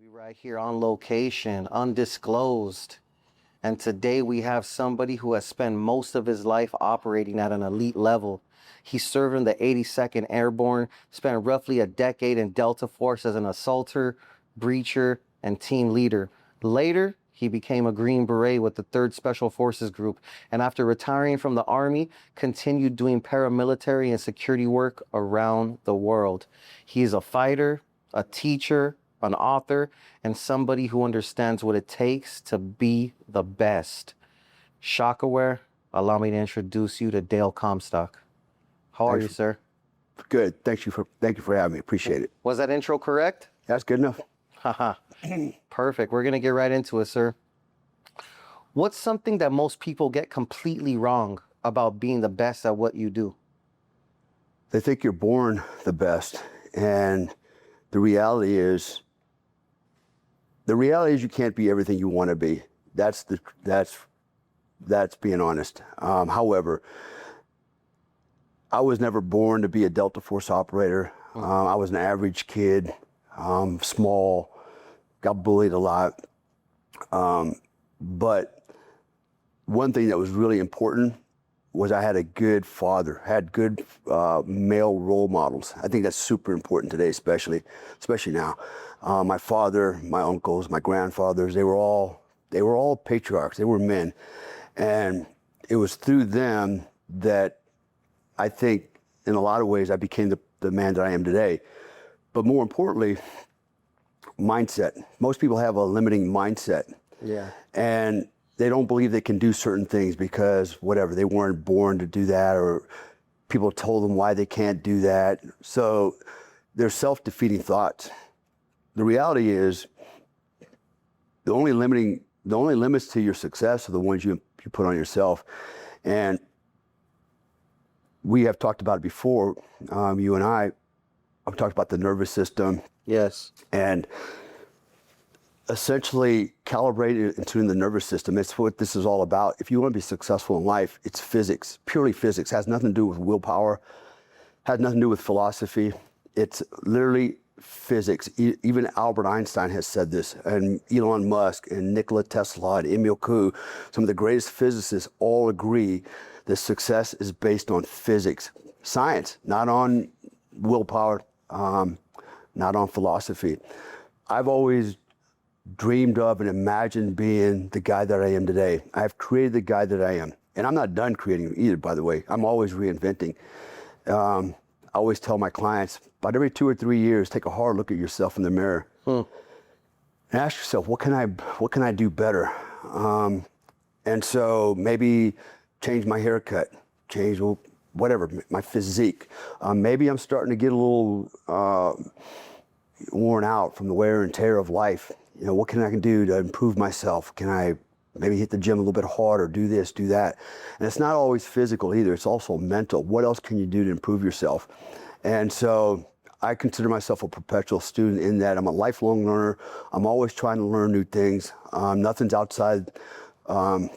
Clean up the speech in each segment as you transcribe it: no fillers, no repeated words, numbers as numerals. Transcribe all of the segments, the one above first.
We right here on location, undisclosed. And today we have somebody who has spent most of his life operating at an elite level. He served in the 82nd Airborne, spent roughly a decade in Delta Force as an assaulter, breacher, and team leader. Later, he became a Green Beret with the 3rd Special Forces Group, and after retiring from the Army, continued doing paramilitary and security work around the world. He is a fighter, a teacher, an author, and somebody who understands what it takes to be the best. Shaka, allow me to introduce you to Dale Comstock. How are you, sir? Good. Thank you for having me. Appreciate it. Was that intro correct? That's good enough. Haha. Perfect. We're gonna get right into it, sir. What's something that most people get completely wrong about being the best at what you do? They think you're born the best, and the reality is you can't be everything you want to be. That's being honest. However, I was never born to be a Delta Force operator. I was an average kid, small, got bullied a lot. But one thing that was really important was I had a good father, had good male role models. I think that's super important today, especially now. My father, my uncles, my grandfathers, they were all patriarchs. They were men. And it was through them that I think in a lot of ways I became the man that I am today. But more importantly, mindset. Most people have a limiting mindset. Yeah. And they don't believe they can do certain things because whatever, they weren't born to do that, or people told them why they can't do that. So they're self-defeating thoughts. The reality is the only limits to your success are the ones you put on yourself. And we have talked about it before, you and I've talked about the nervous system. Yes. And essentially calibrated and tune the nervous system. It's what this is all about. If you want to be successful in life, it's physics, purely physics. Has nothing to do with willpower, has nothing to do with philosophy. It's literally physics. Even Albert Einstein has said this, and Elon Musk and Nikola Tesla and Emil Kuh, some of the greatest physicists all agree that success is based on physics, science, not on willpower, not on philosophy. I've always dreamed of and imagined being the guy that I am today. I've created the guy that I am. And I'm not done creating either, by the way. I'm always reinventing. I always tell my clients, about every 2 or 3 years, take a hard look at yourself in the mirror. And ask yourself, what can I do better? And so maybe change my haircut, change whatever, my physique. Maybe I'm starting to get a little worn out from the wear and tear of life. You know, what can I do to improve myself? Can I maybe hit the gym a little bit harder, do this, do that? And it's not always physical either, it's also mental. What else can you do to improve yourself? And so I consider myself a perpetual student in that I'm a lifelong learner. I'm always trying to learn new things. Nothing's outside of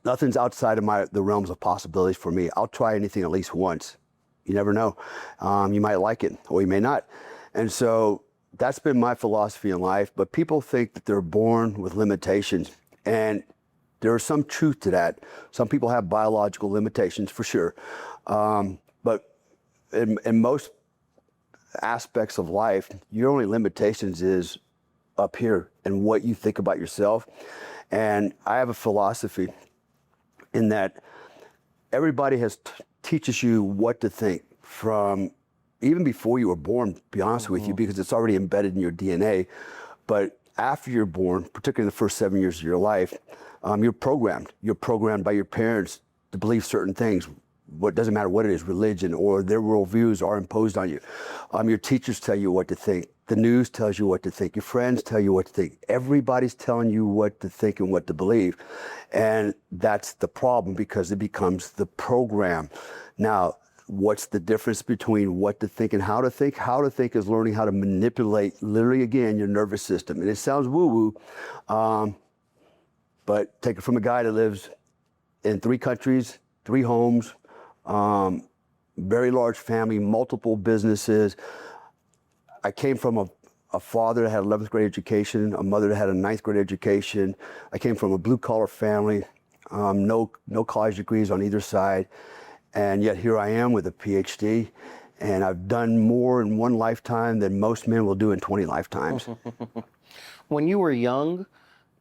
the realms of possibilities for me. I'll try anything at least once. You never know. You might like it or you may not. And so that's been my philosophy in life. But people think that they're born with limitations. And there is some truth to that. Some people have biological limitations for sure. But in most aspects of life, your only limitations is up here and what you think about yourself. And I have a philosophy in that everybody teaches you what to think from even before you were born, to be honest with you, because it's already embedded in your DNA. But after you're born, particularly in the first 7 years of your life, you're programmed. You're programmed by your parents to believe certain things. What doesn't matter what it is, religion or their worldviews are imposed on you. Your teachers tell you what to think. The news tells you what to think. Your friends tell you what to think. Everybody's telling you what to think and what to believe. And that's the problem because it becomes the program. Now, what's the difference between what to think and how to think? How to think is learning how to manipulate, literally again, your nervous system. And it sounds woo-woo, but take it from a guy that lives in 3 countries, 3 homes, very large family, multiple businesses. I came from a father that had 11th grade education, a mother that had a 9th grade education. I came from a blue collar family, no college degrees on either side. And yet here I am with a PhD, and I've done more in one lifetime than most men will do in 20 lifetimes. When you were young,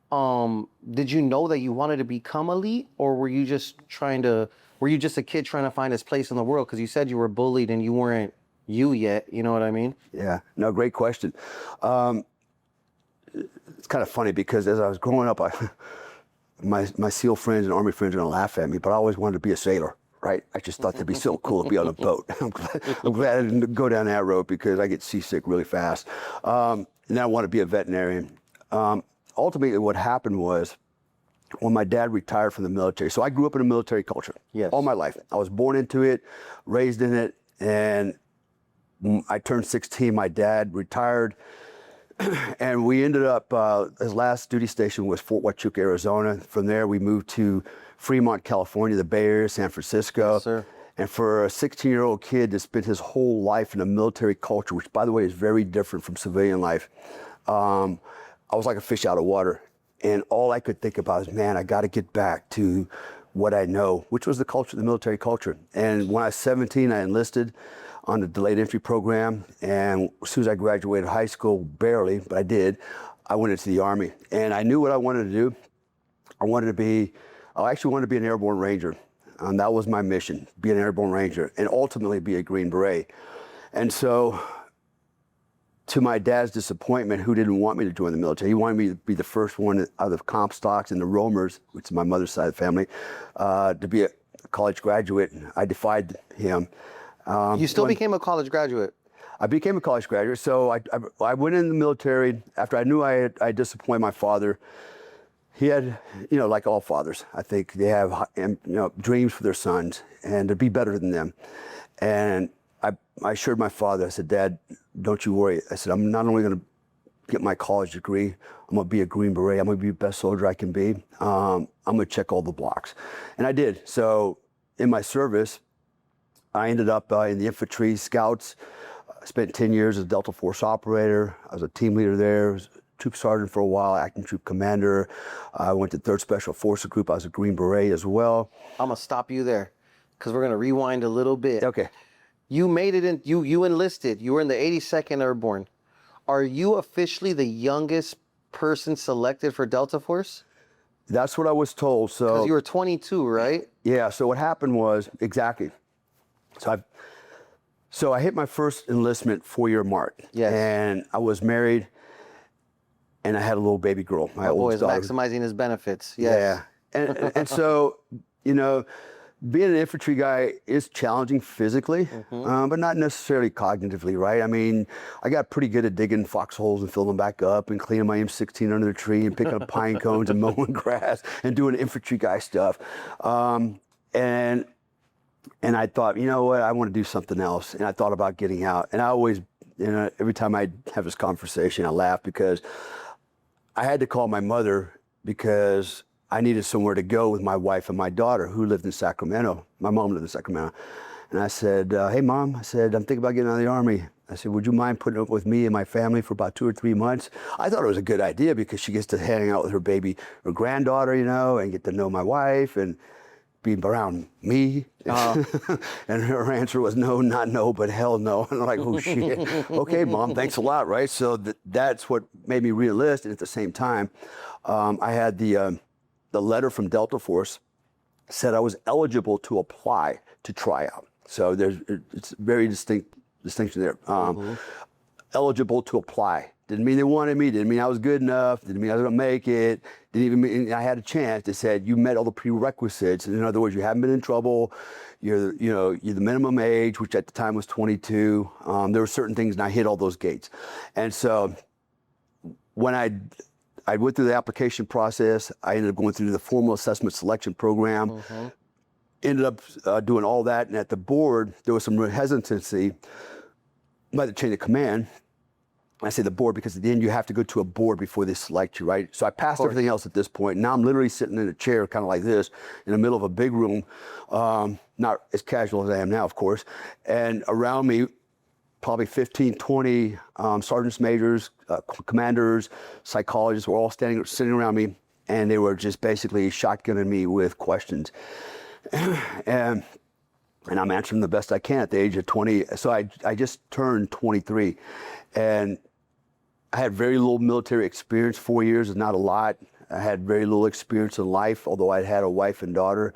did you know that you wanted to become elite, or were you just a kid trying to find his place in the world? Because you said you were bullied and you weren't you yet, you know what I mean? Yeah, no, great question. It's kind of funny because as I was growing up, my SEAL friends and Army friends are gonna laugh at me, but I always wanted to be a sailor, right? I just thought that'd be so cool to be on a boat. I'm glad I didn't go down that road because I get seasick really fast. And I want to be a veterinarian. Ultimately, what happened was when my dad retired from the military. So I grew up in a military culture all my life. I was born into it, raised in it, and I turned 16. My dad retired, and we ended up, his last duty station was Fort Huachuca, Arizona. From there, we moved to Fremont, California, the Bay Area, San Francisco. Yes, sir. And for a 16-year-old kid that spent his whole life in a military culture, which, by the way, is very different from civilian life, I was like a fish out of water. And all I could think about is, man, I got to get back to what I know, which was the culture, the military culture. And when I was 17, I enlisted on the delayed entry program. And as soon as I graduated high school, barely, but I did, I went into the Army. And I knew what I wanted to do. I actually wanted to be an airborne ranger. That was my mission, be an airborne ranger, and ultimately be a Green Beret. And so, to my dad's disappointment, who didn't want me to join the military, he wanted me to be the first one out of the Comstocks and the Roamers, which is my mother's side of the family, to be a college graduate. I defied him. You still became a college graduate? I became a college graduate. So I went in the military after I knew I disappointed my father. He had, like all fathers, I think they have, dreams for their sons and to be better than them. And I assured my father, I said, Dad, don't you worry. I said, I'm not only going to get my college degree, I'm going to be a Green Beret. I'm going to be the best soldier I can be. I'm going to check all the blocks. And I did. So in my service, I ended up in the infantry scouts. I spent 10 years as a Delta Force operator. I was a team leader there. I was a troop sergeant for a while, acting troop commander. I went to 3rd Special Forces Group. I was a Green Beret as well. I'm going to stop you there because we're going to rewind a little bit. Okay. You made it in, you enlisted. You were in the 82nd Airborne. Are you officially the youngest person selected for Delta Force? That's what I was told. So because you were 22, right? Yeah. So what happened was exactly. So I hit my first enlistment 4-year mark. Yes. And I was married, and I had a little baby girl. My oldest daughter. Maximizing his benefits. Yes. Yeah. And so being an infantry guy is challenging physically, but not necessarily cognitively, right? I mean, I got pretty good at digging foxholes and filling them back up and cleaning my M16 under the tree and picking up pine cones and mowing grass and doing infantry guy stuff. And I thought, you know what, I want to do something else. And I thought about getting out. And I always, every time I have this conversation, I laugh because I had to call my mother because I needed somewhere to go with my wife and my daughter who lived in Sacramento. My mom lived in Sacramento. And I said, hey, Mom, I said, I'm thinking about getting out of the Army. I said, would you mind putting up with me and my family for about 2 or 3 months? I thought it was a good idea because she gets to hang out with her granddaughter, and get to know my wife and be around me. And her answer was no, not no, but hell no. And I'm like, oh, shit. Okay, Mom, thanks a lot, right? So that's what made me re-enlist. And at the same time, I had the letter from Delta Force said I was eligible to apply to try out. So it's very distinction there. Eligible to apply. Didn't mean they wanted me, didn't mean I was good enough, didn't mean I was gonna make it, didn't even mean I had a chance. They said you met all the prerequisites. In other words, you haven't been in trouble, you're the minimum age, which at the time was 22. There were certain things and I hit all those gates. And so when I went through the application process, I ended up going through the formal assessment selection program, ended up doing all that, and at the board, there was some hesitancy by the chain of command. I say the board because at the end you have to go to a board before they select you, right? So I passed everything else at this point. Now I'm literally sitting in a chair kind of like this in the middle of a big room, not as casual as I am now, of course. And around me, probably 15, 20 sergeants majors, commanders, psychologists were all sitting around me, and they were just basically shotgunning me with questions. and I'm answering the best I can at the age of 20. So I just turned 23, and I had very little military experience. 4 years is not a lot. I had very little experience in life, although I had a wife and daughter.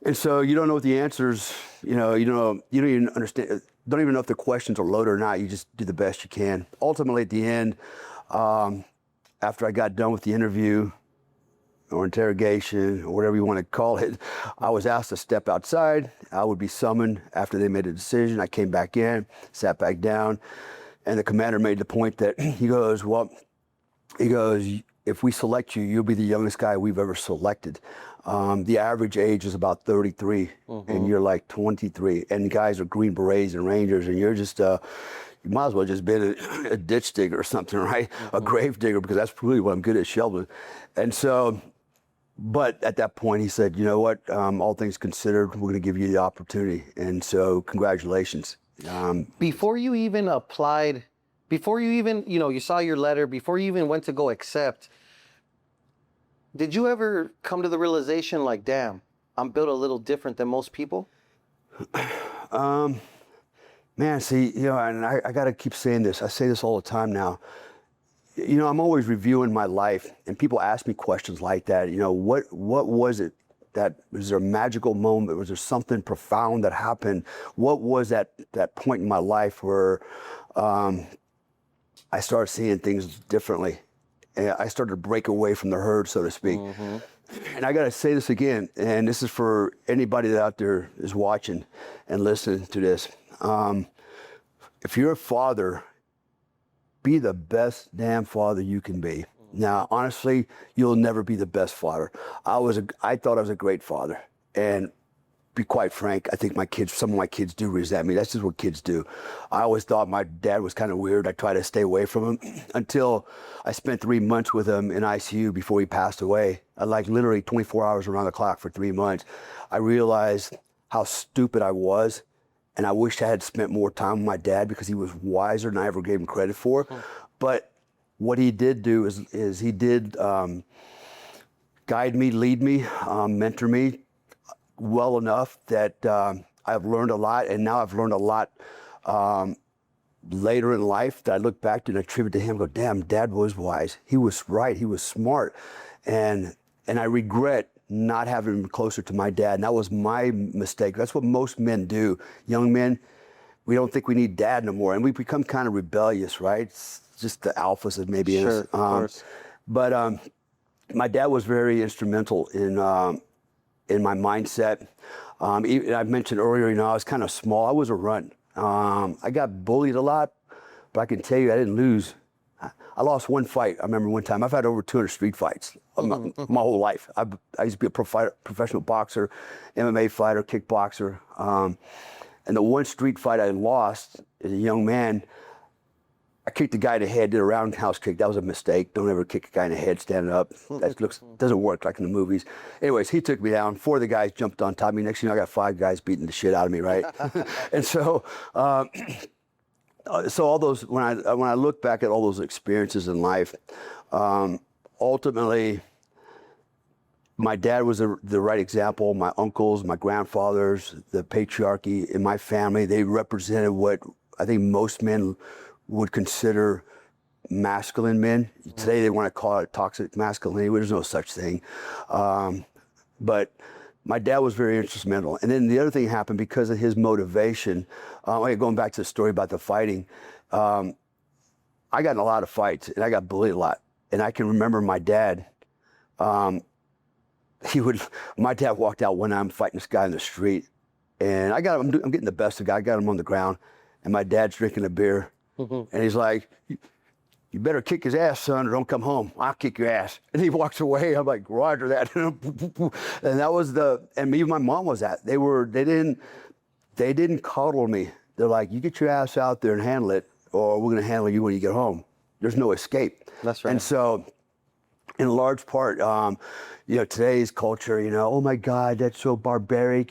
And so you don't know what the answers, you don't even understand, don't even know if the questions are loaded or not. You just do the best you can. Ultimately, at the end, after I got done with the interview or interrogation or whatever you want to call it, I was asked to step outside. I would be summoned after they made a decision. I came back in, sat back down, and the commander made the point that he goes, if we select you, you'll be the youngest guy we've ever selected. The average age is about 33, and you're like 23. And guys are Green Berets and Rangers, and you're just, you might as well just be a ditch digger or something, right? A grave digger, because that's really what I'm good at, shoveling. And so, but at that point, he said, you know what, all things considered, we're going to give you the opportunity. And so, congratulations. Before you even applied, before you even, you saw your letter, before you even went to go accept, did you ever come to the realization like, damn, I'm built a little different than most people? Man, see, and I got to keep saying this. I say this all the time now. I'm always reviewing my life, and people ask me questions like that. What was it? Was there a magical moment? Was there something profound that happened? What was that point in my life where I started seeing things differently? And I started to break away from the herd, so to speak. And I got to say this again, and this is for anybody that out there is watching and listening to this. If you're a father, be the best damn father you can be. Now, honestly, you'll never be the best father. I thought I was a great father, and be quite frank, I think some of my kids do resent me. That's just what kids do. I always thought my dad was kind of weird. I tried to stay away from him until I spent 3 months with him in ICU before he passed away. I literally 24 hours around the clock for 3 months. I realized how stupid I was, and I wish I had spent more time with my dad because he was wiser than I ever gave him credit for. But what he did do is he did guide me, lead me, mentor me well enough that I've learned a lot, and now I've learned a lot later in life that I look back to and attribute to him. Go, damn, Dad was wise. He was right. He was smart, and I regret not having been closer to my dad. And that was my mistake. That's what most men do. Young men, we don't think we need dad no more, and we become kind of rebellious, right? It's just the alphas that maybe in us. Of course. But my dad was very instrumental in my mindset. I mentioned earlier, I was kind of small. I was a runt. I got bullied a lot, but I can tell you I didn't lose. I lost one fight. I remember one time. I've had over 200 street fights my whole life. I used to be a professional boxer, MMA fighter, kickboxer. And the one street fight I lost as a young man, I kicked a guy in the head, did a roundhouse kick. That was a mistake. Don't ever kick a guy in the head standing up. That doesn't work like in the movies. Anyways, he took me down. 4 of the guys jumped on top of me. Next thing you know, I got 5 guys beating the shit out of me, right? And so, all those, when I look back at all those experiences in life, ultimately, my dad was the right example. My uncles, my grandfathers, the patriarchy in my family, they represented what I think most men would consider masculine men. Today they want to call it toxic masculinity. There's no such thing. But my dad was very instrumental. And then the other thing happened because of his motivation. Going back to the story about the fighting, I got in a lot of fights and I got bullied a lot. And I can remember my dad, my dad walked out one night, I'm fighting this guy in the street. And I'm getting the best of the guy. I got him on the ground. And my dad's drinking a beer. And he's like, you better kick his ass, son, or don't come home. I'll kick your ass. And he walks away. I'm like, Roger that. And that was and me and my mom was that. They didn't coddle me. They're like, you get your ass out there and handle it, or we're going to handle you when you get home. There's no escape. That's right. And so, in large part, today's culture, oh my God, that's so barbaric,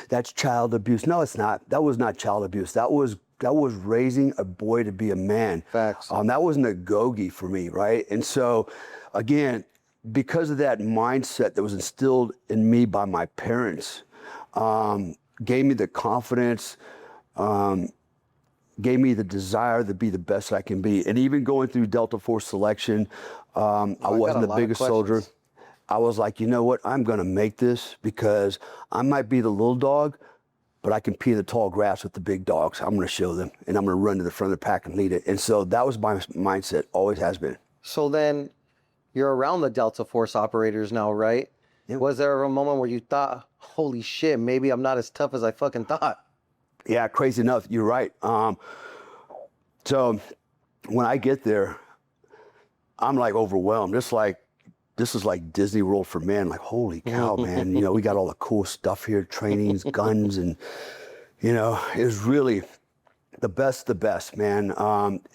that's child abuse. No, it's not. That was not child abuse. That was was raising a boy to be a man. Facts. That wasn't a go-gi for me, right? And so, again, because of that mindset that was instilled in me by my parents, gave me the confidence, gave me the desire to be the best I can be. And even going through Delta Force selection, I wasn't the biggest soldier. I was like, you know what? I'm going to make this because I might be the little dog, but I can pee in the tall grass with the big dogs. I'm going to show them, and I'm going to run to the front of the pack and lead it. And so that was my mindset, always has been. So then you're around the Delta Force operators now, right? Yeah. Was there a moment where you thought, holy shit, maybe I'm not as tough as I fucking thought? Yeah, crazy enough, you're right. So when I get there, I'm like overwhelmed. This is like Disney World for men. Like, holy cow, man. You know, we got all the cool stuff here, trainings, guns, and, you know, it was really the best, man.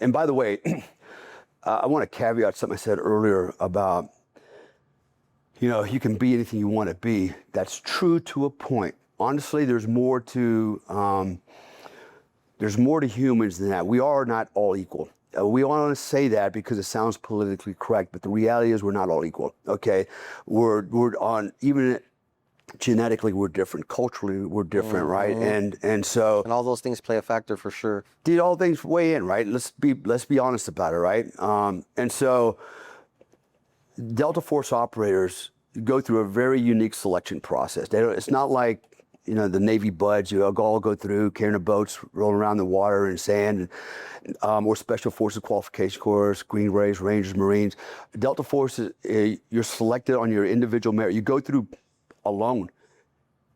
And by the way, I want to caveat something I said earlier about, you know, you can be anything you want to be. That's true to a point. Honestly, there's more to humans than that. We are not all equal. We want to say that because it sounds politically correct, but the reality is we're not all equal. Okay, we're on, even genetically we're different, culturally we're different, right? And so And all those things play a factor for sure. did all things weigh in, right? Let's be honest about it, right? And so Delta Force operators go through a very unique selection process. It's not like, you know, the Navy buds, you all go through carrying the boats, rolling around the water and sand, or Special Forces qualification course, Green Berets, Rangers, Marines. Delta Forces, you're selected on your individual merit. You go through alone,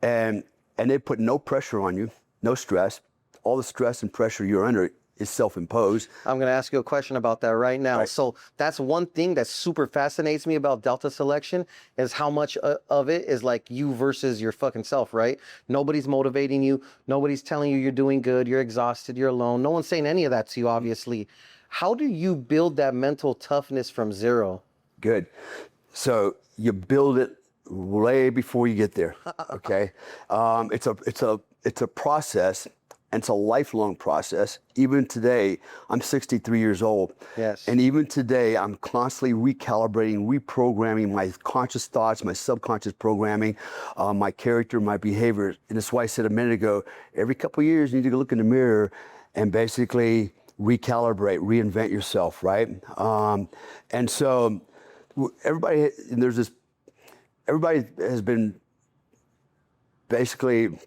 and they put no pressure on you, no stress. All the stress and pressure you're under is self-imposed. I'm going to ask you a question about that right now. Right. So that's one thing that super fascinates me about Delta selection is how much of it is like you versus your fucking self, right? Nobody's motivating you. Nobody's telling you you're doing good. You're exhausted. You're alone. No one's saying any of that to you, obviously. How do you build that mental toughness from zero? Good. So you build it way before you get there. Okay. It's a process. And it's a lifelong process. Even today, I'm 63 years old. Yes. And even today, I'm constantly recalibrating, reprogramming my conscious thoughts, my subconscious programming, my character, my behavior. And that's why I said a minute ago, every couple of years, you need to look in the mirror and basically recalibrate, reinvent yourself, right? And so everybody has been basically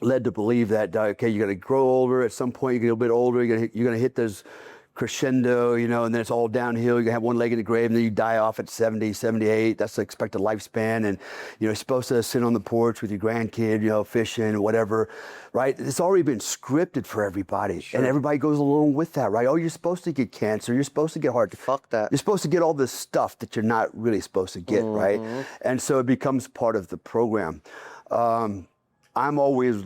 led to believe that, okay, you're going to grow older. At some point, you get a bit older. You're going to hit this crescendo, you know, and then it's all downhill. You're going to have one leg in the grave, and then you die off at 70, 78. That's the expected lifespan. And, you know, you're supposed to sit on the porch with your grandkid, you know, fishing, whatever, right? It's already been scripted for everybody. Sure. And everybody goes along with that, right? Oh, you're supposed to get cancer. You're supposed to get heart. Fuck that. You're supposed to get all this stuff that you're not really supposed to get, right? And so it becomes part of the program. I'm always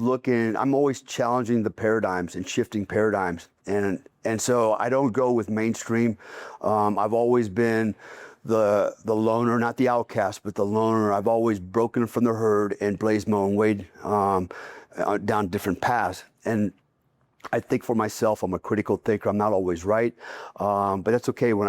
challenging the paradigms and shifting paradigms. And so I don't go with mainstream. I've always been the loner, not the outcast, but the loner. I've always broken from the herd and blazed my own way down different paths. And I think for myself, I'm a critical thinker. I'm not always right, but that's okay. When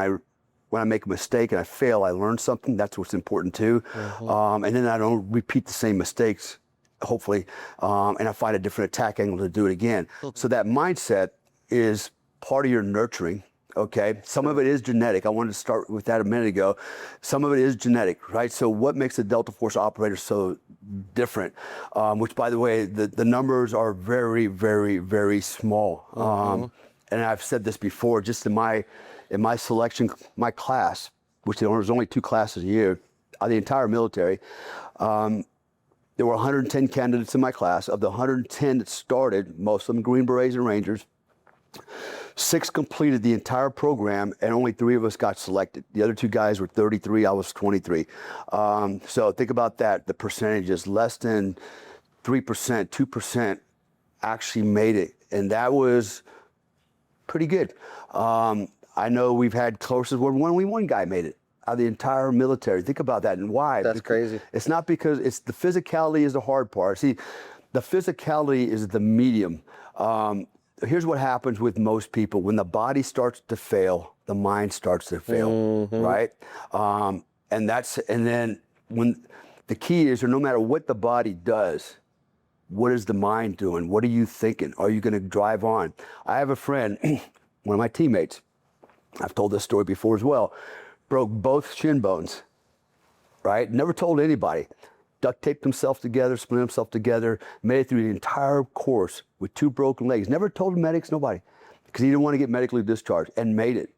I make a mistake and I fail, I learn something. That's what's important too. And then I don't repeat the same mistakes, hopefully, and I find a different attack angle to do it again. So that mindset is part of your nurturing, okay? Some of it is genetic. I wanted to start with that a minute ago. Some of it is genetic, right? So what makes a Delta Force operator so different? Which, by the way, the numbers are very, very, very small. And I've said this before, just in my selection, my class, which there was only 2 classes a year, the entire military, there were 110 candidates in my class. Of the 110 that started, most of them Green Berets and Rangers, 6 completed the entire program, and only 3 of us got selected. The other 2 guys were 33, I was 23. So think about that. The percentages, less than 3%, 2% actually made it, and that was pretty good. I know we've had courses where only 1 guy made it out of the entire military. Think about that. And why? That's crazy. It's not because it's the physicality is the hard part. See, the physicality is the medium. here's what happens with most people. When the body starts to fail, the mind starts to fail, right? And then when the key is, or no matter what the body does, what is the mind doing? What are you thinking? Are you going to drive on? I have a friend, one of my teammates, I've told this story before as well, broke both shin bones, right? Never told anybody. Duct taped himself together, split himself together, made it through the entire course with 2 broken legs. Never told medics, nobody, because he didn't want to get medically discharged, and made it.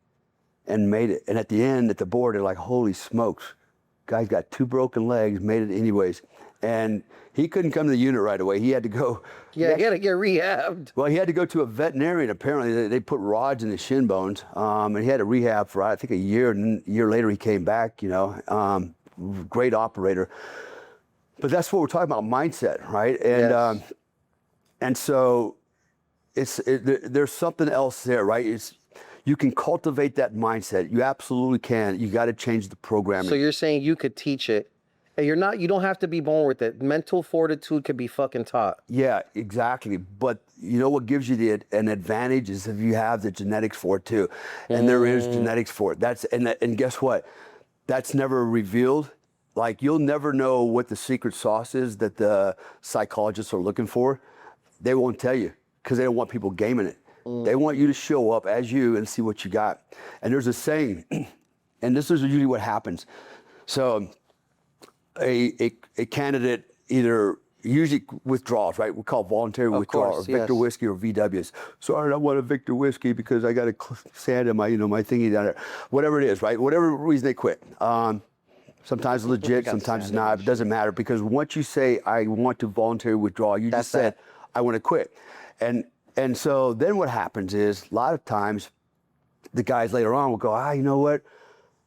And at the end, at the board, they're like, holy smokes, guy's got 2 broken legs, made it anyways. And he couldn't come to the unit right away. He had to go. Yeah, he had to get rehabbed. Well, he had to go to a veterinarian. Apparently, they put rods in his shin bones, and he had to rehab for, I think, a year. And a year later, he came back, great operator. But that's what we're talking about, mindset, right? And Yes. and so there's something else there, right? You can cultivate that mindset. You absolutely can. You got to change the programming. So you're saying you could teach it. And you don't have to be born with it. Mental fortitude could be fucking taught. Yeah, exactly. But you know what gives you an advantage is if you have the genetics for it too. And there is genetics for it. And guess what? That's never revealed. Like, you'll never know what the secret sauce is that the psychologists are looking for. They won't tell you because they don't want people gaming it. They want you to show up as you and see what you got. And there's a saying, and this is usually what happens. So a candidate either usually withdraws, right? We call it voluntary withdrawal, or Victor Whiskey or VWs. Sorry, I want a Victor Whiskey because I got a sand in my, my thingy down there. Whatever it is, right? Whatever reason they quit. Sometimes legit, sometimes not. It doesn't matter, because once you say, I want to voluntarily withdraw, you just said, I want to quit. And so then what happens is, a lot of times, the guys later on will go, you know what?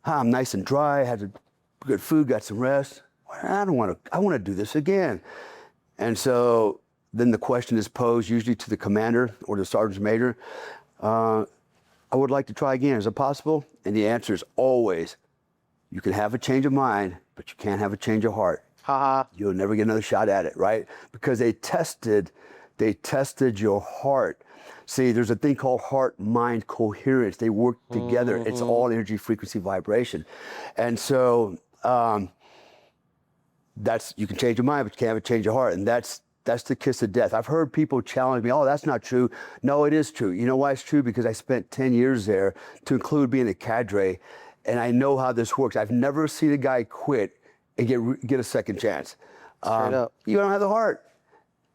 I'm nice and dry, had good food, got some rest. I want to do this again. And so then the question is posed usually to the commander or the sergeant major. I would like to try again. Is it possible? And the answer is always, you can have a change of mind, but you can't have a change of heart. You'll never get another shot at it, right? Because they tested your heart. See, there's a thing called heart-mind coherence. They work together. It's all energy, frequency, vibration. And so you can change your mind, but you can't have a change of heart. And that's the kiss of death. I've heard people challenge me, that's not true. No, it is true. You know why it's true? Because I spent 10 years there, to include being a cadre, and I know how this works. I've never seen a guy quit and get a second chance. Straight up. You don't have the heart.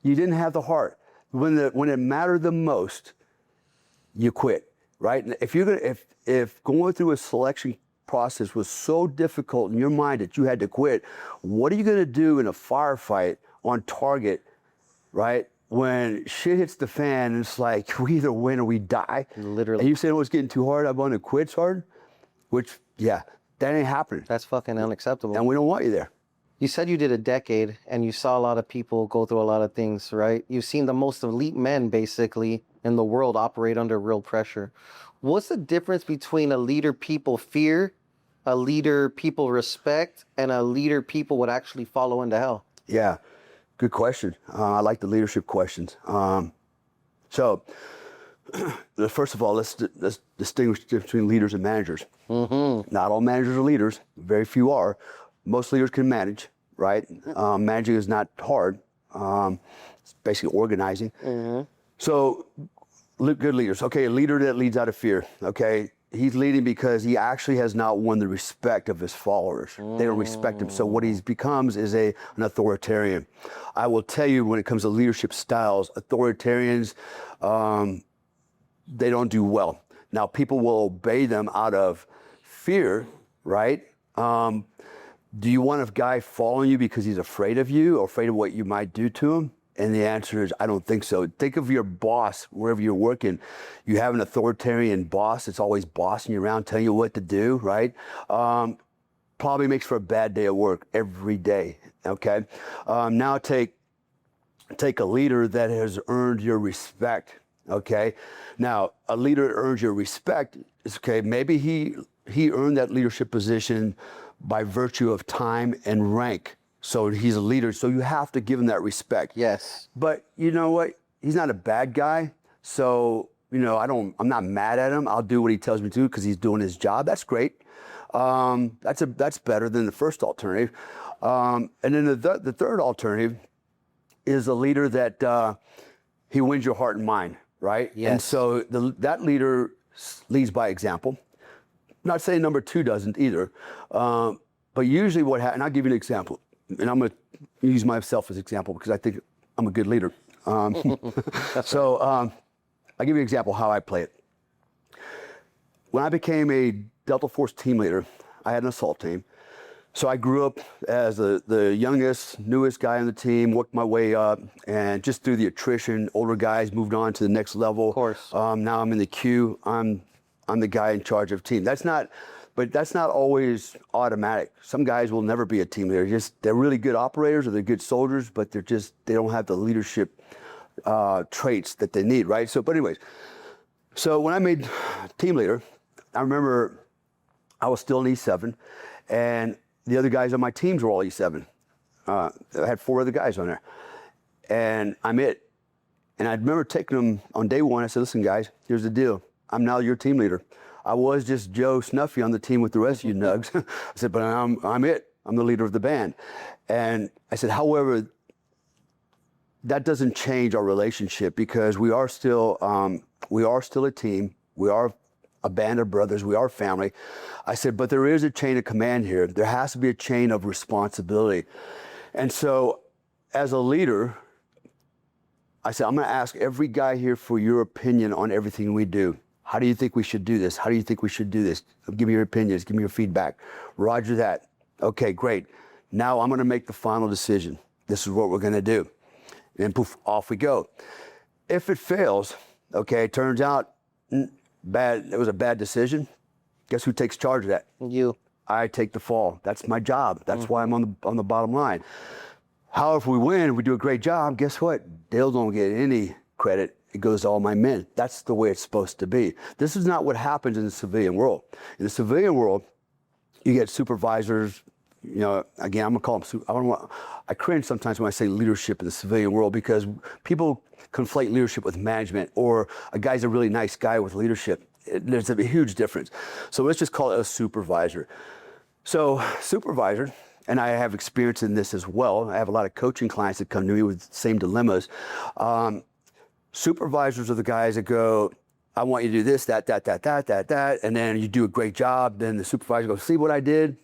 You didn't have the heart. When it mattered the most, you quit, right? And if going through a selection process was so difficult in your mind that you had to quit, what are you going to do in a firefight on target, right? When shit hits the fan and it's like, we either win or we die. Literally. And you say, it's getting too hard, I'm going to quit, Sergeant? Which, that ain't happening. That's fucking unacceptable. And we don't want you there. You said you did a decade and you saw a lot of people go through a lot of things, right? You've seen the most elite men basically in the world operate under real pressure. What's the difference between a leader people fear, a leader people respect, and a leader people would actually follow into hell? Yeah, good question. I like the leadership questions. So, first of all, let's distinguish between leaders and managers. Not all managers are leaders. Very few are. Most leaders can manage, right? Managing is not hard. It's basically organizing. So, good leaders. Okay, a leader that leads out of fear. Okay, he's leading because he actually has not won the respect of his followers. They don't respect him. So what he becomes is an authoritarian. I will tell you, when it comes to leadership styles, authoritarians, they don't do well. Now, people will obey them out of fear, right? Do you want a guy following you because he's afraid of you or afraid of what you might do to him? And the answer is, I don't think so. Think of your boss, wherever you're working. You have an authoritarian boss that's always bossing you around, telling you what to do, right? Probably makes for a bad day at work every day, okay? Now take a leader that has earned your respect, okay? Now, a leader that earns your respect is, okay, maybe he earned that leadership position by virtue of time and rank. So he's a leader, so you have to give him that respect. Yes. But you know what? He's not a bad guy. So, I'm not mad at him. I'll do what he tells me to because he's doing his job. That's great. That's better than the first alternative. And then the third alternative is a leader that he wins your heart and mind, right? Yes. And so that leader leads by example. I'm not saying number two doesn't either, but usually what happens, and I'll give you an example, and I'm going to use myself as an example because I think I'm a good leader. So I'll give you an example how I play it. When I became a Delta Force team leader, I had an assault team. So I grew up as the youngest, newest guy on the team, worked my way up, and just through the attrition, older guys moved on to the next level. Of course. Now I'm in the queue. I'm the guy in charge of team. That's not always automatic. Some guys will never be a team leader. They're really good operators or they're good soldiers, but they don't have the leadership traits that they need, right? But anyways, so when I made team leader, I remember I was still in E7, and the other guys on my teams were all E7. I had 4 other guys on there, and I'm it. And I remember taking them on day 1. I said, listen, guys, here's the deal. I'm now your team leader. I was just Joe Snuffy on the team with the rest of you nugs. I said, but I'm it. I'm the leader of the band. And I said, however, that doesn't change our relationship because we are still a team. We are a band of brothers. We are family. I said, but there is a chain of command here. There has to be a chain of responsibility. And so as a leader, I said, I'm going to ask every guy here for your opinion on everything we do. How do you think we should do this? How do you think we should do this? Give me your opinions. Give me your feedback. Roger that. Okay, great. Now I'm going to make the final decision. This is what we're going to do. And poof, off we go. If it fails, okay, it turns out it was a bad decision. Guess who takes charge of that? You. I take the fall. That's my job. That's why I'm on the bottom line. However, if we win, we do a great job, guess what? Dale don't get any credit. It goes to all my men. That's the way it's supposed to be. This is not what happens in the civilian world. In the civilian world, you get supervisors. Again, I'm gonna call them. I cringe sometimes when I say leadership in the civilian world because people conflate leadership with management, or a guy's a really nice guy with leadership. There's a huge difference. So let's just call it a supervisor. So supervisor, and I have experience in this as well. I have a lot of coaching clients that come to me with the same dilemmas. Supervisors are the guys that go, I want you to do this, that, and then you do a great job. Then the supervisor goes, see what I did?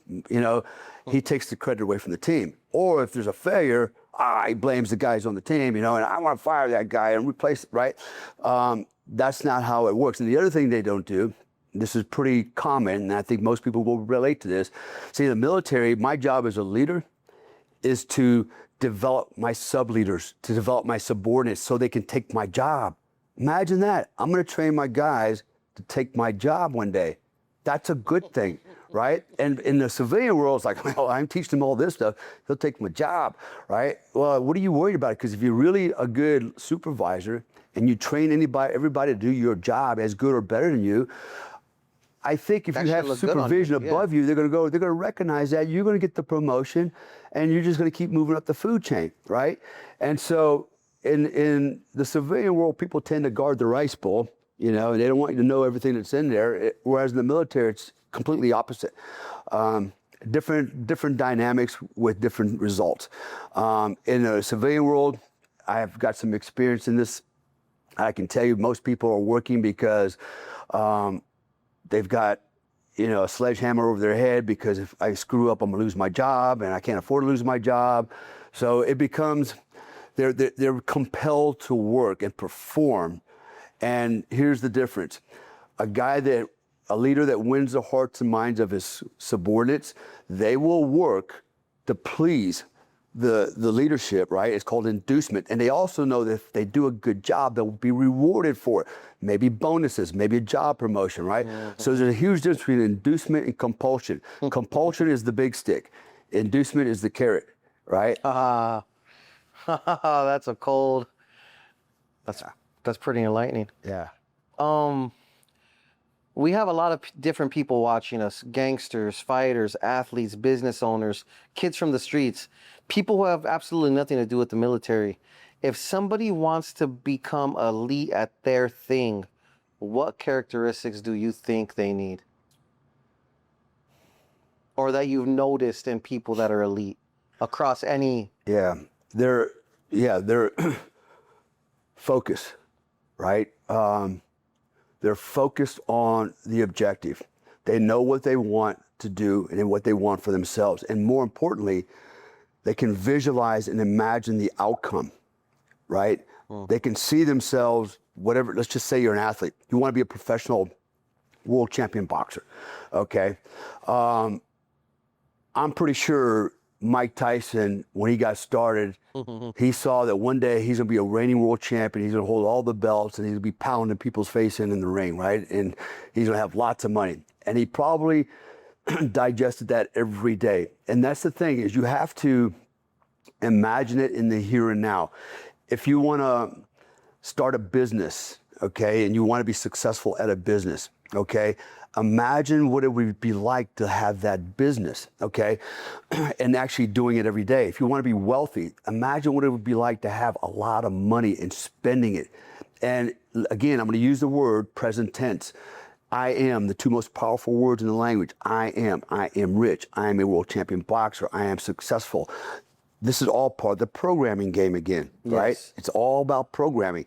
He takes the credit away from the team. Or if there's a failure, he blames the guys on the team, and I want to fire that guy and replace it, right? That's not how it works. And the other thing they don't do, this is pretty common, and I think most people will relate to this. See, in the military, my job as a leader is to develop my sub-leaders, to develop my subordinates so they can take my job. Imagine that. I'm going to train my guys to take my job one day. That's a good thing, right? And in the civilian world, it's like, well, I'm teaching them all this stuff. They'll take my job, right? Well, what are you worried about? Because if you're really a good supervisor and you train everybody to do your job as good or better than you, I think if you have supervision above you, they're going to recognize that you're going to get the promotion, and you're just going to keep moving up the food chain, right? And so in the civilian world, people tend to guard the rice bowl, and they don't want you to know everything that's in there. Whereas in the military, it's completely opposite. Different dynamics with different results. In the civilian world, I have got some experience in this. I can tell you most people are working because they've got, a sledgehammer over their head because if I screw up, I'm gonna lose my job, and I can't afford to lose my job. So it becomes, they're compelled to work and perform. And here's the difference. A leader that wins the hearts and minds of his subordinates, they will work to please the leadership, right? It's called inducement. And they also know that if they do a good job, they'll be rewarded for it. Maybe bonuses, maybe a job promotion, right? Mm-hmm. So there's a huge difference between inducement and compulsion. Compulsion is the big stick. Inducement is the carrot, right? That's pretty enlightening. Yeah. We have a lot of different people watching us: gangsters, fighters, athletes, business owners, kids from the streets, people who have absolutely nothing to do with the military. If somebody wants to become elite at their thing, what characteristics do you think they need? Or that you've noticed in people that are elite across any... Yeah, they're focused, right? They're focused on the objective. They know what they want to do and what they want for themselves. And more importantly, they can visualize and imagine the outcome, right? They can see themselves, whatever, let's just say you're an athlete. You want to be a professional world champion boxer, okay? I'm pretty sure Mike Tyson, when he got started, he saw that one day he's going to be a reigning world champion. He's going to hold all the belts, and he's going to be pounding people's face in the ring, right? And he's going to have lots of money. And he probably digested that every day. And that's the thing, is you have to imagine it in the here and now. If you want to start a business, okay, and you want to be successful at a business, okay, imagine what it would be like to have that business, okay, and actually doing it every day. If you want to be wealthy, imagine what it would be like to have a lot of money and spending it. And again, I'm going to use the word present tense. I am, the two most powerful words in the language. I am rich. I am a world champion boxer. I am successful. This is all part of the programming game again, right? Yes. It's all about programming.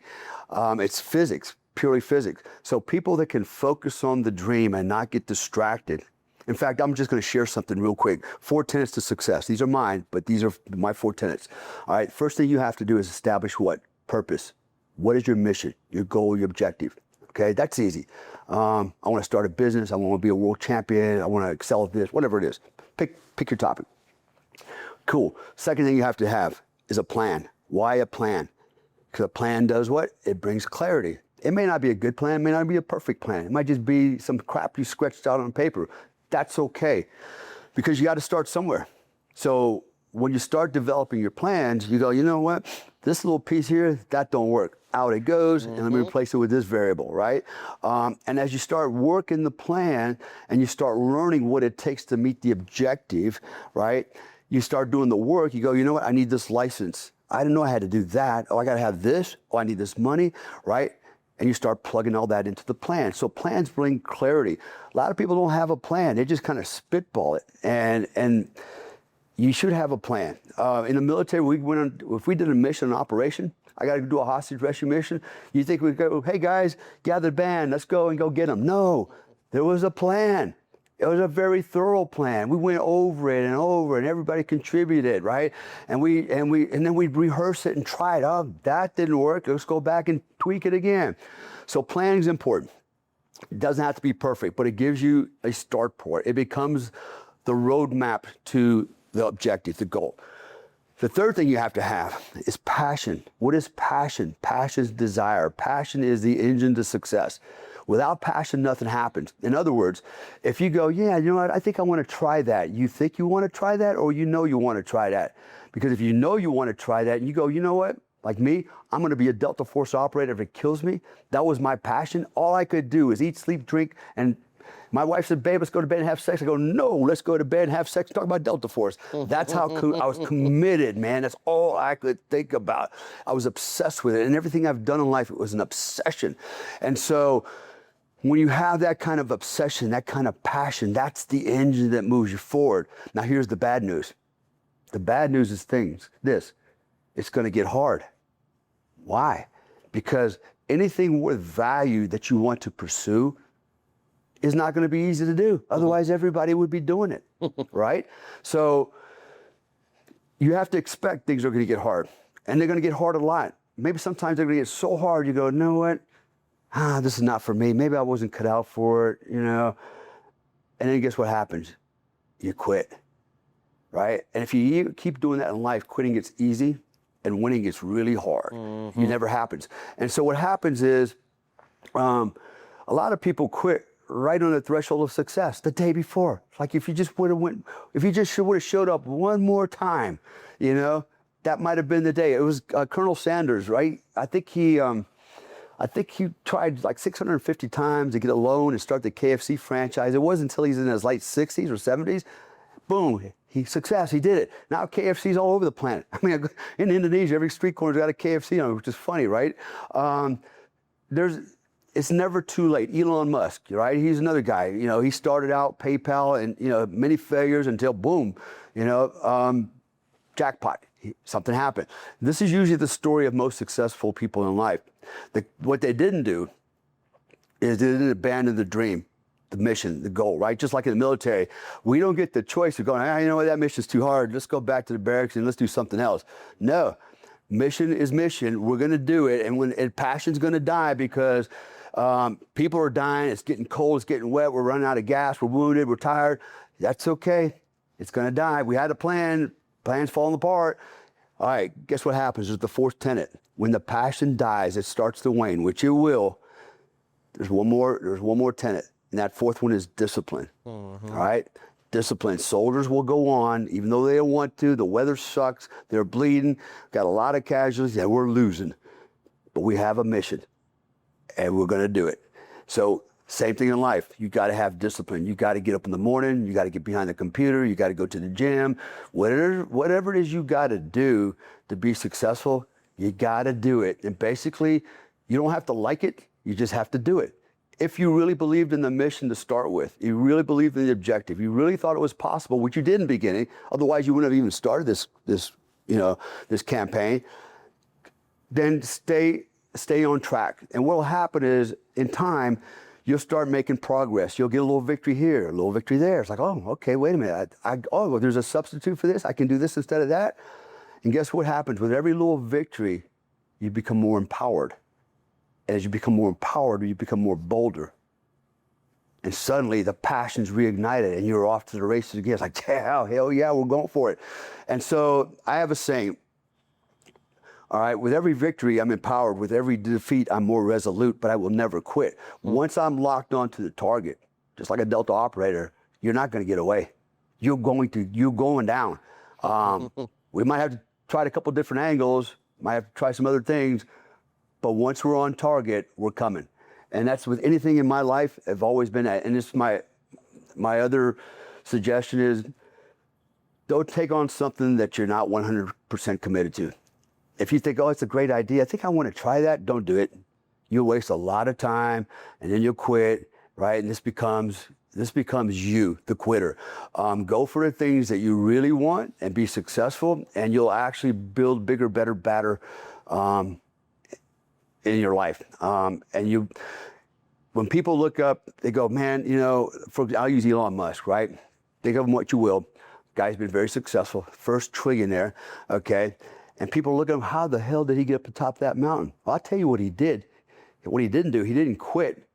It's physics, purely physics. So people that can focus on the dream and not get distracted. In fact, I'm just going to share something real quick. 4 tenets to success. These are mine, but these are my 4 tenets. All right, first thing you have to do is establish what? Purpose. What is your mission, your goal, your objective? Okay, that's easy. I want to start a business. I want to be a world champion. I want to excel at this, whatever it is. Pick your topic. Cool. Second thing you have to have is a plan. Why a plan? Because a plan does what? It brings clarity. It may not be a good plan, it may not be a perfect plan. It might just be some crap you sketched out on paper. That's okay, because you got to start somewhere. So when you start developing your plans, you go, you know what? This little piece here, that don't work. Out it goes, and let me replace it with this variable, right? And as you start working the plan and you start learning what it takes to meet the objective, right? You start doing the work, you go, you know what? I need this license. I didn't know I had to do that. Oh, I got to have this. Oh, I need this money, right? And you start plugging all that into the plan. So plans bring clarity. A lot of people don't have a plan. They just kind of spitball it. And you should have a plan. In the military, if we did a mission, an operation, I got to do a hostage rescue mission. You think we'd go, hey guys, gather the band, let's go and go get them. No, there was a plan. It was a very thorough plan. We went over it and everybody contributed, right? And then we'd rehearse it and try it. Oh, that didn't work. Let's go back and tweak it again. So planning is important. It doesn't have to be perfect, but it gives you a start point. It becomes the roadmap to the objective, the goal. The third thing you have to have is passion. What is passion? Passion is desire. Passion is the engine to success. Without passion, nothing happens. In other words, if you go, yeah, you know what, I think I want to try that. You think you want to try that, or you know you want to try that? Because if you know you want to try that and you go, you know what, like me, I'm going to be a Delta Force operator if it kills me. That was my passion. All I could do is eat, sleep, drink, and my wife said, babe, let's go to bed and have sex. I go, no, let's go to bed and have sex and talk about Delta Force. That's how I was committed, man. That's all I could think about. I was obsessed with it. And everything I've done in life, it was an obsession. And so when you have that kind of obsession, that kind of passion, that's the engine that moves you forward. Now, here's the bad news. The bad news is this. It's going to get hard. Why? Because anything worth value that you want to pursue is not going to be easy to do. Otherwise, everybody would be doing it, right? So you have to expect things are going to get hard. And they're going to get hard a lot. Maybe sometimes they're going to get so hard, you go, you know what? This is not for me. Maybe I wasn't cut out for it, you know? And then guess what happens? You quit, right? And if you keep doing that in life, quitting gets easy and winning gets really hard. It never happens. And so what happens is a lot of people quit right on the threshold of success the day before. Like if you just would have showed up one more time, you know, that might have been the day. It was Colonel Sanders, right? I think he tried like 650 times to get a loan and start the KFC franchise. It wasn't until he's in his late 60s or 70s, boom, Success, he did it. Now KFC's all over the planet. I mean, in Indonesia, every street corner's got a KFC on it, which is funny, right? It's never too late. Elon Musk, right? He's another guy. You know, he started out PayPal and, you know, many failures until boom, you know, jackpot. Something happened. This is usually the story of most successful people in life. What they didn't do is they didn't abandon the dream, the mission, the goal, right? Just like in the military, we don't get the choice of going, you know what, that mission's too hard. Let's go back to the barracks and let's do something else. No, mission is mission. We're going to do it. And passion's going to die because people are dying. It's getting cold. It's getting wet. We're running out of gas. We're wounded. We're tired. That's okay. It's going to die. We had a plan. Plan's falling apart. All right, guess what happens? There's the fourth tenet. When the passion dies, it starts to wane, which it will. There's one more tenet, and that fourth one is discipline. Mm-hmm. All right? Discipline. Soldiers will go on, even though they don't want to. The weather sucks. They're bleeding. Got a lot of casualties. Yeah, we're losing. But we have a mission, and we're going to do it. So same thing in life. You got to have discipline. You got to get up in the morning. You got to get behind the computer. You got to go to the gym. Whatever it is you got to do to be successful, you got to do it. And basically, you don't have to like it. You just have to do it. If you really believed in the mission to start with, you really believed in the objective, you really thought it was possible, which you did in the beginning. Otherwise, you wouldn't have even started this campaign. Then stay on track. And what will happen is, in time, you'll start making progress. You'll get a little victory here, a little victory there. It's like, oh, okay, wait a minute. Well, there's a substitute for this. I can do this instead of that. And guess what happens? With every little victory, you become more empowered. And as you become more empowered, you become more bolder. And suddenly the passion's reignited and you're off to the races again. It's like, hell yeah, we're going for it. And so I have a saying, all right, with every victory, I'm empowered. With every defeat, I'm more resolute, but I will never quit. Once I'm locked onto the target, just like a Delta operator, you're not going to get away. You're going down. We might have to try a couple different angles, might have to try some other things, but once we're on target, we're coming. And that's with anything in my life, I've always been at. And this is my other suggestion is, don't take on something that you're not 100% committed to. If you think, oh, it's a great idea, I think I want to try that, don't do it. You'll waste a lot of time and then you'll quit, right? And this becomes you, the quitter. Go for the things that you really want and be successful, and you'll actually build bigger, better in your life. When people look up, they go, man, you know, I'll use Elon Musk, right? Think of him what you will. Guy's been very successful, first trillionaire, okay? And people look at him, how the hell did he get up to the top of that mountain? Well, I'll tell you what he did. What he didn't do, he didn't quit.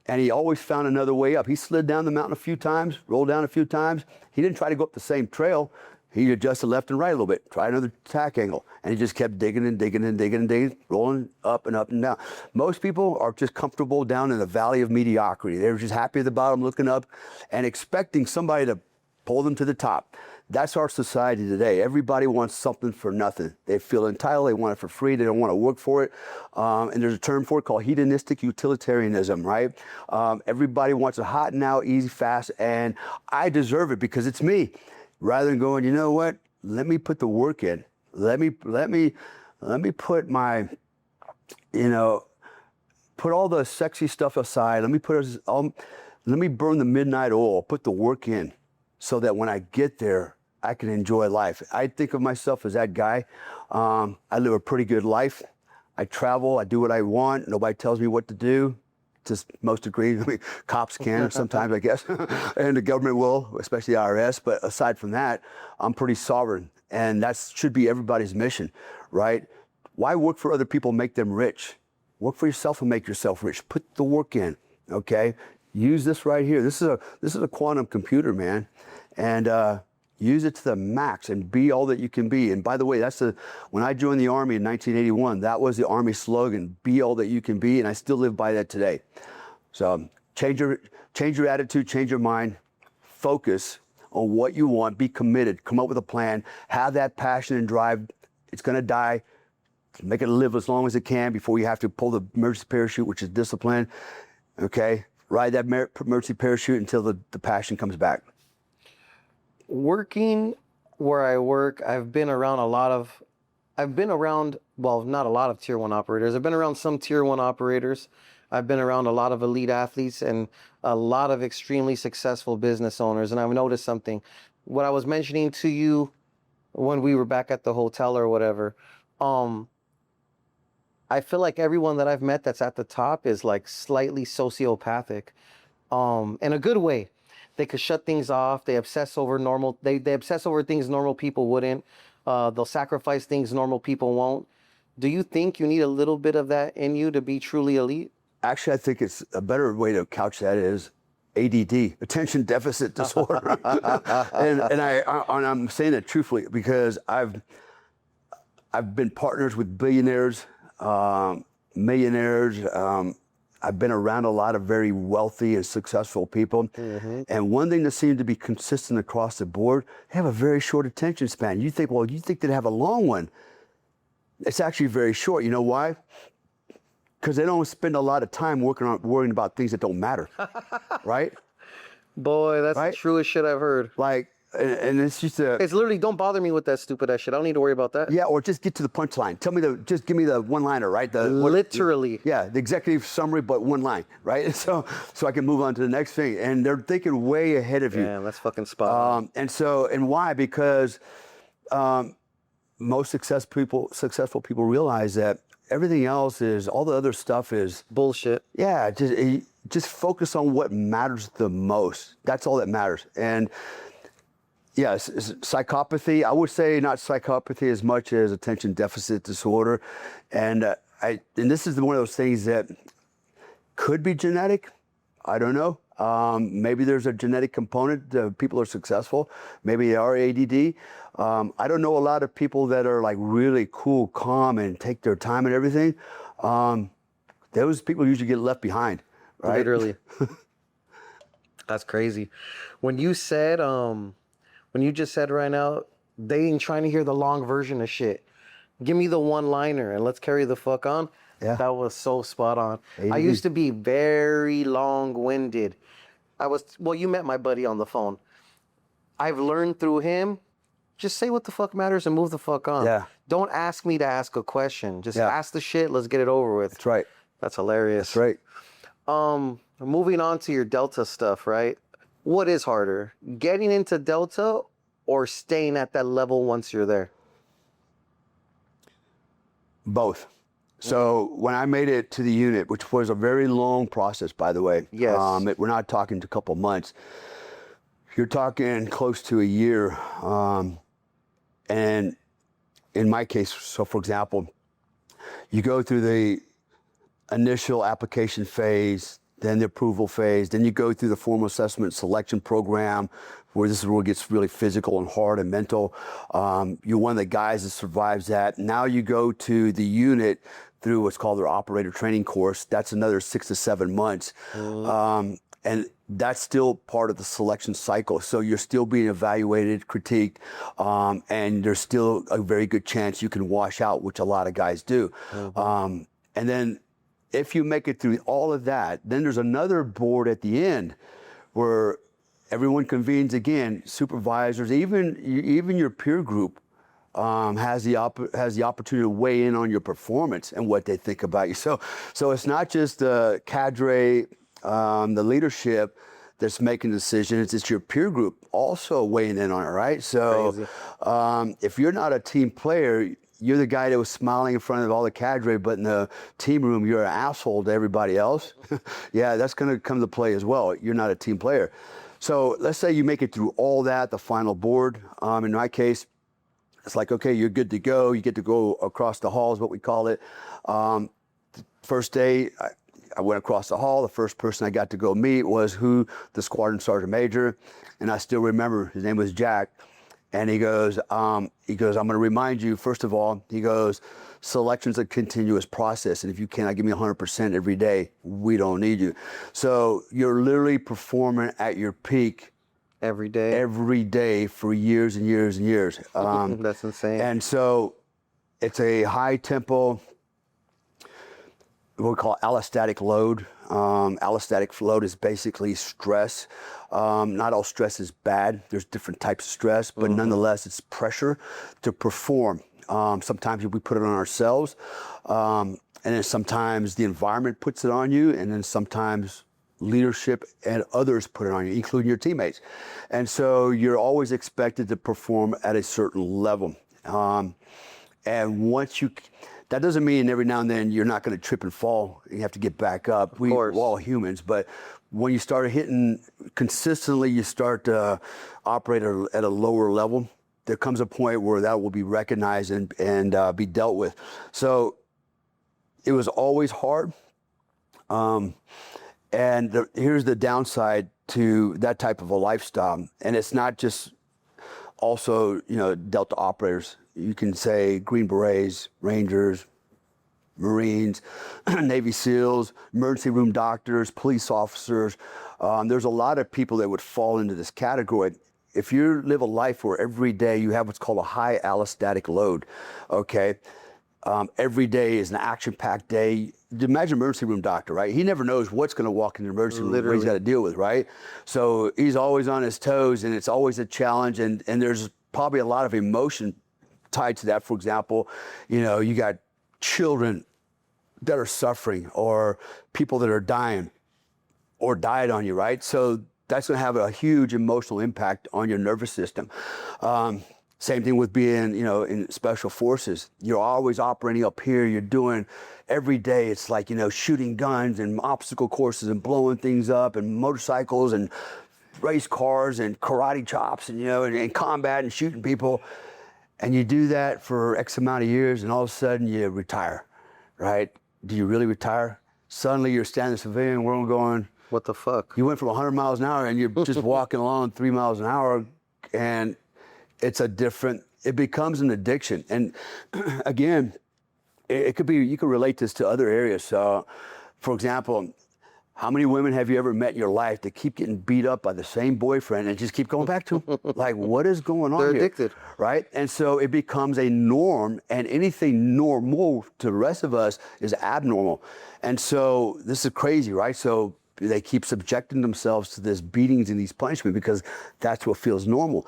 And he always found another way up. He slid down the mountain a few times, rolled down a few times. He didn't try to go up the same trail. He adjusted left and right a little bit, try another attack angle. And he just kept digging and digging and digging and digging, rolling up and up and down. Most people are just comfortable down in the valley of mediocrity. They're just happy at the bottom, looking up and expecting somebody to pull them to the top. That's our society today. Everybody wants something for nothing. They feel entitled. They want it for free. They don't want to work for it. And there's a term for it called hedonistic utilitarianism, right? Everybody wants it hot now, easy, fast, and I deserve it because it's me. Rather than going, you know what? Let me put the work in. Let me put my, put all the sexy stuff aside. Let me burn the midnight oil. Put the work in, so that when I get there, I can enjoy life. I think of myself as that guy. I live a pretty good life. I travel. I do what I want. Nobody tells me what to do. To most degree, I mean, cops can sometimes, I guess, and the government will, especially the IRS. But aside from that, I'm pretty sovereign, and that should be everybody's mission, right? Why work for other people, make them rich? Work for yourself and make yourself rich. Put the work in, okay? Use this right here. This is a quantum computer, man, and use it to the max and be all that you can be. And by the way, when I joined the Army in 1981, that was the Army slogan, be all that you can be, and I still live by that today. So change your attitude, change your mind, focus on what you want, be committed, come up with a plan, have that passion and drive. It's gonna die. Make it live as long as it can before you have to pull the emergency parachute, which is discipline, okay? Ride that emergency parachute until the passion comes back. Working where I work, I've been around, well, not a lot of tier one operators. I've been around some tier one operators. I've been around a lot of elite athletes and a lot of extremely successful business owners. And I've noticed something. What I was mentioning to you when we were back at the hotel or whatever, um, I feel like everyone that I've met that's at the top is like slightly sociopathic, in a good way. They could shut things off. They obsess over they obsess over things normal people wouldn't. They'll sacrifice things normal people won't. Do you think you need a little bit of that in you to be truly elite? Actually, I think it's a better way to couch that is ADD, attention deficit disorder. And I'm saying it truthfully because I've been partners with billionaires, millionaires. I've been around a lot of very wealthy and successful people. And one thing that seems to be consistent across the board, they have a very short attention span. You think they'd have a long one. It's actually very short. You know why? Because they don't spend a lot of time worrying about things that don't matter, right? Boy, that's Right? the truest shit I've heard. Like, and it's just It's literally, don't bother me with that stupid ass shit. I don't need to worry about that. yeah, or just get to the punchline. Just give me the one-liner, right? Literally. Yeah, the executive summary, but one line, right? So I can move on to the next thing. And they're thinking way ahead of you. Damn, that's fucking spot on. And why? Because most successful people realize that everything else all the other stuff is Bullshit. yeah, just focus on what matters the most. That's all that matters. And yes, psychopathy, I would say not psychopathy as much as attention deficit disorder. And this is one of those things that could be genetic. I don't know. Maybe there's a genetic component. People are successful. Maybe they are ADD. I don't know a lot of people that are like really cool, calm, and take their time and everything. Those people usually get left behind, right? Literally. That's crazy. When you just said right now, they ain't trying to hear the long version of shit. Give me the one-liner and let's carry the fuck on. Yeah. That was so spot on. ADD. I used to be very long-winded. You met my buddy on the phone. I've learned through him, just say what the fuck matters and move the fuck on. Yeah. Don't ask me to ask a question. Just Yeah. ask the shit, let's get it over with. That's right. That's hilarious. That's right. Moving on to your Delta stuff, right? What is harder, getting into Delta or staying at that level once you're there? Both. So when I made it to the unit, which was a very long process, by the way. Yes. We're not talking a couple months. You're talking close to a year. And in my case, so for example, you go through the initial application phase, then the approval phase, then you go through the formal assessment selection program, where this is where it gets really physical and hard and mental. You're one of the guys that survives that. Now you go to the unit through what's called their operator training course. That's another 6 to 7 months. And that's still part of the selection cycle. So you're still being evaluated, critiqued, and there's still a very good chance you can wash out, which a lot of guys do. And then if you make it through all of that, then there's another board at the end where everyone convenes again, supervisors, even your peer group has the opportunity to weigh in on your performance and what they think about you. So it's not just the cadre, the leadership that's making decisions. It's your peer group also weighing in on it, right? So if you're not a team player, you're the guy that was smiling in front of all the cadre, but in the team room, you're an asshole to everybody else. Yeah, that's going to come to play as well. You're not a team player. So let's say you make it through all that, the final board. In my case, it's like, okay, you're good to go. You get to go across the hall is what we call it. First day, I went across the hall. The first person I got to go meet was the squadron sergeant major. And I still remember, his name was Jack. And he goes, I'm going to remind you, first of all, he goes, selection's a continuous process. And if you cannot give me 100% every day, we don't need you. So you're literally performing at your peak Every day for years and years and years. That's insane. And so it's a high tempo, what we call allostatic load. Allostatic load is basically stress. Not all stress is bad. There's different types of stress, but nonetheless, it's pressure to perform. Sometimes we put it on ourselves, and then sometimes the environment puts it on you, and then sometimes leadership and others put it on you, including your teammates. And so you're always expected to perform at a certain level. And once you, that doesn't mean every now and then you're not going to trip and fall. You have to get back up. We're all humans, but when you start hitting consistently, you start to operate at a lower level. There comes a point where that will be recognized and be dealt with. So it was always hard. And here's the downside to that type of a lifestyle. And it's not just also, Delta operators. You can say Green Berets, Rangers, Marines, Navy SEALs, emergency room doctors, police officers. There's a lot of people that would fall into this category. If you live a life where every day you have what's called a high allostatic load, okay? Every day is an action-packed day. Imagine an emergency room doctor, right? He never knows what's going to walk in the emergency room, what he's got to deal with, right? So he's always on his toes, and it's always a challenge, and there's probably a lot of emotion tied to that. For example, you got children that are suffering, or people that are dying or died on you, right? So that's going to have a huge emotional impact on your nervous system. Same thing with being, in special forces. You're always operating up here. You're doing every day. It's like, shooting guns and obstacle courses and blowing things up and motorcycles and race cars and karate chops and combat and shooting people. And you do that for X amount of years, and all of a sudden you retire, right? Do you really retire? Suddenly you're standing in the civilian world going, what the fuck? You went from 100 miles an hour and you're just walking along 3 miles an hour, and it becomes an addiction. And again, it could be, you could relate this to other areas. So, for example, how many women have you ever met in your life that keep getting beat up by the same boyfriend and just keep going back to him? Like, what is going on here? They're addicted. Right? And so it becomes a norm, and anything normal to the rest of us is abnormal. And so this is crazy, right? So they keep subjecting themselves to this beatings and these punishments because that's what feels normal.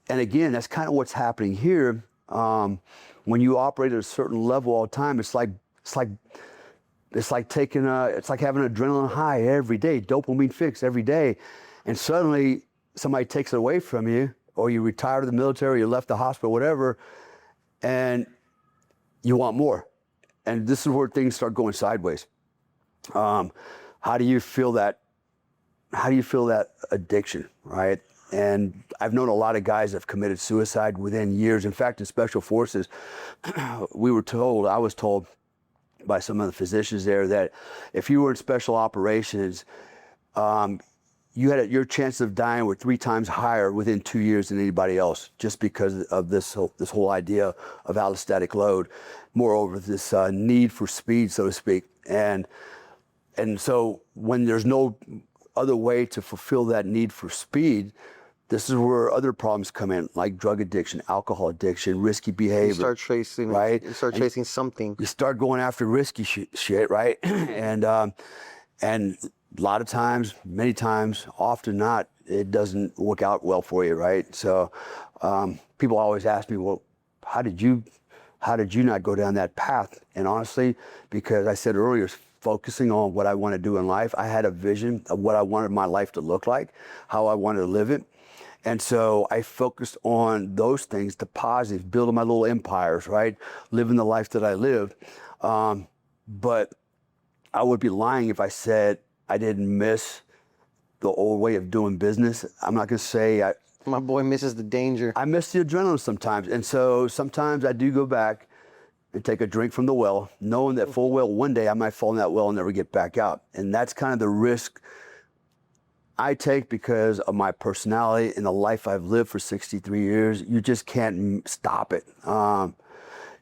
And again, that's kind of what's happening here. When you operate at a certain level all the time, it's like having an adrenaline high every day, dopamine fix every day. And suddenly somebody takes it away from you, or you retire to the military, or you left the hospital, whatever, and you want more. And this is where things start going sideways. How do you feel that? How do you feel that addiction, right? And I've known a lot of guys that have committed suicide within years. In fact, in special forces, I was told by some of the physicians there that if you were in special operations, your chances of dying were 3 times higher within 2 years than anybody else, just because of this whole idea of allostatic load. Moreover, this need for speed, so to speak. And so when there's no other way to fulfill that need for speed, this is where other problems come in, like drug addiction, alcohol addiction, risky behavior. You start chasing, right? You start chasing something. You start going after risky shit, right? And a lot of times, many times, often not, it doesn't work out well for you, right? So people always ask me, well, how did you not go down that path? And honestly, because I said earlier, focusing on what I want to do in life, I had a vision of what I wanted my life to look like, how I wanted to live it. And so I focused on those things, the positive, building my little empires, right? Living the life that I live. But I would be lying if I said I didn't miss the old way of doing business. I'm not going to say My boy misses the danger. I miss the adrenaline sometimes. And so sometimes I do go back and take a drink from the well, knowing that full well one day I might fall in that well and never get back out. And that's kind of the risk I take because of my personality and the life I've lived for 63 years. You just can't stop it.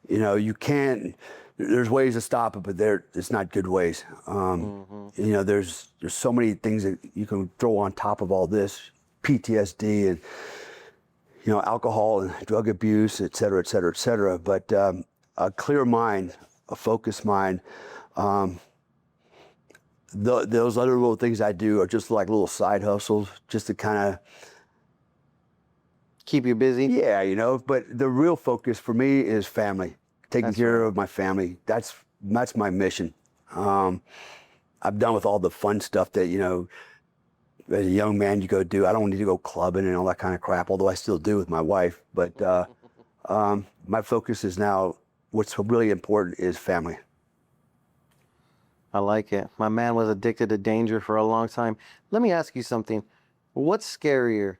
You can't, there's ways to stop it, but it's not good ways. There's so many things that you can throw on top of all this, PTSD and, alcohol and drug abuse, et cetera, et cetera, et cetera. But a clear mind, a focused mind, those other little things I do are just like little side hustles, just to kind of Keep you busy? yeah, you know. But the real focus for me is family, taking That's care right. of my family. That's my mission. I'm done with all the fun stuff that, you know, as a young man you go do. I don't need to go clubbing and all that kind of crap, although I still do with my wife. But my focus is now, what's really important is family. I like it. My man was addicted to danger for a long time. Let me ask you something. What's scarier?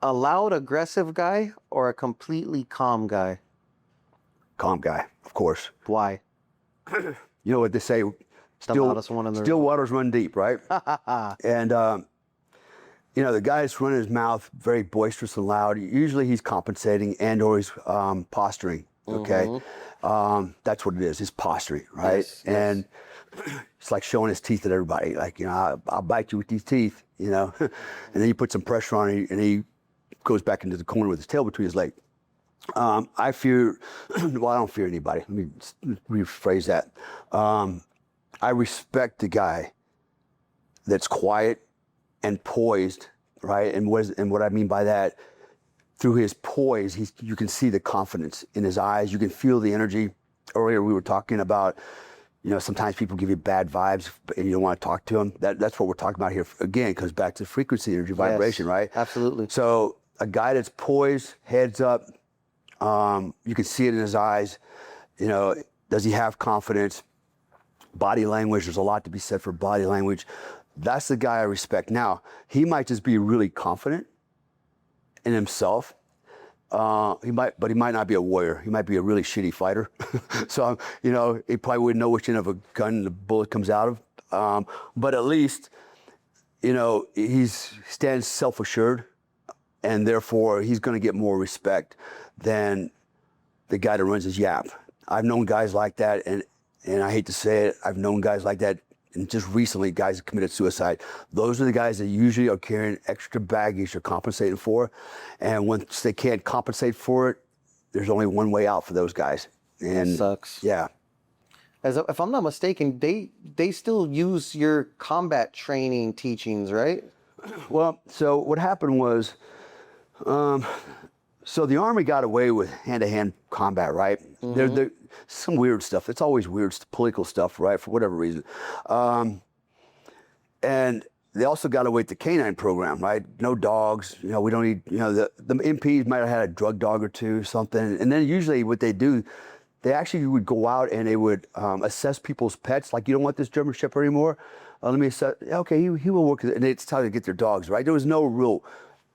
A loud, aggressive guy or a completely calm guy? Calm guy, of course. Why? You know what they say, The loudest one in the still room. waters run deep, right? And you know, the guy that's running his mouth very boisterous and loud, usually he's compensating and or he's posturing, okay? That's what it is, he's posturing, right? Yes, yes. And it's like showing his teeth at everybody, like, you know, I'll bite you with these teeth, you know? And then you put some pressure on him and he goes back into the corner with his tail between his legs. I fear, well, I don't fear anybody. Let me rephrase that. I respect the guy that's quiet and poised, right? And what I mean by that, through his poise, you can see the confidence in his eyes. You can feel the energy. Earlier we were talking about, you know, sometimes people give you bad vibes and you don't want to talk to them. That's what we're talking about here. Again, it comes back to frequency, energy, vibration, Yes, right? absolutely. So a guy that's poised, heads up, you can see it in his eyes. You know, does he have confidence? Body language, there's a lot to be said for body language. That's the guy I respect. Now, he might just be really confident in himself. He might not be a warrior. He might be a really shitty fighter. So, you know, he probably wouldn't know which end of a gun the bullet comes out of. But at least, you know, he stands self-assured, and therefore he's going to get more respect than the guy that runs his yap. I've known guys like that, and I hate to say it, I've known guys like that, and just recently guys that committed suicide. Those are the guys that usually are carrying extra baggage they're compensating for, and once they can't compensate for it, there's only one way out for those guys. And That sucks. yeah. If I'm not mistaken, they still use your combat training teachings, right? Well, so what happened was, so the Army got away with hand-to-hand combat, right? There some weird stuff. It's always weird political stuff, right? For whatever reason. And they also got away with the canine program, right? No dogs. You know, we don't need, you know, the MPs might have had a drug dog or two, something. And then usually what they do, they actually would go out and they would assess people's pets. Like, you don't want this German Shepherd anymore? Let me assess. Okay, he will work. And it's time to get their dogs, right? There was no real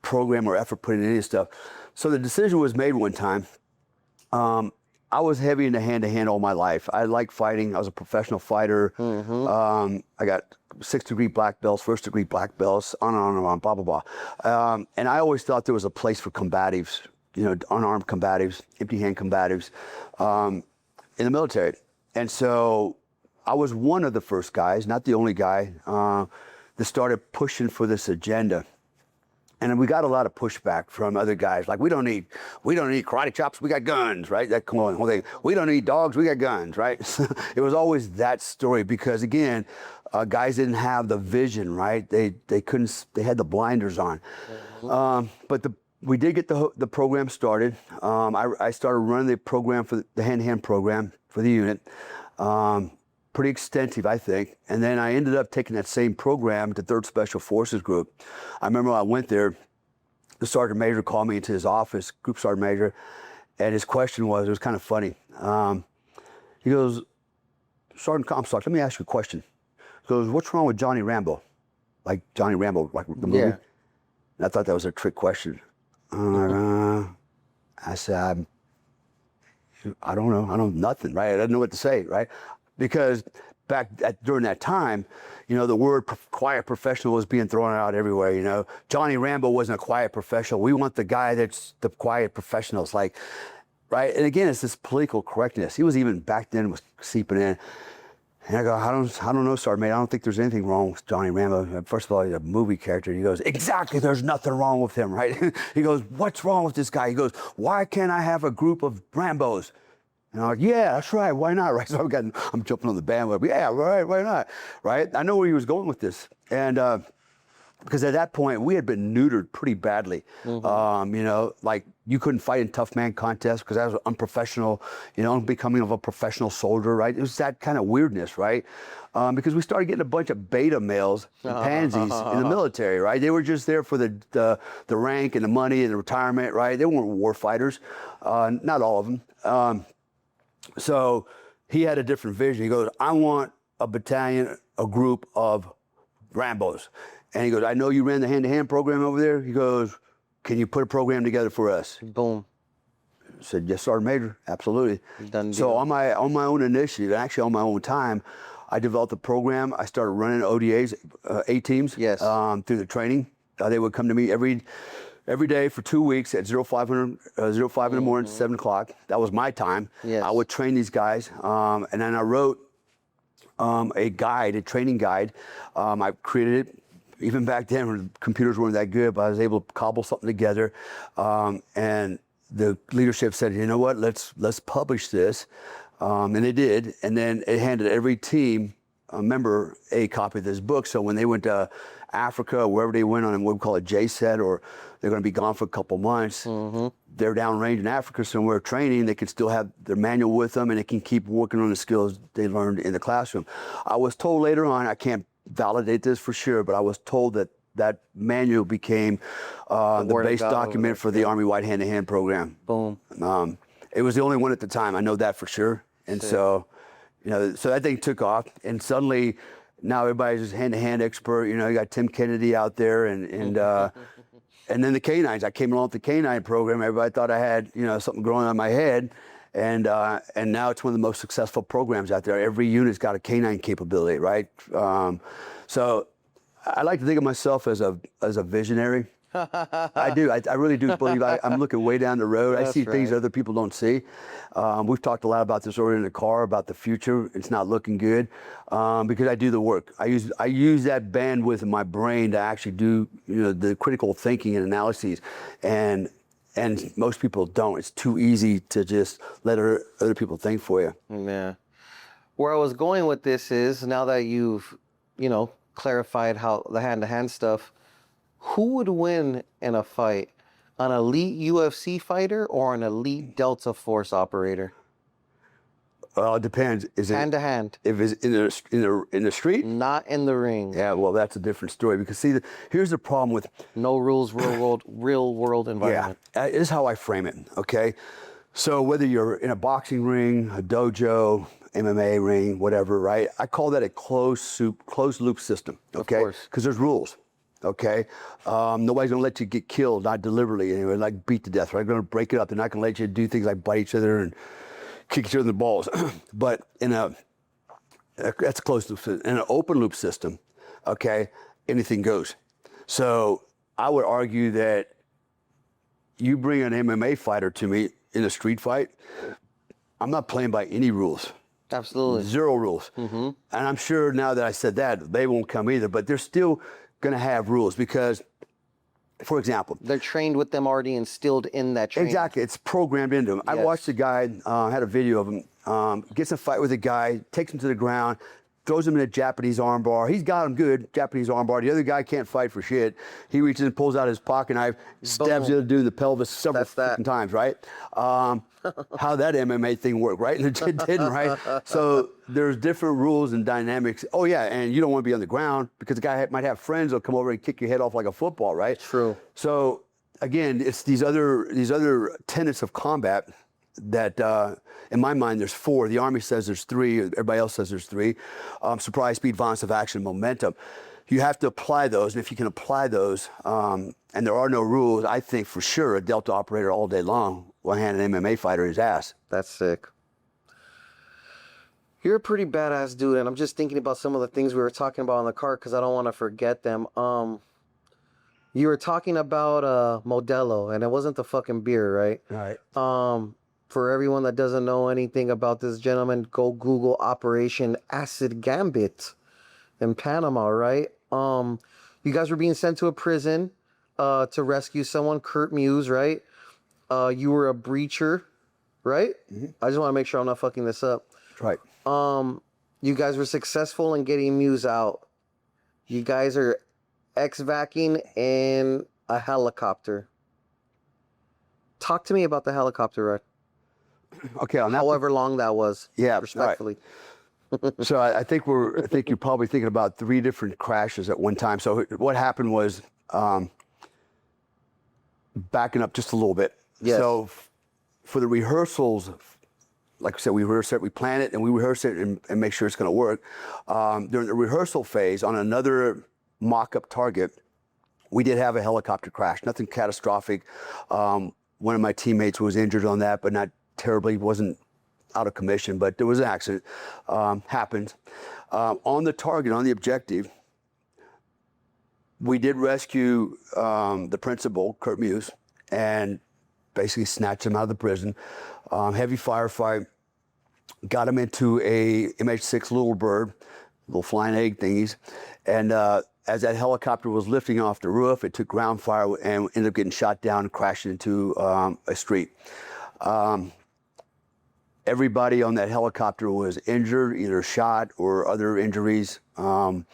program or effort put in any stuff. So the decision was made one time. I was heavy into hand-to-hand all my life. I liked fighting. I was a professional fighter. I got 6th-degree black belts, 1st-degree black belts, on and on and on, blah, blah, blah. And I always thought there was a place for combatives, you know, unarmed combatives, empty-hand combatives in the military. And so I was one of the first guys, not the only guy, that started pushing for this agenda. And we got a lot of pushback from other guys, like, we don't need karate chops, we got guns, right? That come on, whole thing. We don't need dogs, we got guns, right? It was always that story because, again, guys didn't have the vision, right? They had the blinders on. But we did get the program started. I started running the program for the hand-to-hand program for the unit. Pretty extensive, I think. And then I ended up taking that same program to 3rd Special Forces Group. I remember when I went there, the Sergeant Major called me into his office, Group Sergeant Major, and his question was, it was kind of funny. He goes, Sergeant Comstock, let me ask you a question. He goes, what's wrong with Johnny Rambo? Like Johnny Rambo, like the movie? Yeah. And I thought that was a trick question. I said, I don't know. I don't know nothing, right? I didn't know what to say, right? Because during that time, you know, the word quiet professional was being thrown out everywhere, you know. Johnny Rambo wasn't a quiet professional. We want the guy that's the quiet professionals, like, right? And again, it's this political correctness. He was even back then was seeping in. And I go, I don't know, Sergeant Major. I don't think there's anything wrong with Johnny Rambo. First of all, he's a movie character. He goes, exactly, there's nothing wrong with him, right? He goes, what's wrong with this guy? He goes, why can't I have a group of Rambos? And I'm like, yeah, that's right. Why not? Right. So I'm jumping on the bandwagon. Yeah, right. Why not? Right. I know where he was going with this. And, because at that point we had been neutered pretty badly. You know, like you couldn't fight in tough man contests because that was unprofessional, you know, becoming of a professional soldier, right? It was that kind of weirdness, right? Because we started getting a bunch of beta males and pansies in the military, right? They were just there for the rank and the money and the retirement, right? They weren't war fighters, not all of them. So he had a different vision. He goes, I want a battalion, a group of Rambos. And he goes, I know you ran the hand-to-hand program over there. He goes, can you put a program together for us? Boom. I said, yes, Sergeant Major, absolutely. Done So deal. on my own initiative, actually on my own time, I developed a program. I started running ODAs, A teams, Yes. Through the training. They would come to me every day for 2 weeks at 05 in the morning, 7 o'clock. That was my time. Yes. I would train these guys, and then I wrote a guide, a training guide. I created it. Even back then, when computers weren't that good, but I was able to cobble something together. And the leadership said, you know what, let's publish this. And they did. And then it handed every team member a copy of this book. So when they went to Africa, or wherever they went on what we call a JSET, or they're going to be gone for a couple months, they're downrange in Africa somewhere training, they can still have their manual with them and they can keep working on the skills they learned in the classroom. I was told later on, I can't validate this for sure, but I was told that manual became the base document for the Army Wide Hand-to-Hand program. Boom. It was the only one at the time. I know that for sure. And so, you know, so that thing took off, and suddenly now everybody's just hand-to-hand expert. You know, you got Tim Kennedy out there, and then the canines. I came along with the canine program. Everybody thought I had, you know, something growing on my head. And now it's one of the most successful programs out there. Every unit's got a canine capability, right? So I like to think of myself as a visionary. I do. I really do believe I'm looking way down the road. I see things other people don't see. We've talked a lot about this already in the car, about the future. It's not looking good because I do the work. I use that bandwidth in my brain to actually do, you know, the critical thinking and analyses. And most people don't. It's too easy to just let other people think for you. Yeah. Where I was going with this is, now that you've, you know, clarified how the hand-to-hand stuff, who would win in a fight? An elite UFC fighter or an elite Delta Force operator? Well, it depends. Is it hand-to-hand? If it's in the street? Not in the ring. Yeah, well, that's a different story, because see, here's the problem with no rules, real world environment. Yeah, this is how I frame it. Okay, so whether you're in a boxing ring, a dojo, MMA ring, whatever, right? I call that a closed loop system. Okay, because there's rules. Okay, nobody's gonna let you get killed, not deliberately, anyway, like beat to death. Right? They're gonna break it up. They're not gonna let you do things like bite each other and kick each other in the balls. But that's a closed loop system. In an open loop system, okay, anything goes. So I would argue that you bring an MMA fighter to me in a street fight, I'm not playing by any rules. Absolutely. Zero rules. And I'm sure now that I said that, they won't come either, but they're still going to have rules because, for example, they're trained with them already instilled in that training. Exactly. It's programmed into them. Yes. I watched a guy, had a video of him, gets in a fight with a guy, takes him to the ground, throws him in a Japanese armbar. He's got him good, Japanese armbar. The other guy can't fight for shit. He reaches and pulls out his pocket knife, stabs the other dude in the pelvis several times, right? How that MMA thing worked, right? And it didn't, right? So there's different rules and dynamics. Oh yeah, and you don't want to be on the ground because the guy might have friends that'll come over and kick your head off like a football, right? True. So again, it's these other tenets of combat that, in my mind, there's four. The Army says there's three. Everybody else says there's three. Surprise, speed, violence of action, momentum. You have to apply those, and if you can apply those, and there are no rules, I think for sure a Delta operator all day long will hand an MMA fighter his ass. That's sick. You're a pretty badass dude, and I'm just thinking about some of the things we were talking about in the car because I don't want to forget them. You were talking about Modelo, and it wasn't the fucking beer, right? Right. For everyone that doesn't know anything about this gentleman, go Google Operation Acid Gambit in Panama, right? You guys were being sent to a prison to rescue someone, Kurt Muse, right? You were a breacher right? Mm-hmm. I just want to make sure I'm not fucking this up. That's right. You guys were successful in getting Muse out. You guys are ex-vacing in a helicopter. Talk to me about the helicopter ride. Okay, on that. However long that was. Yeah, Respectfully. So I think you're probably thinking about 3 different crashes at one time. So what happened was, backing up just a little bit. Yes. So for the rehearsals, like I said, we rehearse it, we plan it, and we rehearse it and make sure it's going to work. During the rehearsal phase, on another mock-up target, we did have a helicopter crash. Nothing catastrophic. One of my teammates was injured on that, but not terribly. Wasn't out of commission, but there was an accident. Happened. On the target, on the objective, we did rescue the principal, Kurt Muse, and basically snatched him out of the prison. Heavy firefight. Got him into a MH6 Little Bird, little flying egg thingies. And as that helicopter was lifting off the roof, it took ground fire and ended up getting shot down and crashing into a street. Everybody on that helicopter was injured, either shot or other injuries. One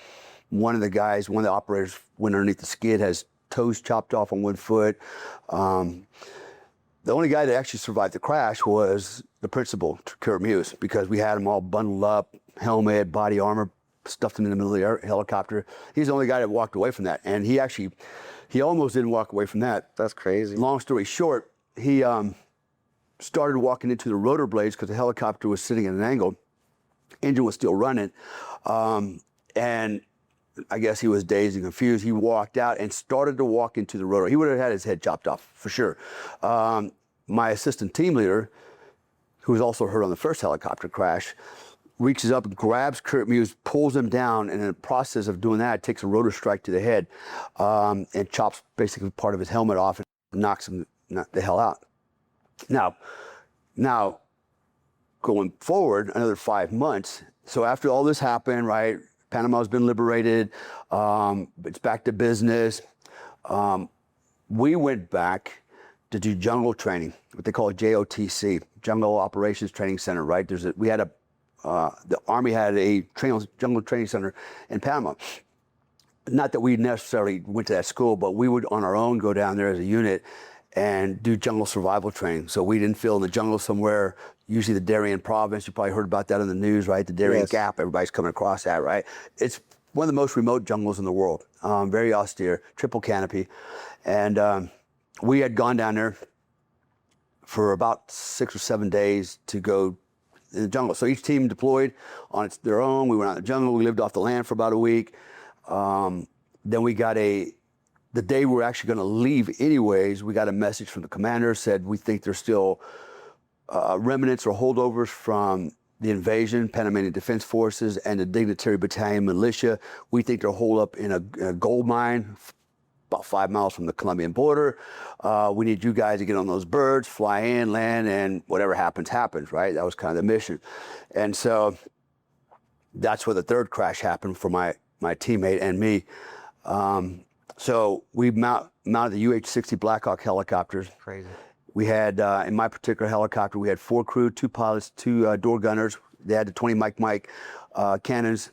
of the operators went underneath the skid, has toes chopped off on one foot. The only guy that actually survived the crash was the principal, Kurt Muse, because we had him all bundled up, helmet, body armor, stuffed him in the middle of the helicopter. He's the only guy that walked away from that. And he almost didn't walk away from that. That's crazy. Long story short, he started walking into the rotor blades because the helicopter was sitting at an angle. Engine was still running. And I guess he was dazed and confused. He walked out and started to walk into the rotor. He would have had his head chopped off for sure. My assistant team leader, who was also hurt on the first helicopter crash, reaches up, grabs Kurt Muse, pulls him down, and in the process of doing that, takes a rotor strike to the head and chops basically part of his helmet off and knocks him the hell out. Now, going forward another 5 months. So after all this happened, right? Panama's been liberated. It's back to business. We went back to do jungle training, what they call JOTC, Jungle Operations Training Center, right? The Army had a jungle training center in Panama. Not that we necessarily went to that school, but we would on our own go down there as a unit and do jungle survival training. So we didn't feel in the jungle somewhere, usually the Darien province. You probably heard about that in the news, right? The Darien Yes. Gap, everybody's coming across that, right? It's one of the most remote jungles in the world. Very austere, triple canopy. And we had gone down there for about 6 or 7 days to go in the jungle. So each team deployed on their own. We went out in the jungle. We lived off the land for about a week. Then we got the day we were actually going to leave anyways, we got a message from the commander, said we think there's still remnants or holdovers from the invasion, Panamanian Defense Forces, and the Dignitary Battalion Militia. We think they're holed up in a gold mine about 5 miles from the Colombian border. We need you guys to get on those birds, fly in, land, and whatever happens, happens, right? That was kind of the mission. And so that's where the third crash happened for my teammate and me. So we mounted the UH-60 Blackhawk helicopters. Crazy. We had, in my particular helicopter, we had 4 crew, 2 pilots, 2 door gunners. They had the 20 Mike cannons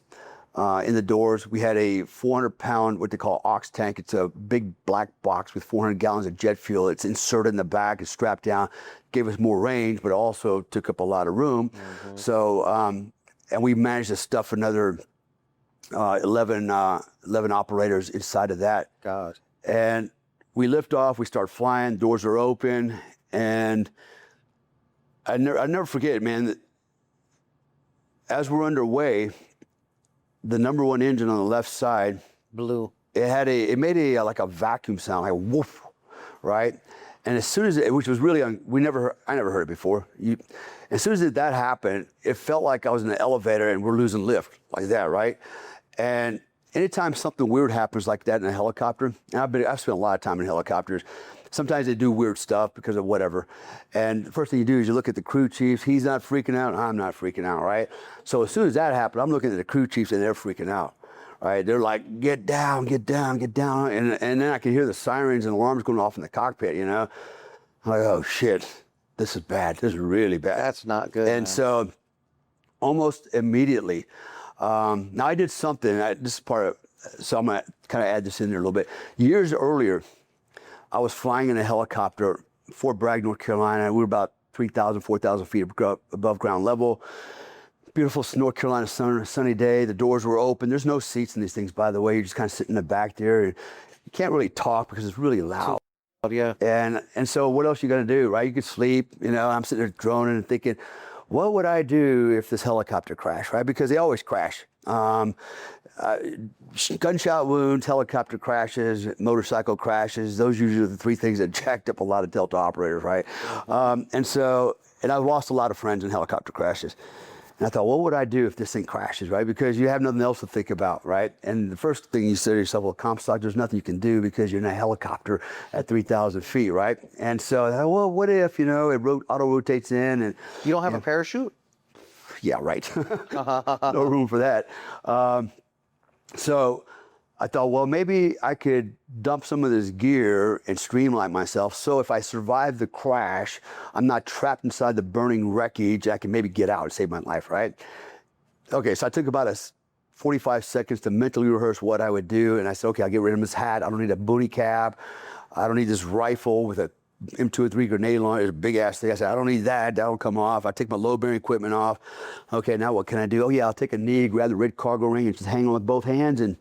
in the doors. We had a 400-pound, what they call ox tank. It's a big black box with 400 gallons of jet fuel. It's inserted in the back, it's strapped down, gave us more range, but also took up a lot of room. Mm-hmm. So, and we managed to stuff another 11 operators inside of that. God. And we lift off, we start flying, doors are open, and I never forget it, man, that as we're underway, the number 1 engine on the left side Blew. it made a like a vacuum sound, like a woof, right? And as soon as which was really I never heard it before. As soon as that happened, it felt like I was in an elevator and we're losing lift, like that, right? And anytime something weird happens like that in a helicopter, and I've spent a lot of time in helicopters, sometimes they do weird stuff because of whatever. And the first thing you do is you look at the crew chief. He's not freaking out, I'm not freaking out, right? So as soon as that happened, I'm looking at the crew chiefs and they're freaking out, right? They're like, get down, get down, get down. And then I can hear the sirens and alarms going off in the cockpit, you know? I'm like, oh shit. this is bad. This is really bad. That's not good. And man. so almost immediately, now I did something, this is part of, so I'm gonna kind of add this in there a little bit. Years earlier, I was flying in a helicopter, Fort Bragg, North Carolina. We were about 3,000, 4,000 feet above ground level. Beautiful North Carolina sunny day. The doors were open. There's no seats in these things, by the way. You just kind of sit in the back there. And you can't really talk because it's really loud. Yeah. And so what else you gonna do, right? You could sleep, you know. I'm sitting there droning and thinking, what would I do if this helicopter crashed, right? Because they always crash. Gunshot wounds, helicopter crashes, motorcycle crashes. Those usually are the three things that jacked up a lot of Delta operators, right? And I've lost a lot of friends in helicopter crashes. And I thought, what would I do if this thing crashes, right? Because you have nothing else to think about, right? And the first thing you say to yourself, well, Comstock, there's nothing you can do because you're in a helicopter at 3,000 feet, right? And so I thought, well, what if, you know, it auto-rotates in and... You don't have a parachute? Yeah, right. No room for that. So I thought, well, maybe I could dump some of this gear and streamline myself. So if I survive the crash, I'm not trapped inside the burning wreckage. I can maybe get out and save my life, right? Okay, so I took about 45 seconds to mentally rehearse what I would do. And I said, okay, I'll get rid of this hat. I don't need a booty cap. I don't need this rifle with a M203 grenade launcher, a big ass thing. I said, I don't need that. That'll come off. I take my load bearing equipment off. Okay, now what can I do? Oh yeah, I'll take a knee, grab the red cargo ring and just hang on with both hands, and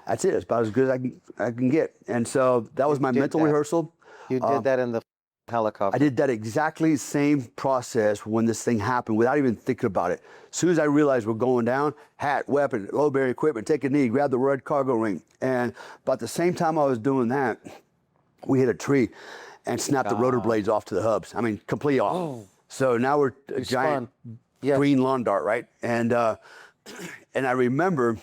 that's it. It's about as good as I can get. And so that was my mental rehearsal. You did that in the helicopter? I did that exactly same process when this thing happened without even thinking about it. As soon as I realized we're going down, hat, weapon, load bearing equipment, take a knee, grab the red cargo ring. And about the same time I was doing that, we hit a tree and snapped the rotor blades off to the hubs. I mean, completely off. Oh. So now we're a giant green lawn dart, right? And I remember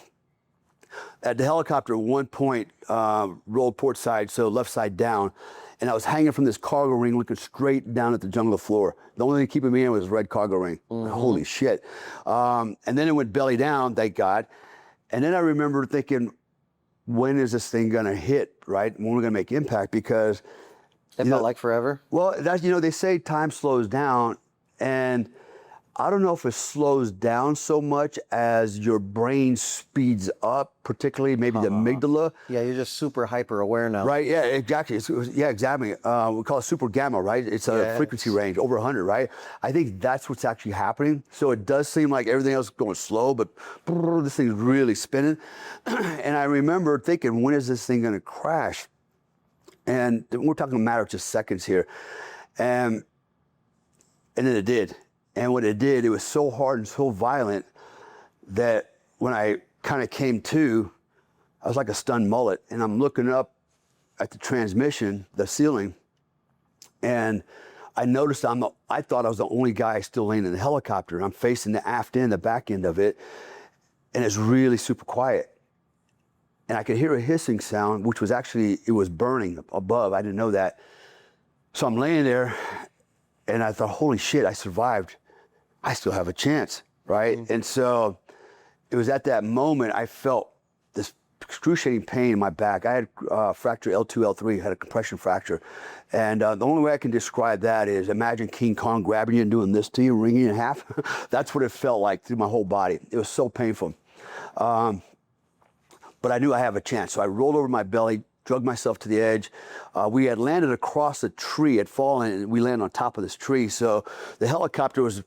at the helicopter at one point rolled port side, so left side down, and I was hanging from this cargo ring looking straight down at the jungle floor. The only thing keeping me in was red cargo ring. Holy shit. And then it went belly down, thank God. And then I remember thinking, when is this thing gonna hit, right? When we're gonna make impact? Because it felt like forever? Well, that's, you know, they say time slows down, and I don't know if it slows down so much as your brain speeds up, particularly maybe the amygdala. Yeah, you're just super hyper aware now. Right, yeah, exactly. Yeah, exactly. We call it super gamma, right? It's a frequency range, over 100, right? I think that's what's actually happening. So it does seem like everything else is going slow, but this thing's really spinning. And I remember thinking, when is this thing gonna crash? And we're talking a matter of just seconds here. And then it did. And when it did, it was so hard and so violent that when I kind of came to, I was like a stunned mullet. And I'm looking up at the transmission, the ceiling, and I noticed I thought I was the only guy still laying in the helicopter. I'm facing the aft end, the back end of it, and it's really super quiet. And I could hear a hissing sound, which was actually, it was burning above. I didn't know that. So I'm laying there, and I thought, holy shit, I survived. I still have a chance, right? And so it was at that moment I felt this excruciating pain in my back. I had fracture L2, L3, had a compression fracture. And the only way I can describe that is imagine King Kong grabbing you and doing this to you, wringing you in half. That's what it felt like through my whole body. It was so painful. But I knew I have a chance. So I rolled over my belly, drug myself to the edge. We had landed across a tree, had fallen, and we landed on top of this tree. So the helicopter was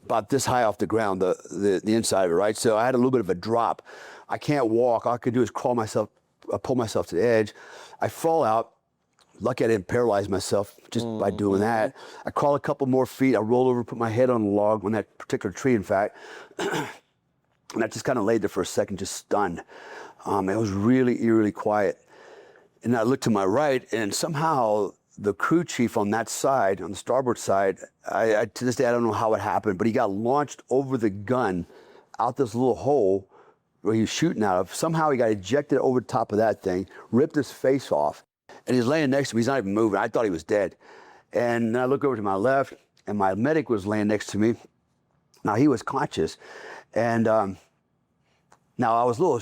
about this high off the ground, the inside of it, right? So I had a little bit of a drop. I can't walk. All I could do is pull myself to the edge. I fall out. Lucky I didn't paralyze myself just by doing that. I crawl a couple more feet. I roll over, put my head on the log on that particular tree, in fact. And I just kind of laid there for a second, just stunned. It was really eerily quiet. And I looked to my right, and somehow the crew chief on that side, on the starboard side, to this day I don't know how it happened, but he got launched over the gun out this little hole where he was shooting out of. Somehow he got ejected over the top of that thing, ripped his face off, and he's laying next to me. He's not even moving. I thought he was dead. And then I look over to my left, and my medic was laying next to me. Now he was conscious, and now I was a little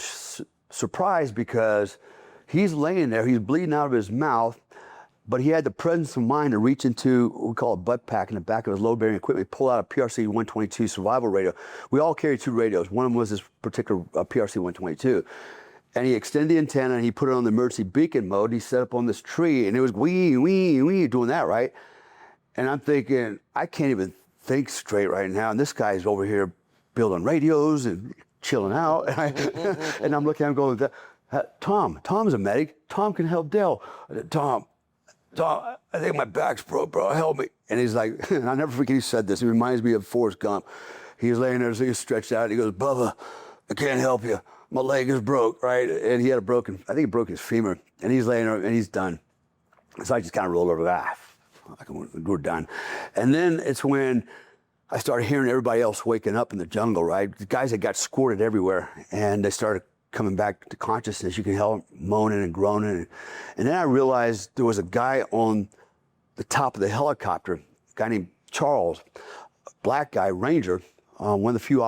surprised because he's laying there, he's bleeding out of his mouth, but he had the presence of mind to reach into what we call a butt pack in the back of his load-bearing equipment, pull out a PRC-122 survival radio. We all carried 2 radios. One of them was this particular PRC-122. And he extended the antenna and he put it on the emergency beacon mode. He set up on this tree and it was wee, wee, wee, doing that, right? And I'm thinking, I can't even think straight right now. And this guy's over here building radios and chilling out. And I'm looking at him going, Tom's a medic. Tom can help Dell. Tom, I think my back's broke, bro. Help me. And he's like, and I'll never forget he said this. It reminds me of Forrest Gump. He was laying there, so he's stretched out. He goes, Bubba, I can't help you. My leg is broke, right? And he had I think he broke his femur. And he's laying there, and he's done. So I just kind of rolled over, we're done. And then it's when I started hearing everybody else waking up in the jungle, right? The guys that got squirted everywhere, and they started coming back to consciousness. You can hear them moaning and groaning. And then I realized there was a guy on the top of the helicopter, a guy named Charles, a black guy, Ranger, one of the few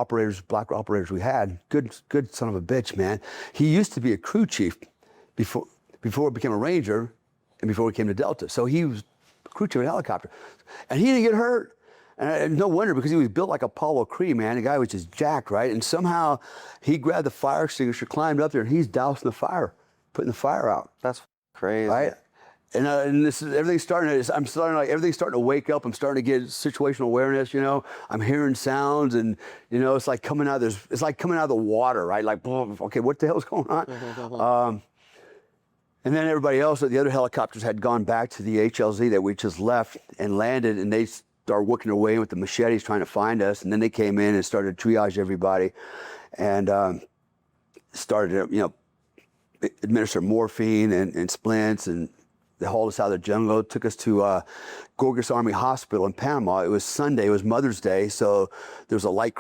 black operators we had. Good son of a bitch, man. He used to be a crew chief before he became a Ranger and before he came to Delta. So he was crew chief of a helicopter. And he didn't get hurt. And no wonder, because he was built like Apollo Creed, man. The guy was just jacked, right? And somehow he grabbed the fire extinguisher, climbed up there, and he's dousing the fire, putting the fire out. That's crazy. Right? And this is everything's starting to wake up. I'm starting to get situational awareness, you know. I'm hearing sounds, and you know, it's like coming out of the water, right? Like, okay, what the hell's going on? And then everybody else, the other helicopters had gone back to the HLZ that we just left and landed, and they started working their way in with the machetes trying to find us. And then they came in and started to triage everybody, and started to, you know, administer morphine and splints, and they hauled us out of the jungle, took us to Gorgas Army Hospital in Panama. It was Sunday, it was Mother's Day, so there was a light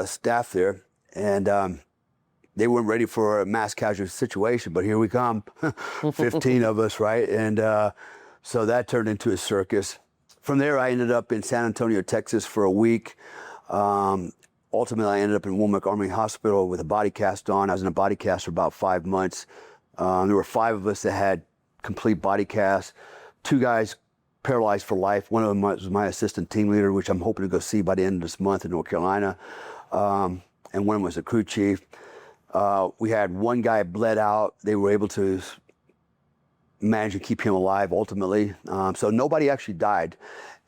staff there, and they weren't ready for a mass casualty situation, but here we come, 15 of us, right? And so that turned into a circus. From there, I ended up in San Antonio, Texas for a week. Ultimately, I ended up in Womack Army Hospital with a body cast on. I was in a body cast for about 5 months. There were 5 of us that had complete body casts. 2 guys paralyzed for life. One of them was my assistant team leader, which I'm hoping to go see by the end of this month in North Carolina. And one was the crew chief. We had 1 guy bled out. They were able to manage to keep him alive ultimately. So nobody actually died.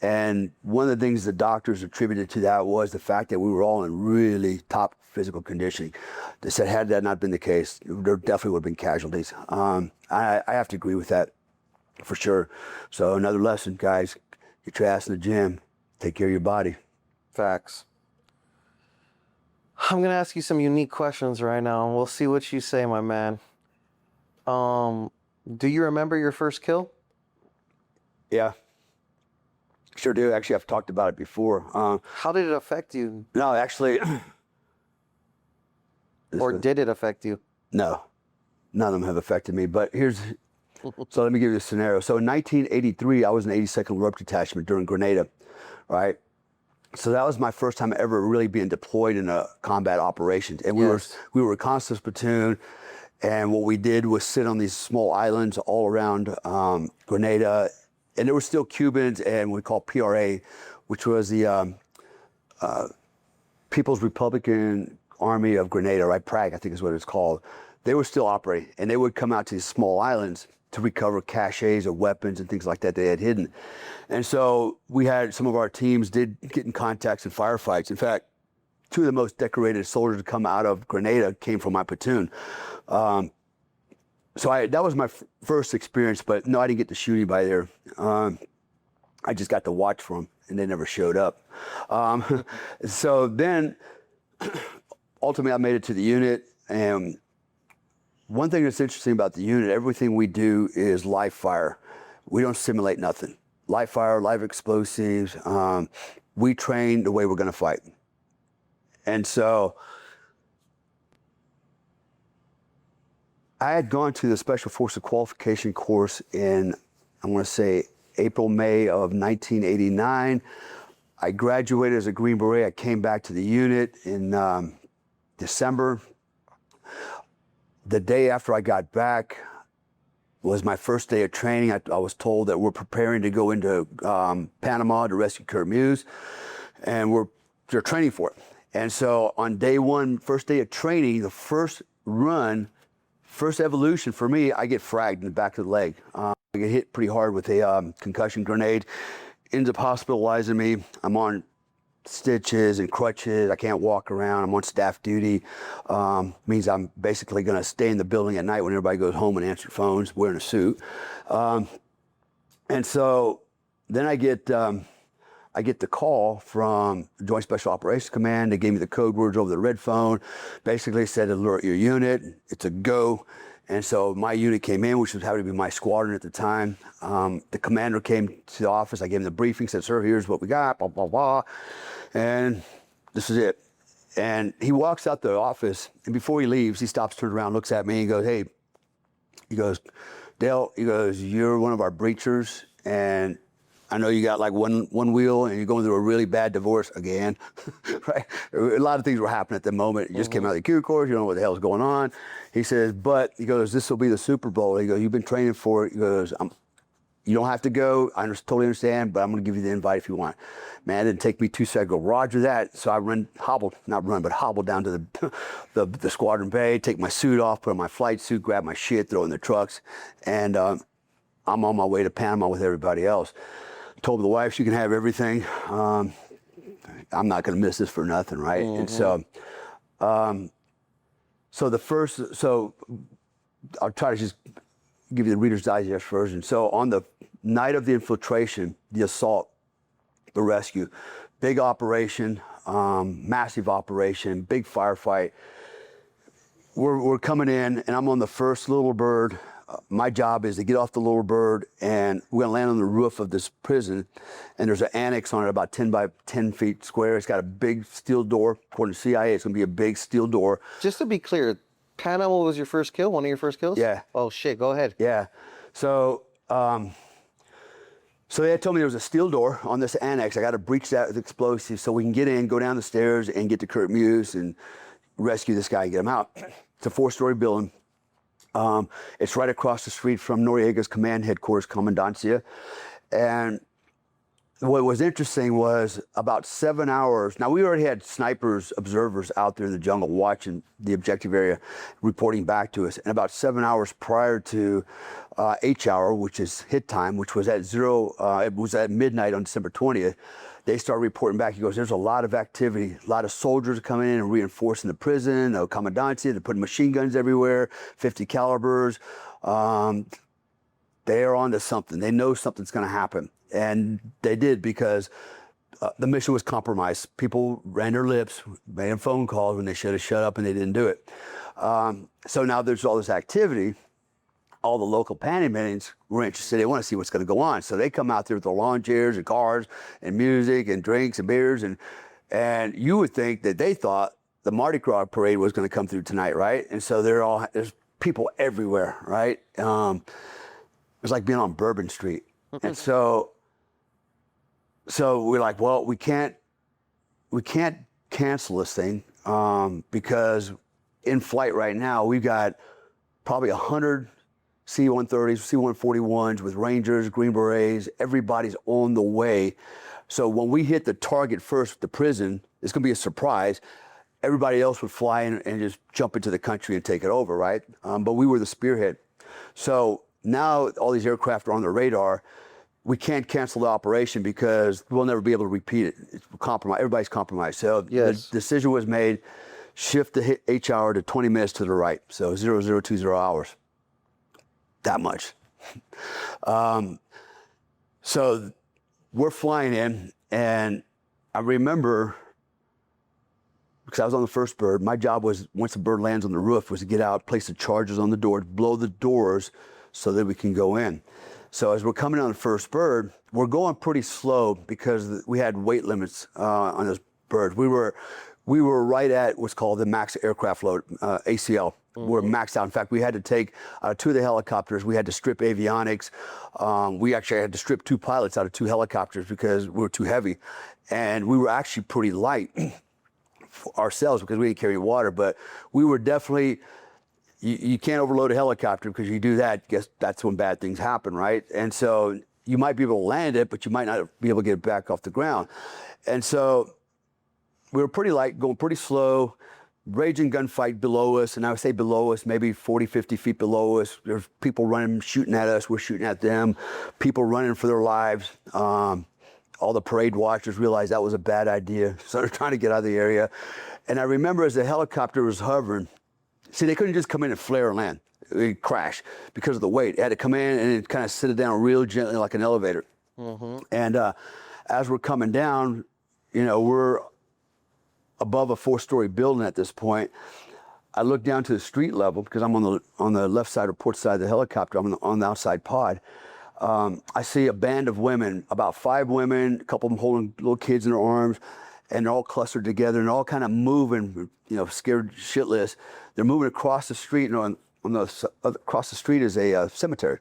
And one of the things the doctors attributed to that was the fact that we were all in really top physical conditioning. They said, had that not been the case, there definitely would have been casualties. I have to agree with that for sure. So another lesson, guys, get your ass in the gym, take care of your body. Facts. I'm going to ask you some unique questions right now, and we'll see what you say, my man. Do you remember your first kill? Yeah. Sure do. Actually, I've talked about it before. How did it affect you? No, actually. Or did it affect you? No. None of them have affected me. But so let me give you a scenario. So in 1983, I was in 82nd Rope Detachment during Grenada, right? So that was my first time ever really being deployed in a combat operation. And we were a reconnaissance platoon. And what we did was sit on these small islands all around Grenada. And there were still Cubans and what we call PRA, which was the People's Republican Army of Grenada, right? Prague, I think is what it's called. They were still operating, and they would come out to these small islands to recover caches of weapons and things like that they had hidden. And so we had some of our teams did get in contacts and firefights. In fact, 2 of the most decorated soldiers to come out of Grenada came from my platoon. So that was my first experience, but no, I didn't get to shoot anybody there. I just got to watch for them, and they never showed up. So then, ultimately, I made it to the unit, and one thing that's interesting about the unit, everything we do is live fire. We don't simulate nothing. Live fire, live explosives. We train the way we're going to fight. And so I had gone to the Special Forces Qualification course in, I want to say, April, May of 1989. I graduated as a Green Beret. I came back to the unit in December. The day after I got back, was my first day of training. I was told that we're preparing to go into Panama to rescue Kurt Muse, and they're training for it. And so on day one, first day of training, the first run, first evolution for me, I get fragged in the back of the leg. I get hit pretty hard with a concussion grenade, ends up hospitalizing me. I'm on stitches and crutches. I can't walk around. I'm on staff duty. Means I'm basically going to stay in the building at night when everybody goes home and answer phones, wearing a suit. And so then I get the call from the Joint Special Operations Command. They gave me the code words over the red phone. Basically said, alert your unit. It's a go. And so my unit came in, which was happened to be my squadron at the time. The commander came to the office. I gave him the briefing, said, sir, here's what we got, blah, blah, blah. And this is it. And he walks out the office, and before he leaves, he stops, turns around, looks at me, and goes, hey, he goes, Dale, he goes, you're one of our breachers, and I know you got like one wheel and you're going through a really bad divorce again, right? A lot of things were happening at the moment. You just came out of the Q course, you don't know what the hell's going on. He says, but he goes, this will be the Super Bowl. He goes, you've been training for it. He goes, you don't have to go. I totally understand, but I'm going to give you the invite if you want. Man, it didn't take me 2 seconds to go, roger that. So I hobbled down to the squadron bay, take my suit off, put on my flight suit, grab my shit, throw it in the trucks. And I'm on my way to Panama with everybody else. Told the wife she can have everything. I'm not going to miss this for nothing, right? And so, so I'll try to just give you the Reader's Digest version. So on the night of the infiltration, the assault, the rescue, big operation, massive operation, big firefight. We're coming in, and I'm on the first little bird. My job is to get off the little bird, and we're gonna land on the roof of this prison, and there's an annex on it about 10 by 10 feet square. It's got a big steel door. According to CIA, it's gonna be a big steel door. Just to be clear, Panama was your first kill, one of your first kills? Yeah. Oh shit, go ahead. Yeah. So, so they had told me there was a steel door on this annex. I got to breach that with explosives so we can get in, go down the stairs, and get to Kurt Muse and rescue this guy and get him out. It's a 4-story building. It's right across the street from Noriega's command headquarters, Commandancia. And what was interesting was about 7 hours. Now, we already had snipers, observers out there in the jungle watching the objective area, reporting back to us. And about 7 hours prior to H hour, which is hit time, which was it was at midnight on December 20th, they started reporting back. He goes, there's a lot of activity, a lot of soldiers coming in and reinforcing the prison, Commandancia, they're putting machine guns everywhere, 50 calibers. They're onto something. They know something's going to happen. And they did, because the mission was compromised. People ran their lips, made phone calls when they should have shut up, and they didn't do it. So now there's all this activity. All the local Panamanians were interested. They want to see what's going to go on. So they come out there with their lawn chairs and cars and music and drinks and beers. And you would think that they thought the Mardi Gras parade was going to come through tonight, right? And so there's people everywhere, right? It was like being on Bourbon Street. And so we're like, well, we can't cancel this thing because in flight right now, we've got probably 100 C-130s, C-141s with Rangers, Green Berets. Everybody's on the way. So when we hit the target first, the prison, it's going to be a surprise. Everybody else would fly in and just jump into the country and take it over, right? But we were the spearhead. So now all these aircraft are on the radar. We can't cancel the operation because we'll never be able to repeat it. It's compromised. Everybody's compromised. So Yes. The decision was made, shift the H hour to 20 minutes to the right. So 0020 hours. That much. So we're flying in, and I remember, because I was on the first bird, my job was, once the bird lands on the roof, was to get out, place the charges on the doors, blow the doors so that we can go in. So as we're coming on the first bird, we're going pretty slow because we had weight limits on those birds. We were right at what's called the max aircraft load, ACL. We're maxed out. In fact, we had to take 2 of the helicopters. We had to strip avionics. We actually had to strip 2 pilots out of 2 helicopters because we were too heavy. And we were actually pretty light for ourselves because we didn't carry water. But we were definitely, you can't overload a helicopter, because you do that, guess that's when bad things happen, right? And so you might be able to land it, but you might not be able to get it back off the ground. And so we were pretty light, going pretty slow, raging gunfight below us. And I would say below us, maybe 40, 50 feet below us. There's people running, shooting at us. We're shooting at them. People running for their lives. All the parade watchers realized that was a bad idea. So they're trying to get out of the area. And I remember as the helicopter was hovering, see, they couldn't just come in and flare and land. It'd crash because of the weight. It had to come in and kind of sit it down real gently like an elevator. And as we're coming down, we're above a 4-story building at this point. I look down to the street level because I'm on the left side or port side of the helicopter. I'm on the outside pod. I see a band of women, about 5 women, a couple of them holding little kids in their arms, and they're all clustered together and all kind of moving, scared shitless. They're moving across the street, and across the street is a cemetery.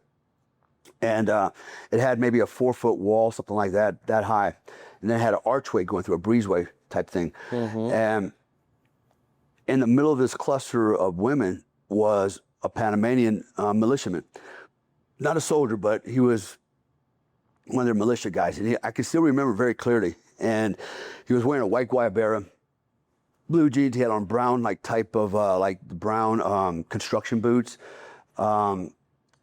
And it had maybe a 4-foot wall, something like that high. And then it had an archway going through, a breezeway type thing. And in the middle of this cluster of women was a Panamanian militiaman. Not a soldier, but he was one of their militia guys. And I can still remember very clearly. And he was wearing a white Guayabera, blue jeans. He had on brown, type of brown construction boots. And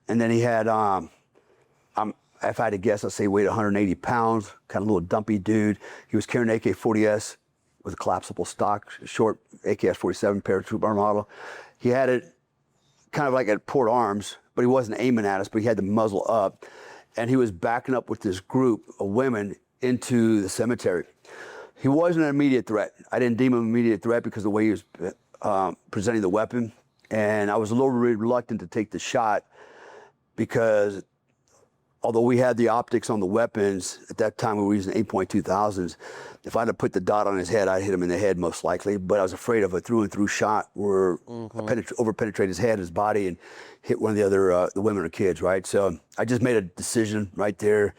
then he had, if I had to guess, I'd say he weighed 180 pounds, kind of a little dumpy dude. He was carrying an AK-40S with a collapsible stock, short AKS-47 paratroop arm model. He had it kind of like at port arms, but he wasn't aiming at us, but he had the muzzle up. And he was backing up with this group of women into the cemetery. He wasn't an immediate threat. I didn't deem him an immediate threat because of the way he was presenting the weapon. And I was a little reluctant to take the shot because although we had the optics on the weapons, at that time we were using 8.2000s. If I'd have put the dot on his head, I'd hit him in the head most likely. But I was afraid of a through and through shot where over-penetrate his head, his body, and hit one of the other the women or kids, right? So I just made a decision right there.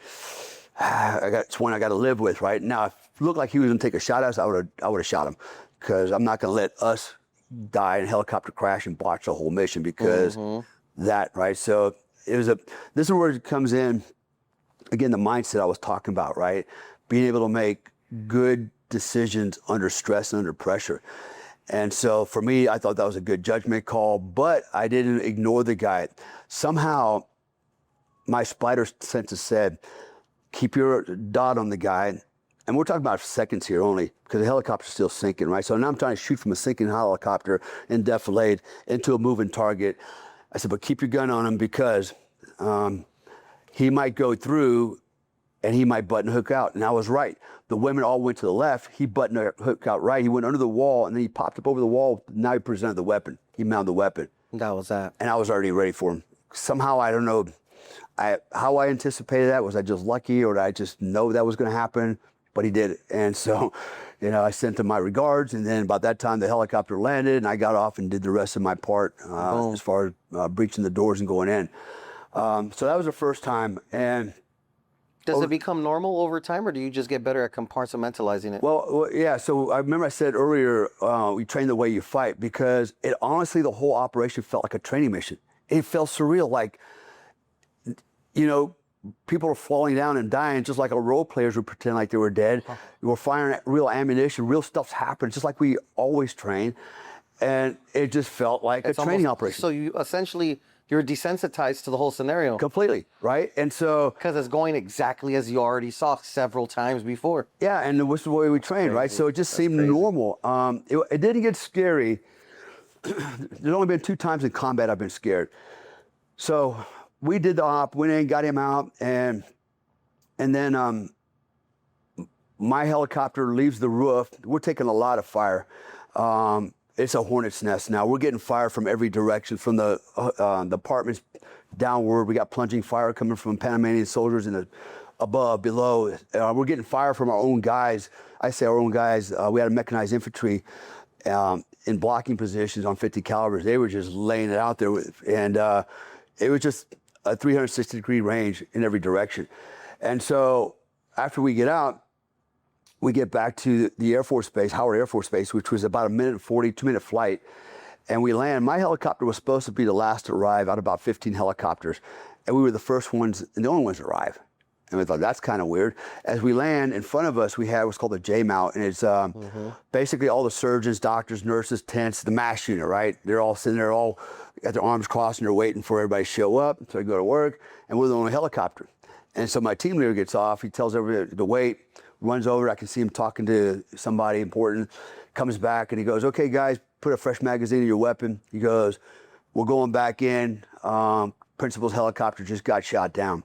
It's one I got to live with, right? Now, if it looked like he was going to take a shot at us, I would have shot him, because I'm not going to let us die in a helicopter crash and botch the whole mission because that, right? So this is where it comes in, again, the mindset I was talking about, right? Being able to make good decisions under stress and under pressure. And so for me, I thought that was a good judgment call, but I didn't ignore the guy. Somehow, my spider senses said, keep your dot on the guy. And we're talking about seconds here only, because the helicopter's still sinking, right? So now I'm trying to shoot from a sinking helicopter in defilade into a moving target. I said, but keep your gun on him, because he might go through and he might button hook out. And I was right. The women all went to the left. He buttoned hook out right. He went under the wall, and then he popped up over the wall. Now he presented the weapon. He mounted the weapon. That was that. And I was already ready for him. Somehow, I don't know how I anticipated that. Was I just lucky, or did I just know that was going to happen? But he did it. And so, I sent him my regards. And then about that time, the helicopter landed, and I got off and did the rest of my part as far as breaching the doors and going in. So that was the first time. And does it become normal over time, or do you just get better at compartmentalizing it? Well, yeah. So I remember I said earlier, we train the way you fight, because it honestly, the whole operation felt like a training mission. It felt surreal, like, people are falling down and dying, just like our role players would pretend like they were dead. We were firing real ammunition, real stuff's happening, just like we always train. And it just felt like a training operation. So you're desensitized to the whole scenario. Completely, right? And so... because it's going exactly as you already saw several times before. Yeah, and it was the way we trained, right? So it just seemed normal. It didn't get scary. There's only been 2 times in combat I've been scared. So we did the op, went in, got him out, and then my helicopter leaves the roof. We're taking a lot of fire. It's a hornet's nest now. We're getting fire from every direction, from the apartments downward. We got plunging fire coming from Panamanian soldiers in the above, below. We're getting fire from our own guys. I say our own guys. We had a mechanized infantry in blocking positions on 50 calibers. They were just laying it out there, and it was just a 360-degree range in every direction. And so after we get out, we get back to the Air Force Base, Howard Air Force Base, which was about a 1:40, 2-minute flight. and we land. My helicopter was supposed to be the last to arrive out of about 15 helicopters, and we were the first ones and the only ones to arrive. And we thought, that's kind of weird. As we land, in front of us, we had what's called a J-mount, and it's basically all the surgeons, doctors, nurses, tents, the MASH unit, right? They're all sitting there, all got their arms crossed, and they're waiting for everybody to show up. So I go to work, and we're the only helicopter. And so my team leader gets off. He tells everybody to wait, runs over. I can see him talking to somebody important, comes back, and he goes, okay, guys, put a fresh magazine in your weapon. He goes, we're going back in. Principal's helicopter just got shot down.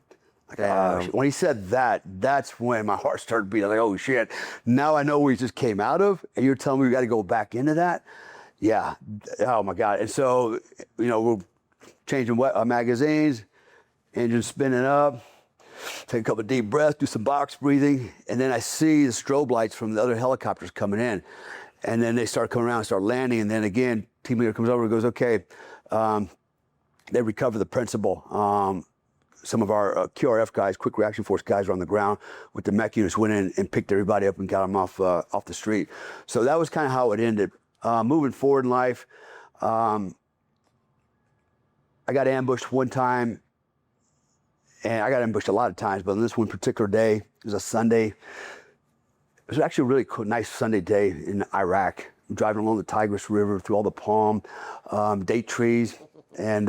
When he said that, that's when my heart started beating. Like, oh shit! Now I know where he just came out of, and you're telling me we got to go back into that? Yeah. Oh my God! And so, we're changing magazines, engine spinning up. Take a couple of deep breaths, do some box breathing, and then I see the strobe lights from the other helicopters coming in, and then they start coming around, and start landing, and then again, team leader comes over and goes, okay. They recover the principal. Some of our QRF guys, quick reaction force guys, were on the ground with the mech units, went in and picked everybody up and got them off the street. So that was kind of how it ended. Moving forward in life, I got ambushed one time, and I got ambushed a lot of times, but on this one particular day, it was a Sunday. It was actually a really cool, nice Sunday day in Iraq. I'm driving along the Tigris River through all the palm, date trees, and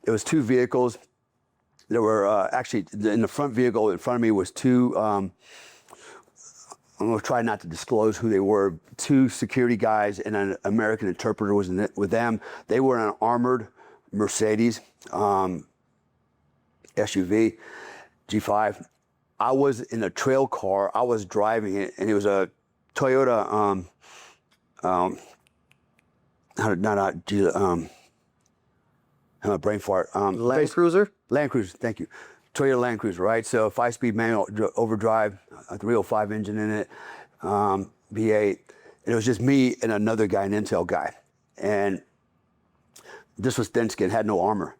it was two vehicles. There were actually, in the front vehicle in front of me was two, I'm going to try not to disclose who they were, two security guys and an American interpreter was with them. They were in an armored Mercedes SUV, G5. I was in a trail car. I was driving it, and it was a Toyota, brain fart. Land Cruiser? Land Cruiser, thank you. Toyota Land Cruiser, right? So 5-speed manual overdrive, a 305 engine in it, V8. And it was just me and another guy, an Intel guy. And this was thin skin, had no armor.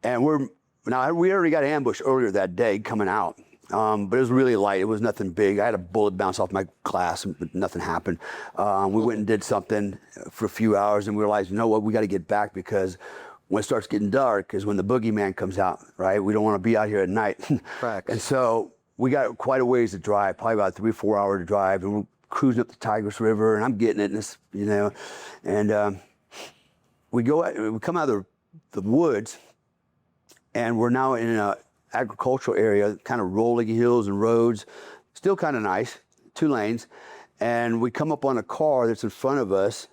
And we already got ambushed earlier that day coming out. But it was really light. It was nothing big. I had a bullet bounce off my glass, but nothing happened. We went and did something for a few hours, and we realized, you know what, we got to get back, because when it starts getting dark is when the boogeyman comes out, right? We don't want to be out here at night. Correct. And so we got quite a ways to drive, probably about 3-4 hours to drive, and we're cruising up the Tigris River, and I'm getting it, and it's, and we come out of the woods, and we're now in an agricultural area, kind of rolling hills and roads, still kind of nice, 2 lanes, and we come up on a car that's in front of us,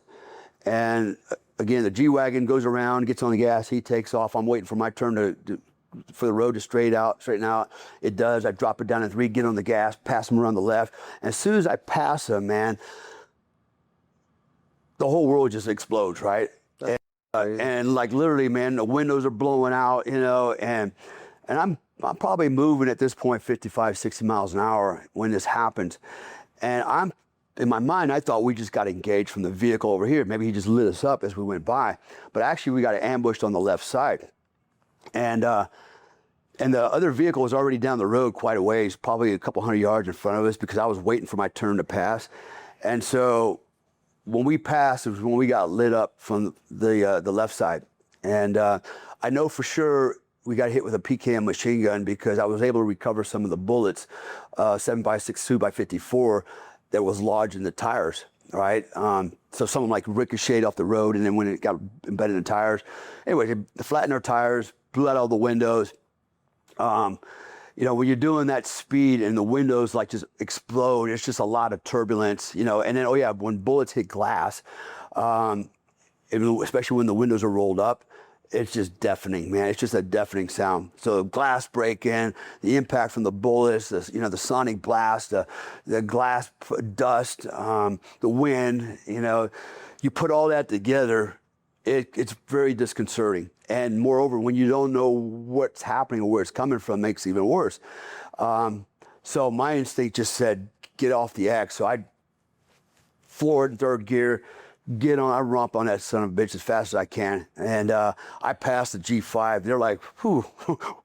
and again, the G-Wagon goes around, gets on the gas, he takes off. I'm waiting for my turn for the road to straighten out. It does. I drop it down in 3, get on the gas, pass him around the left. And as soon as I pass him, man, the whole world just explodes, right? And like literally, man, the windows are blowing out, and I'm probably moving at this point 55, 60 miles an hour when this happens. And in my mind, I thought we just got engaged from the vehicle over here. Maybe he just lit us up as we went by. But actually, we got ambushed on the left side. And the other vehicle was already down the road quite a ways, probably a couple hundred yards in front of us, because I was waiting for my turn to pass. And so when we passed, it was when we got lit up from the left side. And I know for sure we got hit with a PKM machine gun, because I was able to recover some of the bullets, 7.62 by 54, that was lodged in the tires, right? So some of them like ricocheted off the road, and then when it got embedded in the tires, anyway, they flattened our tires, blew out all the windows. When you're doing that speed and the windows like just explode, it's just a lot of turbulence, and then, when bullets hit glass, especially when the windows are rolled up, it's just deafening, man. It's just a deafening sound. So glass break-in, the impact from the bullets, the sonic blast, the glass dust, the wind, you put all that together, it's very disconcerting. And moreover, when you don't know what's happening or where it's coming from, makes it even worse. So my instinct just said, get off the X. So I floored in 3rd gear, I romp on that son of a bitch as fast as I can. And I passed the G5. They're like, whew,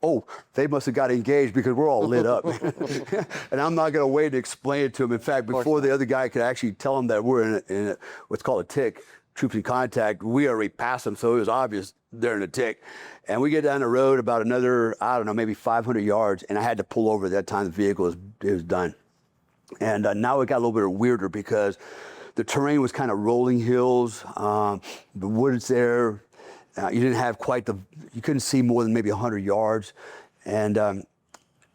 oh, they must have got engaged, because we're all lit up. And I'm not going to wait to explain it to them. In fact, before the other guy could actually tell them that we're in what's called a tick, troops in contact. We already passed them, so it was obvious they're in a tick. And we get down the road about another, I don't know, maybe 500 yards, and I had to pull over at that time. The vehicle was done. And now it got a little bit weirder because the terrain was kind of rolling hills, the woods there. You didn't have quite you couldn't see more than maybe 100 yards. And I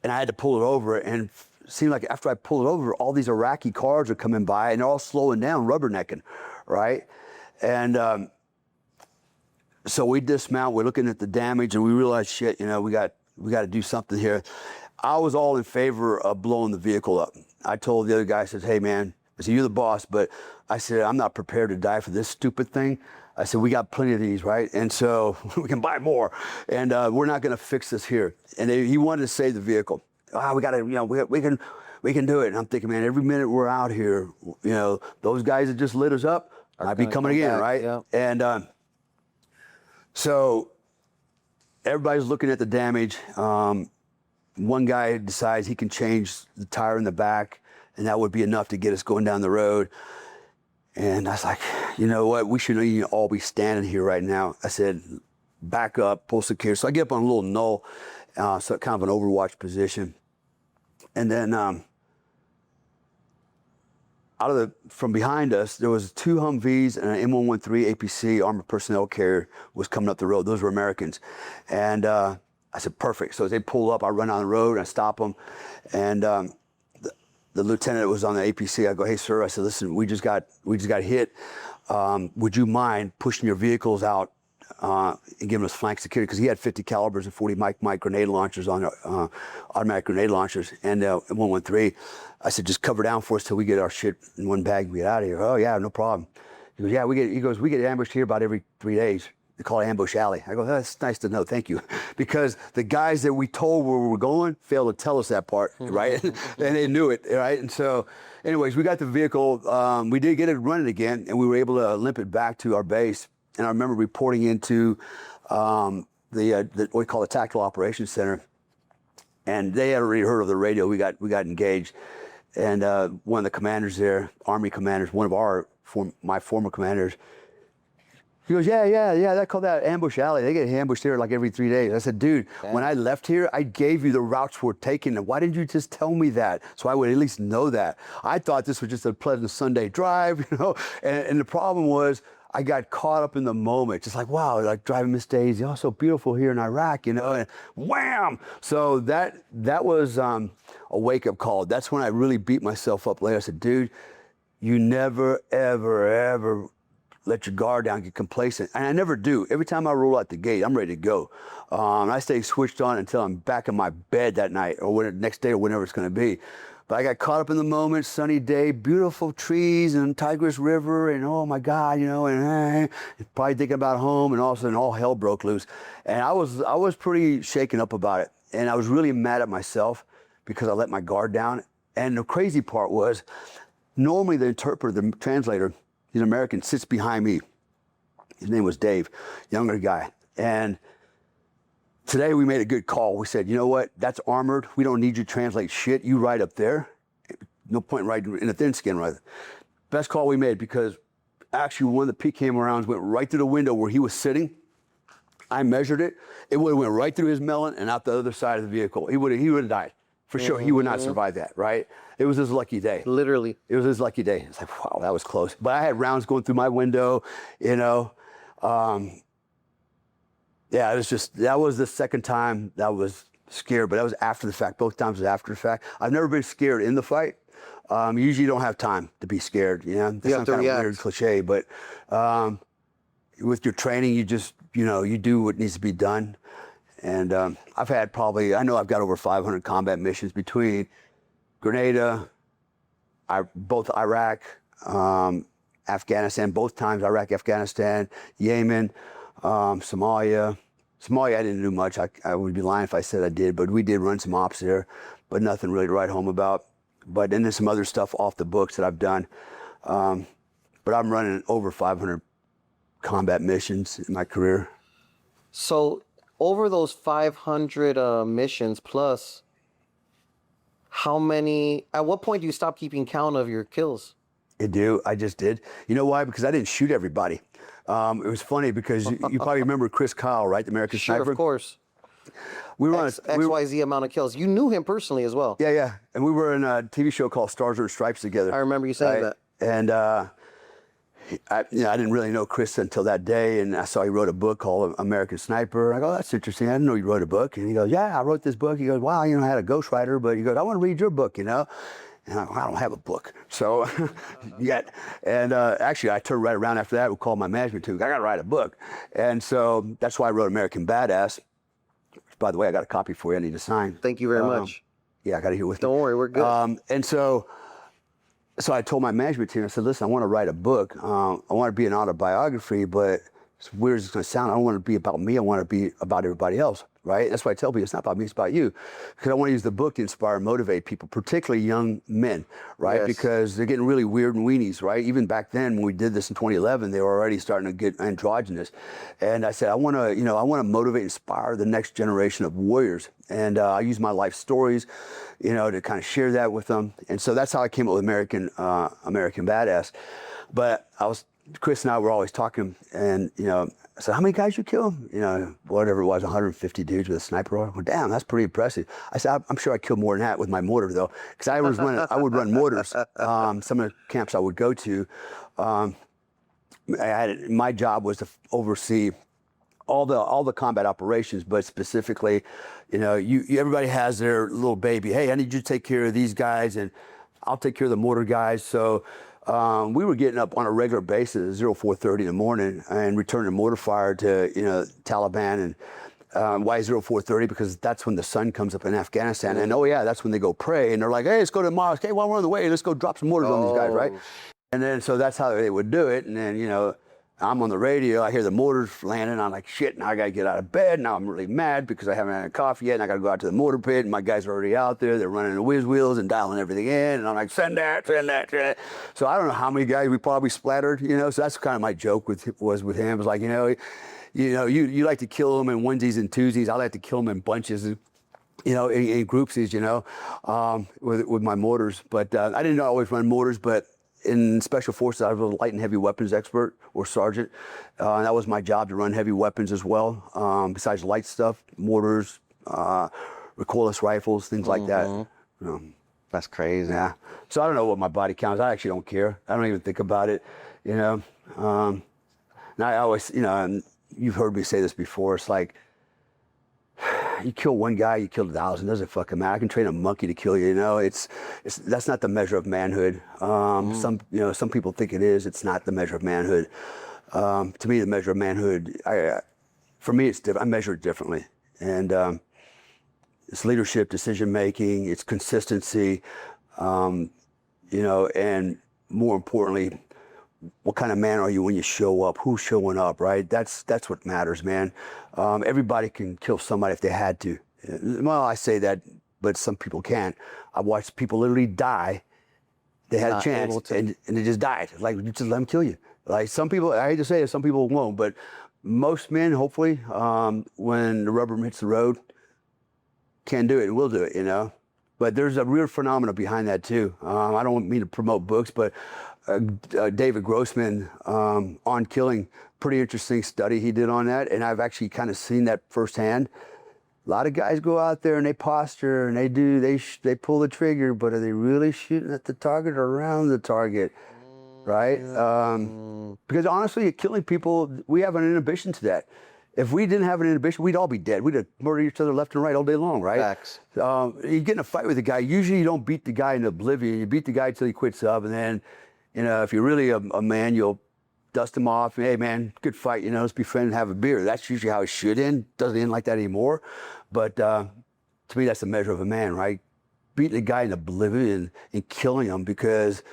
had to pull it over, and it seemed like after I pulled it over, all these Iraqi cars are coming by, and they're all slowing down, rubbernecking, right? And so we dismount, we're looking at the damage, and we realize, shit, we got to do something here. I was all in favor of blowing the vehicle up. I told the other guy, I said, hey, man, I said, you're the boss, but I said, I'm not prepared to die for this stupid thing. I said, we got plenty of these, right? And so we can buy more, and we're not going to fix this here. And he wanted to save the vehicle. We got to, we can do it. And I'm thinking, man, every minute we're out here, those guys that just lit us up might be coming again, right? Yeah. And so everybody's looking at the damage. One guy decides he can change the tire in the back, and that would be enough to get us going down the road. And I was like, you know what? We shouldn't even all be standing here right now. I said, back up, pull secure. So I get up on a little knoll, so kind of an overwatch position. And then from behind us, there was 2 Humvees and an M113 APC armored personnel carrier was coming up the road. Those were Americans. And I said, perfect. So as they pull up, I run on the road and I stop them. And the lieutenant that was on the APC, I go, hey, sir, I said, listen, we just got hit. Would you mind pushing your vehicles out and giving us flank security? Because he had 50 calibers and 40 Mike grenade launchers on automatic grenade launchers and 113. I said, just cover down for us till we get our shit in one bag and we get out of here. Oh, yeah, no problem. He goes, yeah, we get ambushed here about every 3 days. They call it Ambush Alley. I go, that's nice to know, thank you. Because the guys that we told where we were going failed to tell us that part, right? And they knew it, right? And so, anyways, we got the vehicle. We did get it running again, and we were able to limp it back to our base. And I remember reporting into what we call the Tactical Operations Center. And they had already heard of the radio. We got engaged. And one of the commanders there, Army commanders, one of my former commanders, he goes, yeah, they call that Ambush Alley. They get ambushed here like every 3 days. I said, dude, when I left here, I gave you the routes we're taking. And why didn't you just tell me that? So I would at least know that. I thought this was just a pleasant Sunday drive, And the problem was I got caught up in the moment. Just like, wow, like driving Miss Daisy. Oh, so beautiful here in Iraq, and wham! So that was a wake-up call. That's when I really beat myself up later. I said, dude, you never, ever, ever let your guard down, get complacent. And I never do. Every time I roll out the gate, I'm ready to go. I stay switched on until I'm back in my bed that night or next day or whenever it's going to be. But I got caught up in the moment, sunny day, beautiful trees and Tigris River, and oh my God, and probably thinking about home, and all of a sudden all hell broke loose. And I was pretty shaken up about it. And I was really mad at myself because I let my guard down. And the crazy part was, normally the interpreter, the translator, he's an American, sits behind me. His name was Dave, younger guy. And today we made a good call. We said, you know what? That's armored. We don't need you to translate shit. You ride up there. No point riding in a thin skin rider. Best call we made, because actually one of the PKM rounds went right through the window where he was sitting. I measured it. It would have went right through his melon and out the other side of the vehicle. He would have died. For sure, he would not survive that, right? It was his lucky day. Literally. It was his lucky day. It's like, wow, that was close. But I had rounds going through my window, Yeah, it was just, that was the second time that I was scared, but that was after the fact. Both times was after the fact. I've never been scared in the fight. Usually you don't have time to be scared, That's some kind of weird cliche, but with your training, you just, you do what needs to be done. And I've had I know I've got over 500 combat missions between Grenada, both Iraq, Afghanistan, both times Iraq, Afghanistan, Yemen, Somalia. Somalia, I didn't do much. I would be lying if I said I did, but we did run some ops there, but nothing really to write home about. But then there's some other stuff off the books that I've done. But I'm running over 500 combat missions in my career. So over those 500 missions plus, at what point do you stop keeping count of your kills? I just did. You know why? Because I didn't shoot everybody. It was funny because you probably remember Chris Kyle, right? The American Sure, Sniper. of course. We were on XYZ amount of kills. You knew him personally as well. yeah, yeah. And we were in a TV show called Stars and Stripes together. I remember you saying right? that. And I didn't really know Chris until that day, and I saw he wrote a book called American Sniper. I go, oh, that's interesting. I didn't know you wrote a book. And he goes, yeah, I wrote this book. He goes, wow, I had a ghostwriter, but he goes, I want to read your book, And I don't have a book. So yet. And actually, I turned right around after that. We called my management team. I got to write a book. And so that's why I wrote American Badass. By the way, I got a copy for you. I need to sign. Thank you very much. Yeah, I got it here with me. Don't worry, we're good. And so I told my management team, I said, listen, I want to write a book. I want to be an autobiography, but as weird as it's going to sound, I don't want it to be about me. I want it to be about everybody else, right? That's why I tell people it's not about me, it's about you. Because I want to use the book to inspire and motivate people, particularly young men, right? Yes. Because they're getting really weird and weenies, right? Even back then when we did this in 2011, they were already starting to get androgynous. And I said, I want to motivate and inspire the next generation of warriors. And I use my life stories, to kind of share that with them. And so that's how I came up with American Badass. But Chris and I were always talking, and I said, how many guys you kill? Whatever it was, 150 dudes with a sniper rifle. Well, damn, that's pretty impressive. I said, I'm sure I killed more than that with my mortar though, because I would run mortars. Some of the camps I would go to, my job was to oversee all the combat operations, but specifically, everybody has their little baby. Hey, I need you to take care of these guys, and I'll take care of the mortar guys. So we were getting up on a regular basis at 04:30 in the morning and returning mortar fire to Taliban. And why 04:30? Because that's when the sun comes up in Afghanistan. And that's when they go pray. And they're like, hey, let's go to the mosque. Hey, while we're on the way, let's go drop some mortars on these guys, right? And then so that's how they would do it. And then I'm on the radio, I hear the mortars landing, I'm like, shit, now I gotta get out of bed. Now I'm really mad because I haven't had coffee yet, and I gotta go out to the mortar pit, and my guys are already out there, they're running the whiz wheels and dialing everything in, and I'm like, send that. So I don't know how many guys we probably splattered, so that's kind of my joke with him. It was like, you like to kill them in onesies and twosies, I like to kill them in bunches, in groupsies, with my mortars. But I didn't always run mortars, but in Special Forces, I was a light and heavy weapons expert or sergeant. And that was my job, to run heavy weapons as well. Besides light stuff, mortars, recoilless rifles, things like that. That's crazy. Yeah. So I don't know what my body counts. I actually don't care. I don't even think about it, And I always, and you've heard me say this before, it's like, you kill one guy, you kill 1,000. Doesn't fucking matter. I can train a monkey to kill you. That's not the measure of manhood. Some people think it is. It's not the measure of manhood. To me, the measure of manhood, for me, it's different. I measure it differently, and it's leadership, decision making, it's consistency, and more importantly, what kind of man are you when you show up? Who's showing up, right? That's what matters, man. Everybody can kill somebody if they had to. Well, I say that, but some people can't. I've watched people literally die. They had a chance, and they just died. Like, you just let them kill you. Like, some people, I hate to say it, some people won't, but most men, hopefully, when the rubber hits the road, can do it and will do it, But there's a real phenomena behind that, too. I don't mean to promote books, but David Grossman on killing, pretty interesting study he did on that, and I've actually kind of seen that firsthand. A lot of guys go out there and they posture and they pull the trigger, but are they really shooting at the target or around the target, right? Because honestly, killing people, we have an inhibition to that. If we didn't have an inhibition, we'd all be dead. We'd have murdered each other left and right all day long, right? Facts. You get in a fight with a guy, usually you don't beat the guy into oblivion. You beat the guy until he quits up, and then, if you're really a man, you'll dust him off. Hey, man, good fight. Let's be friends and have a beer. That's usually how it should end. Doesn't end like that anymore. But to me, that's the measure of a man, right? Beating a guy in oblivion and killing him because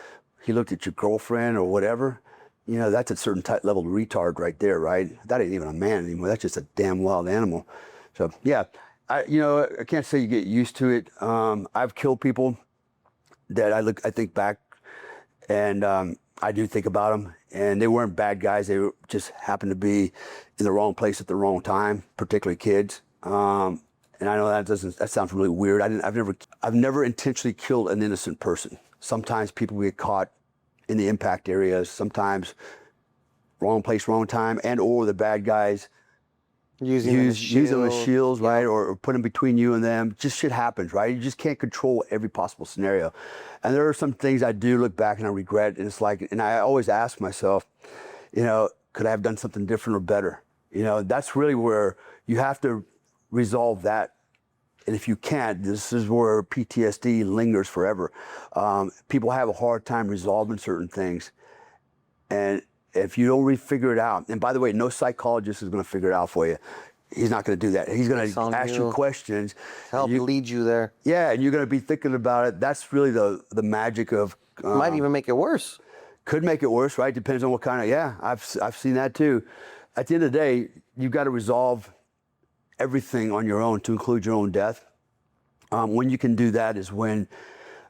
he looked at your girlfriend or whatever. That's a certain level of retard right there, right? That ain't even a man anymore. That's just a damn wild animal. So, yeah, I can't say you get used to it. I've killed people that I think back, and I do think about them, and they weren't bad guys. They just happened to be in the wrong place at the wrong time, particularly kids. And I know that sounds really weird. I've never intentionally killed an innocent person. Sometimes people get caught in the impact areas. Sometimes wrong place, wrong time, and or the bad guys Using use them as shields, yeah. right? Or put them between you and them. Just shit happens, right? You just can't control every possible scenario. And there are some things I do look back and I regret. And it's like, and I always ask myself, you know, could I have done something different or better? You know, that's really where you have to resolve that. And if you can't, this is where PTSD lingers forever. People have a hard time resolving certain things. And if you don't figure it out, and by the way, no psychologist is going to figure it out for you. He's not going to do that. He's going to ask you questions. Help lead you there. Yeah, and you're going to be thinking about it. That's really the magic of... Might even make it worse. Could make it worse, right? Depends on what kind of... Yeah, I've seen that too. At the end of the day, you've got to resolve everything on your own, to include your own death. When you can do that is when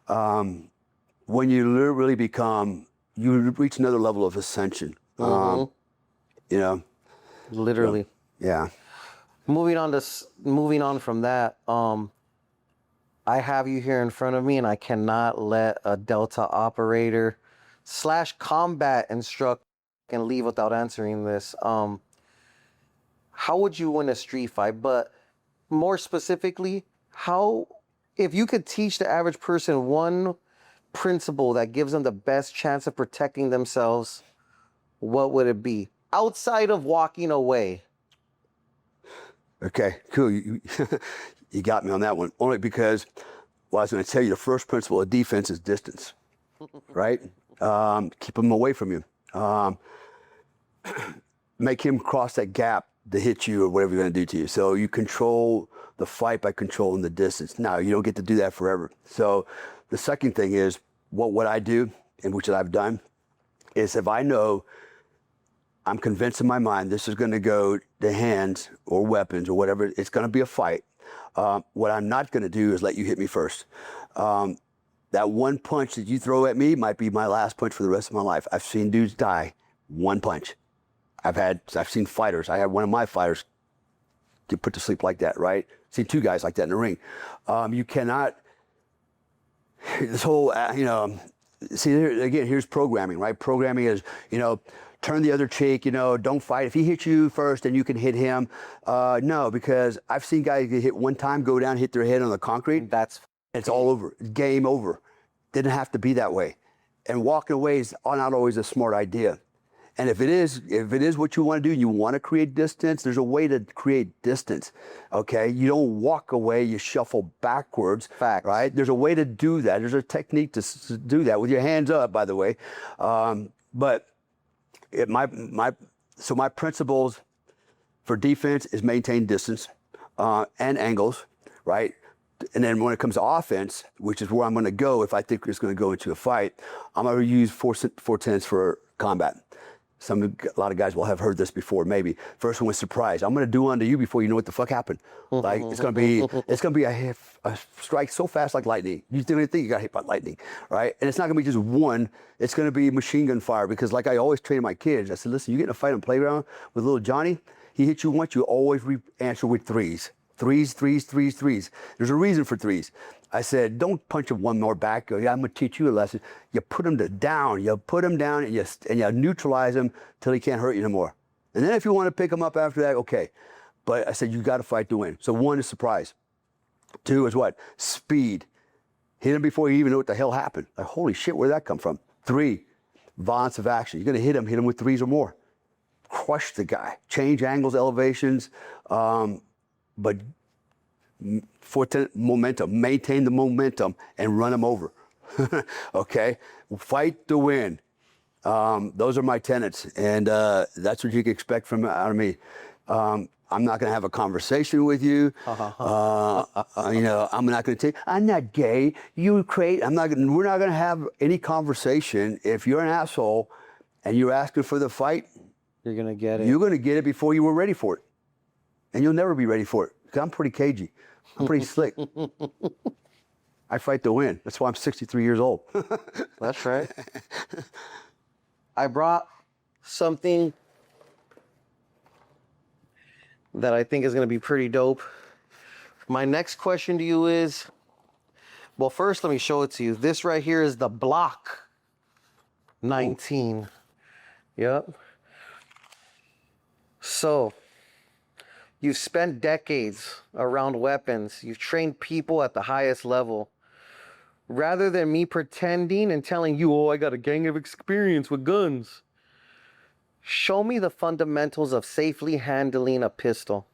you really become... You reach another level of ascension. You know, literally. Yeah. Moving on from that, I have you here in front of me, and I cannot let a Delta operator / combat instructor and leave without answering this. How would you win a street fight? But more specifically, if you could teach the average person one principle that gives them the best chance of protecting themselves, what would it be? Outside of walking away. Okay, cool. You got me on that one. Only because, well, I was going to tell you, the first principle of defense is distance, right? Keep him away from you. Make him cross that gap to hit you or whatever you're going to do to you. So you control the fight by controlling the distance. Now, you don't get to do that forever. So the second thing is, what I do, and which I've done, is if I know, I'm convinced in my mind this is going to go to hands or weapons or whatever, it's going to be a fight. What I'm not going to do is let you hit me first. That one punch that you throw at me might be my last punch for the rest of my life. I've seen dudes die one punch. I've seen fighters. I had one of my fighters get put to sleep like that, right? Seen two guys like that in the ring. You cannot, this whole, see, again, here's programming, right? Programming is, turn the other cheek, don't fight. If he hits you first, then you can hit him. No, because I've seen guys get hit one time, go down, hit their head on the concrete. It's all over. Game over. Didn't have to be that way. And walking away is not always a smart idea. And if it is what you want to do, you want to create distance, there's a way to create distance, okay? You don't walk away, you shuffle backwards, Facts. Right? There's a way to do that. There's a technique to do that with your hands up, by the way. But my principles for defense is maintain distance and angles, right? And then when it comes to offense, which is where I'm going to go if I think it's going to go into a fight, I'm going to use four tenets for combat. A lot of guys will have heard this before, maybe. First one was surprise. I'm going to do unto you before you know what the fuck happened. Like, it's going to be a strike so fast like lightning. You didn't even think you got hit by lightning, right? And it's not going to be just one. It's going to be machine gun fire, because like I always train my kids, I said, listen, you get in a fight on the playground with little Johnny, he hits you once, you always answer with threes. Threes. There's a reason for threes. I said, don't punch him one more back. I'm going to teach you a lesson. You put him down. You put him down and you neutralize him till he can't hurt you no more. And then if you want to pick him up after that, okay. But I said, you got to fight to win. So one is surprise. Two is what? Speed. Hit him before you even know what the hell happened. Like, holy shit, where'd that come from? Three, violence of action. You're going to hit him with threes or more. Crush the guy. Change angles, elevations. But momentum, maintain the momentum and run them over. Okay? Fight to win. Those are my tenets, and that's what you can expect out of me. I'm not going to have a conversation with you. I'm not going to tell you, I'm not gay, you crazy. We're not going to have any conversation. If you're an asshole and you're asking for the fight, you're going to get it. You're going to get it before you were ready for it. And you'll never be ready for it. Because I'm pretty cagey. I'm pretty slick. I fight to win. That's why I'm 63 years old. That's right. I brought something that I think is going to be pretty dope. My next question to you is, well, first let me show it to you. This right here is the Block 19. Ooh. Yep. So, you've spent decades around weapons. You've trained people at the highest level. Rather than me pretending and telling you, oh, I got a gang of experience with guns, show me the fundamentals of safely handling a pistol.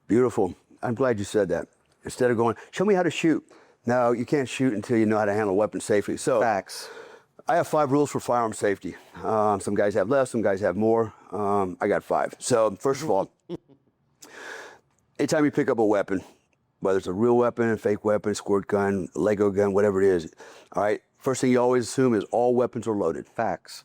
Beautiful. I'm glad you said that. Instead of going, show me how to shoot. No, you can't shoot until you know how to handle a weapon safely. So Facts. I have 5 rules for firearm safety. Some guys have less, some guys have more. I got 5. So first of all, anytime you pick up a weapon, whether it's a real weapon, a fake weapon, squirt gun, Lego gun, whatever it is, all right, first thing you always assume is all weapons are loaded. Facts.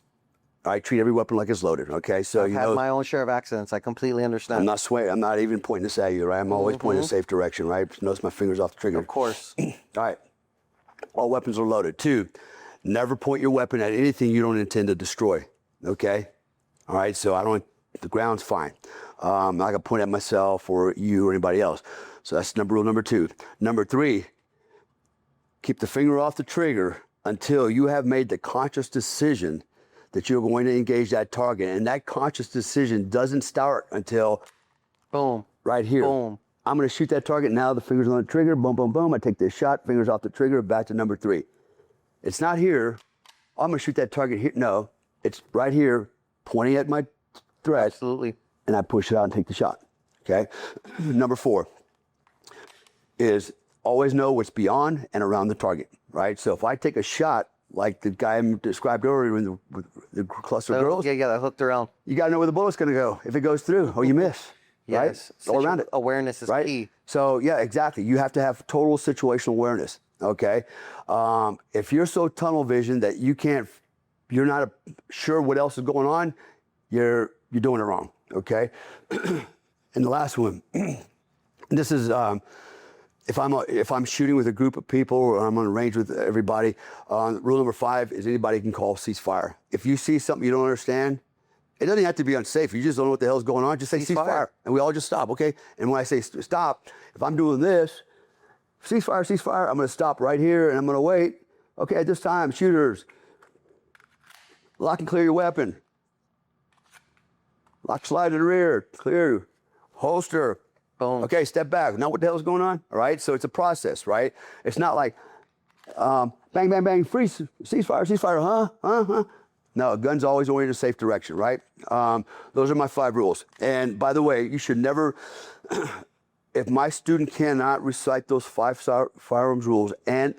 All right, treat every weapon like it's loaded, okay? So I've had my own share of accidents. I completely understand. I'm not swaying. I'm not even pointing this at you, right? I'm always pointing in a safe direction, right? Notice my fingers off the trigger. Of course. All right. All weapons are loaded. 2, never point your weapon at anything you don't intend to destroy, okay? All right, so the ground's fine. I'm not gonna point at myself or you or anybody else. So that's rule number 2. Number 3, keep the finger off the trigger until you have made the conscious decision that you're going to engage that target. And that conscious decision doesn't start until Boom. right here. Boom. I'm going to shoot that target. Now the finger's on the trigger. Boom, boom, boom. I take this shot, fingers off the trigger, back to number 3. It's not here. I'm going to shoot that target here. No, it's right here, pointing at my threat. Absolutely. And I push it out and take the shot. Okay. Number 4 is always know what's beyond and around the target, right? So if I take a shot, like the guy I described earlier with the cluster of girls. Yeah, that hooked around. You got to know where the bullet's going to go. If it goes through or you miss, Yes. right? All around it. Awareness is right? key. So, yeah, exactly. You have to have total situational awareness, okay? If you're so tunnel vision that you're not sure what else is going on, you're doing it wrong, okay? And the last one, this is... If I'm shooting with a group of people or I'm on a range with everybody, rule number 5 is anybody can call ceasefire. If you see something you don't understand, it doesn't have to be unsafe. You just don't know what the hell's going on. Just say ceasefire, and we all just stop, okay? And when I say stop, if I'm doing this, ceasefire, ceasefire, I'm going to stop right here and I'm going to wait. Okay, at this time, shooters, lock and clear your weapon. Lock, slide to the rear, clear, holster. Boom. Okay, step back. Now what the hell is going on? All right, so it's a process, right? It's not like bang, bang, bang, freeze, ceasefire, ceasefire, huh? No, gun's always oriented in a safe direction, right? Those are my 5 rules. And by the way, you should never, if my student cannot recite those 5 firearms rules and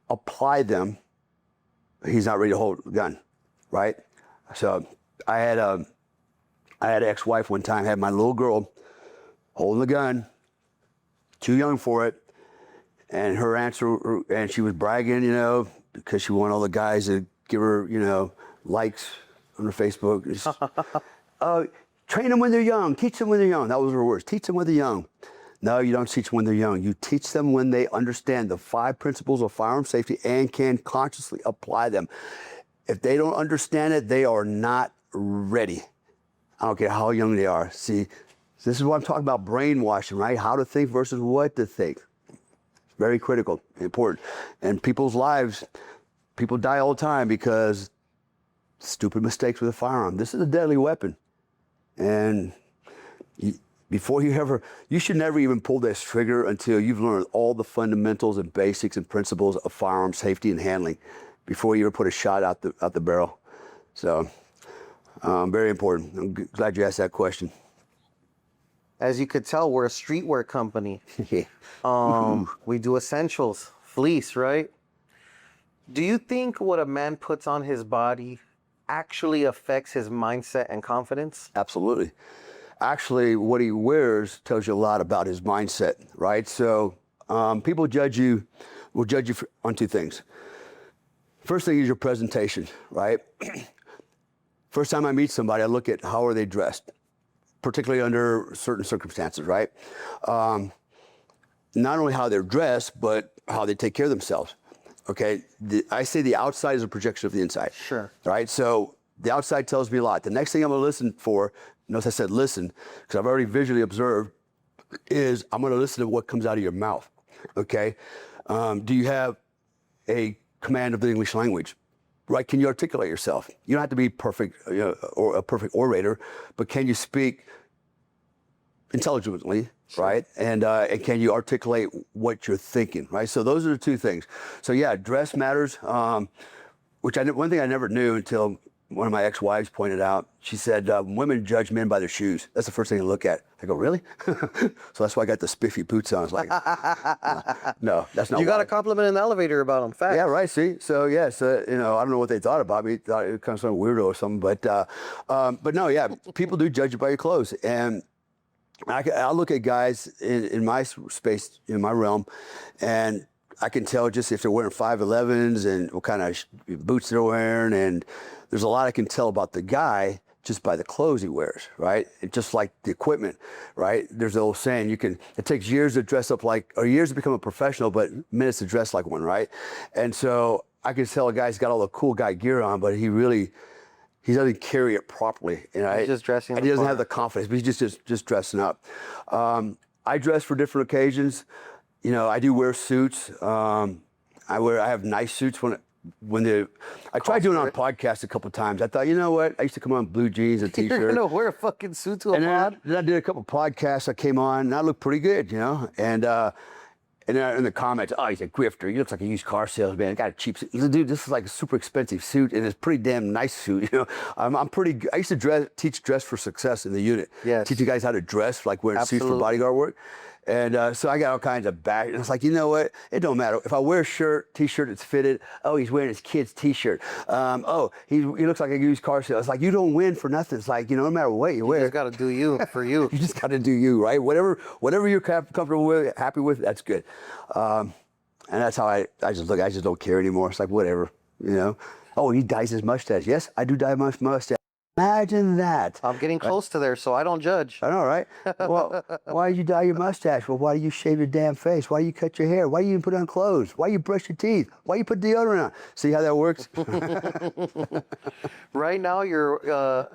apply them, he's not ready to hold a gun, right? So I had an ex-wife one time, had my little girl holding the gun, too young for it. And her answer, and she was bragging, because she wanted all the guys to give her, likes on her Facebook. Train them when they're young, teach them when they're young. That was her words, teach them when they're young. No, you don't teach them when they're young. You teach them when they understand the 5 principles of firearm safety and can consciously apply them. If they don't understand it, they are not ready. I don't care how young they are. See, this is what I'm talking about, brainwashing, right? How to think versus what to think. It's very critical, important. And people's lives, people die all the time because stupid mistakes with a firearm. This is a deadly weapon. And you should never even pull this trigger until you've learned all the fundamentals and basics and principles of firearm safety and handling before you ever put a shot out the barrel. So, very important. I'm glad you asked that question. As you could tell, we're a streetwear company. We do essentials, fleece, right? Do you think what a man puts on his body actually affects his mindset and confidence? Absolutely. Actually, what he wears tells you a lot about his mindset, right? So people will judge you on 2 things. First thing is your presentation, right? First time I meet somebody, I look at how are they dressed, particularly under certain circumstances, right? Not only how they're dressed, but how they take care of themselves. Okay, I say the outside is a projection of the inside. Sure. Right, so the outside tells me a lot. The next thing I'm gonna listen for, notice I said listen, because I've already visually observed, is I'm gonna listen to what comes out of your mouth, okay? Do you have a command of the English language? right? Can you articulate yourself? You don't have to be perfect, or a perfect orator, but can you speak intelligently, right? And can you articulate what you're thinking, right? So those are the two things. So yeah, dress matters. One thing I never knew until one of my ex-wives pointed out. She said, women judge men by their shoes. That's the first thing to look at. I go, really? So that's why I got the spiffy boots on. I was like, no, that's not. You got a compliment in the elevator about them. Facts. Yeah, right. See, so yeah, so I don't know what they thought about me. Thought it was kind of some weirdo or something, but no, yeah, people do judge you by your clothes, and I look at guys in my space, in my realm, and I can tell just if they're wearing 511s and what kind of boots they're wearing, and there's a lot I can tell about the guy just by the clothes he wears, right? And just like the equipment, right? There's an old saying, it takes years to dress up like, or years to become a professional, but minutes to dress like one, right? And so I can tell a guy's got all the cool guy gear on, but he doesn't carry it properly. He's just dressing. And he doesn't have the confidence, but he's just dressing up. I dress for different occasions. I do wear suits. I have nice suits I tried doing it on podcasts a couple of times. I thought, you know what? I used to come on blue jeans and t-shirt. You're gonna wear a fucking suit to a pod? Then I did a couple of podcasts. I came on and I looked pretty good, And then in the comments, oh, he's a grifter. He looks like a used car salesman. I got a cheap suit. Dude, this is like a super expensive suit, and it's a pretty damn nice suit. I'm pretty good. I used to teach dress for success in the unit. Yes. Teach you guys how to dress, like wearing suits for bodyguard work. And so I got all kinds of back. And it's like, you know what? It don't matter. If I wear a t-shirt that's fitted, oh, he's wearing his kid's t-shirt. He looks like a used car sale. It's like, you don't win for nothing. It's like, no matter what you wear. You just got to do you for you. You just got to do you, right? Whatever you're comfortable with, happy with, that's good. And that's how I just look. I just don't care anymore. It's like, whatever, Oh, he dyes his mustache. Yes, I do dye my mustache. Imagine that. I'm getting close to there, so I don't judge. I know, right? Well, why did you dye your mustache? Well, why do you shave your damn face? Why do you cut your hair? Why do you even put on clothes? Why do you brush your teeth? Why do you put deodorant on? See how that works? Right now, you're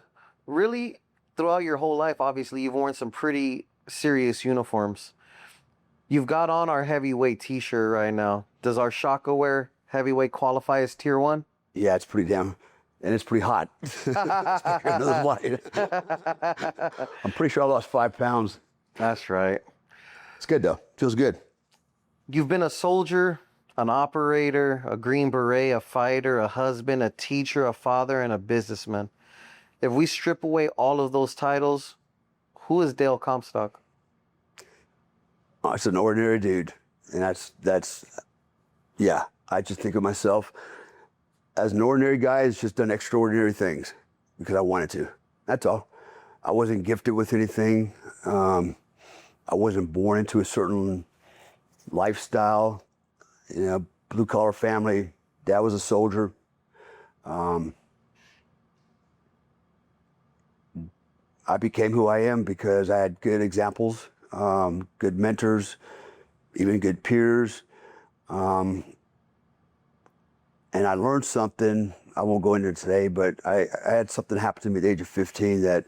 really, throughout your whole life, obviously, you've worn some pretty serious uniforms. You've got on our heavyweight t-shirt right now. Does our Shaka wear heavyweight qualify as tier 1? Yeah, it's pretty damn. And it's pretty hot. I'm pretty sure I lost 5 pounds. That's right. It's good, though. Feels good. You've been a soldier, an operator, a Green Beret, a fighter, a husband, a teacher, a father, and a businessman. If we strip away all of those titles, who is Dale Comstock? Oh, it's an ordinary dude. And yeah, I just think of myself as an ordinary guy who's just done extraordinary things because I wanted to. That's all. I wasn't gifted with anything. I wasn't born into a certain lifestyle. Blue collar family. Dad was a soldier. I became who I am because I had good examples, good mentors, even good peers. And I learned something, I won't go into it today, but I had something happen to me at the age of 15 that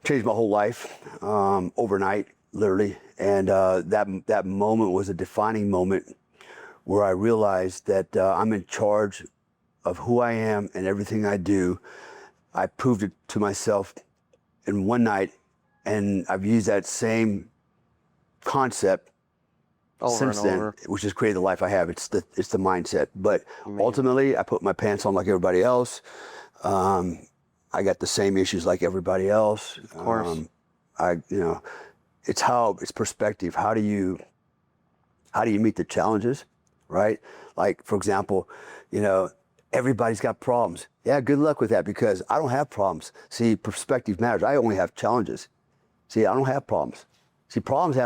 changed my whole life overnight, literally. And that moment was a defining moment where I realized that I'm in charge of who I am and everything I do. I proved it to myself in one night, and I've used that same concept since then, which has created the life I have. It's the mindset. But ultimately, I put my pants on like everybody else. I got the same issues like everybody else. Of course. It's perspective. How do you meet the challenges, right? Like, for example, everybody's got problems. Yeah, good luck with that because I don't have problems. See, perspective matters. I only have challenges. See, I don't have problems. See, problems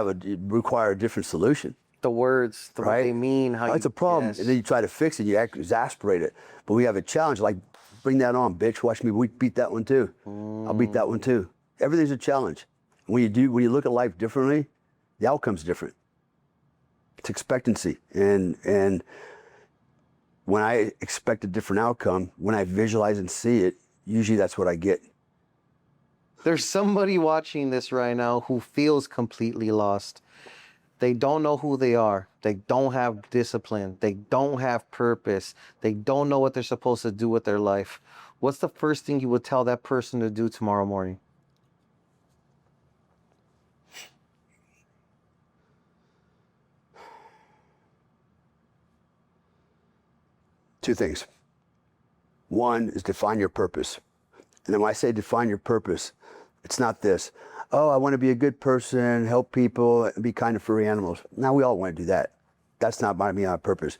require a different solution. The words, what they mean, how it's a problem. Yes. And then you try to fix it, you exasperate it. But we have a challenge, like, bring that on, bitch. Watch me beat that one too. I'll beat that one too. Everything's a challenge. When you look at life differently, the outcome's different. It's expectancy. And when I expect a different outcome, when I visualize and see it, usually that's what I get. There's somebody watching this right now who feels completely lost. They don't know who they are. They don't have discipline. They don't have purpose. They don't know what they're supposed to do with their life. What's the first thing you would tell that person to do tomorrow morning? Two things. One is define your purpose. And then when I say define your purpose, it's not this, oh, I want to be a good person, help people, and be kind of furry animals. Now, we all want to do that. That's not my purpose.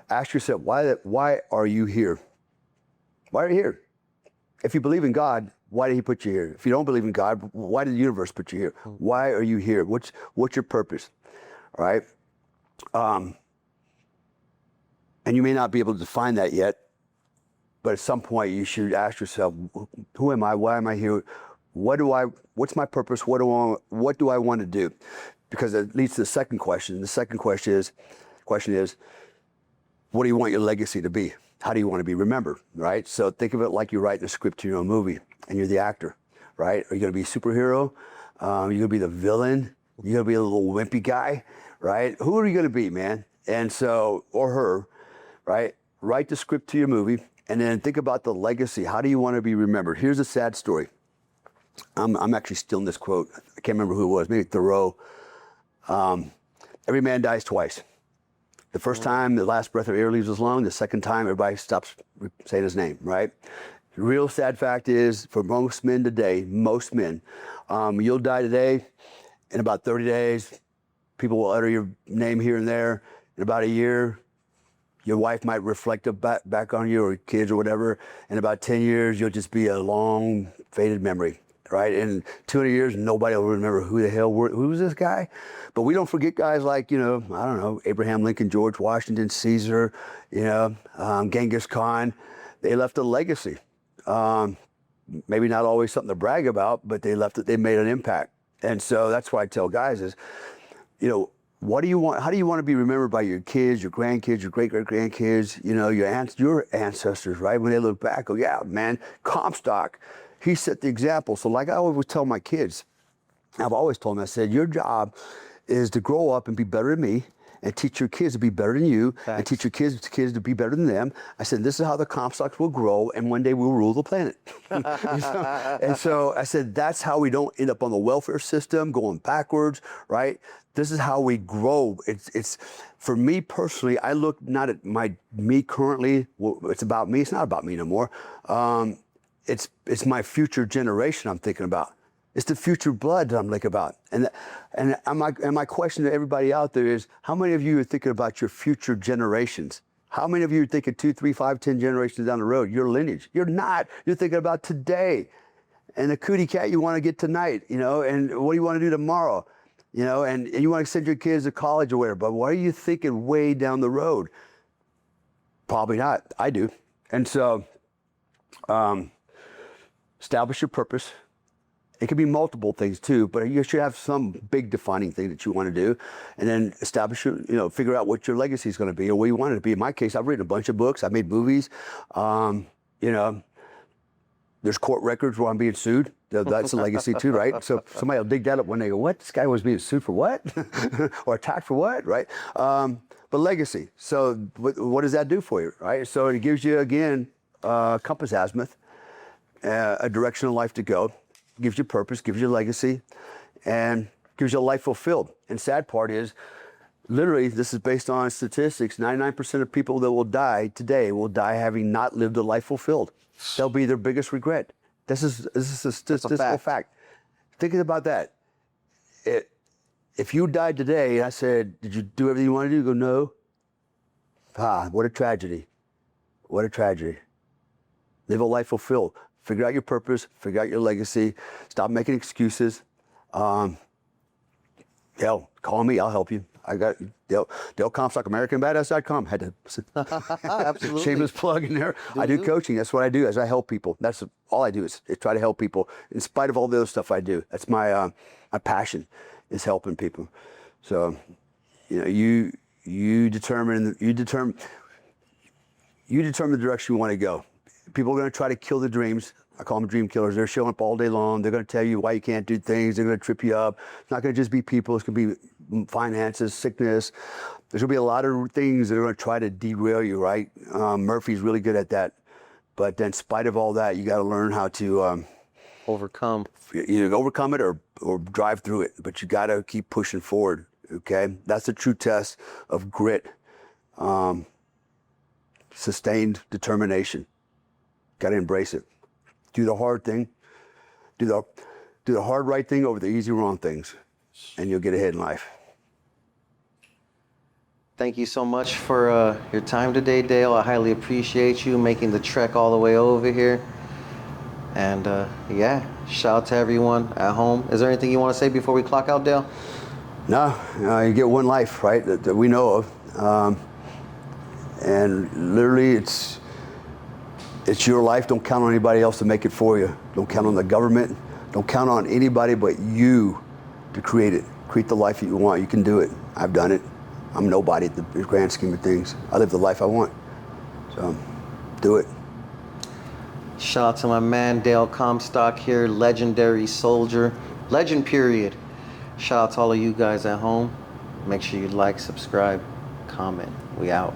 Ask yourself, why are you here? Why are you here? If you believe in God, why did he put you here? If you don't believe in God, why did the universe put you here? Why are you here? What's your purpose? All right? And you may not be able to define that yet, but at some point you should ask yourself, who am I? Why am I here? What's my purpose? What do I want to do? Because it leads to the second question. The second question is, what do you want your legacy to be? How do you want to be remembered, right? So think of it like you're writing a script to your own movie and you're the actor, right? Are you going to be a superhero? Are you going to be the villain? You're going to be a little wimpy guy, right? Who are you going to be, man? And so, or her, right? Write the script to your movie and then think about the legacy. How do you want to be remembered? Here's a sad story. I'm actually stealing this quote. I can't remember who it was, maybe Thoreau. Every man dies twice. The first time, the last breath of air leaves his lung. The second time, everybody stops saying his name, right? The real sad fact is, for most men today, you'll die today. In about 30 days, people will utter your name here and there. In about a year, your wife might reflect back on you, or kids or whatever. In about 10 years, you'll just be a long, faded memory, right? In 200 years, nobody will remember who the hell who was this guy. But we don't forget guys like, I don't know, Abraham Lincoln, George Washington, Caesar, Genghis Khan. They left a legacy. Maybe not always something to brag about, but they made an impact. And so that's why I tell guys is, what do you want? How do you want to be remembered by your kids, your grandkids, your great-great-grandkids, your ancestors, right? When they look back, oh yeah, man, Comstock, he set the example. So like I always tell my kids, I've always told them, I said, your job is to grow up and be better than me and teach your kids to be better than you. Thanks. And teach your kids to be better than them. I said, this is how the Comstocks will grow and one day we'll rule the planet. And so I said, that's how we don't end up on the welfare system going backwards, right? This is how we grow. It's for me personally, I look not at me currently, it's about me, it's not about me no more. It's my future generation I'm thinking about. It's the future blood that I'm thinking about. And my question to everybody out there is, how many of you are thinking about your future generations? How many of you are thinking 2, 3, 5, 10 generations down the road, your lineage? You're not. You're thinking about today and the cootie cat you want to get tonight, and what do you want to do tomorrow? And you want to send your kids to college or whatever, but why are you thinking way down the road? Probably not. I do. And so, establish your purpose. It could be multiple things too, but you should have some big defining thing that you want to do, and then establish figure out what your legacy is going to be or what you want it to be. In my case, I've written a bunch of books. I've made movies. There's court records where I'm being sued. That's a legacy too, right? So somebody will dig that up when they go, what? This guy was being sued for what? Or attacked for what, right? But legacy. So what does that do for you, right? So it gives you, again, compass azimuth, a direction of life to go. Gives you purpose, gives you legacy, and gives you a life fulfilled. And sad part is, literally, this is based on statistics, 99% of people that will die today will die having not lived a life fulfilled. That'll be their biggest regret. This is a statistical fact. Thinking about that, if you died today and I said, did you do everything you wanted to do? You go, no. What a tragedy. What a tragedy. Live a life fulfilled. Figure out your purpose, figure out your legacy, stop making excuses. Call me, I'll help you. I got Dale Comstock, AmericanBadass.com. Had to Absolutely. shameless plug in there. I do coaching. That's what I do. As I help people. That's all I do is try to help people. In spite of all the other stuff I do, that's my passion, is helping people. So, you determine the direction you want to go. People are going to try to kill the dreams. I call them dream killers. They're showing up all day long. They're going to tell you why you can't do things. They're going to trip you up. It's not going to just be people. It's going to be finances, sickness. There's going to be a lot of things that are going to try to derail you, right? Murphy's really good at that. But in spite of all that, you got to learn how to Overcome. either overcome it or drive through it. But you got to keep pushing forward, okay? That's the true test of grit, sustained determination. Got to embrace it. Do the hard thing. Do the hard right thing over the easy wrong things, and you'll get ahead in life. Thank you so much for your time today, Dale. I highly appreciate you making the trek all the way over here. And yeah, shout out to everyone at home. Is there anything you want to say before we clock out, Dale? No, you get one life, right, that we know of. And literally, it's your life. Don't count on anybody else to make it for you. Don't count on the government. Don't count on anybody but you to create it. Create the life that you want. You can do it. I've done it. I'm nobody at the grand scheme of things. I live the life I want. So, do it. Shout out to my man, Dale Comstock here, legendary soldier. Legend, period. Shout out to all of you guys at home. Make sure you like, subscribe, comment. We out.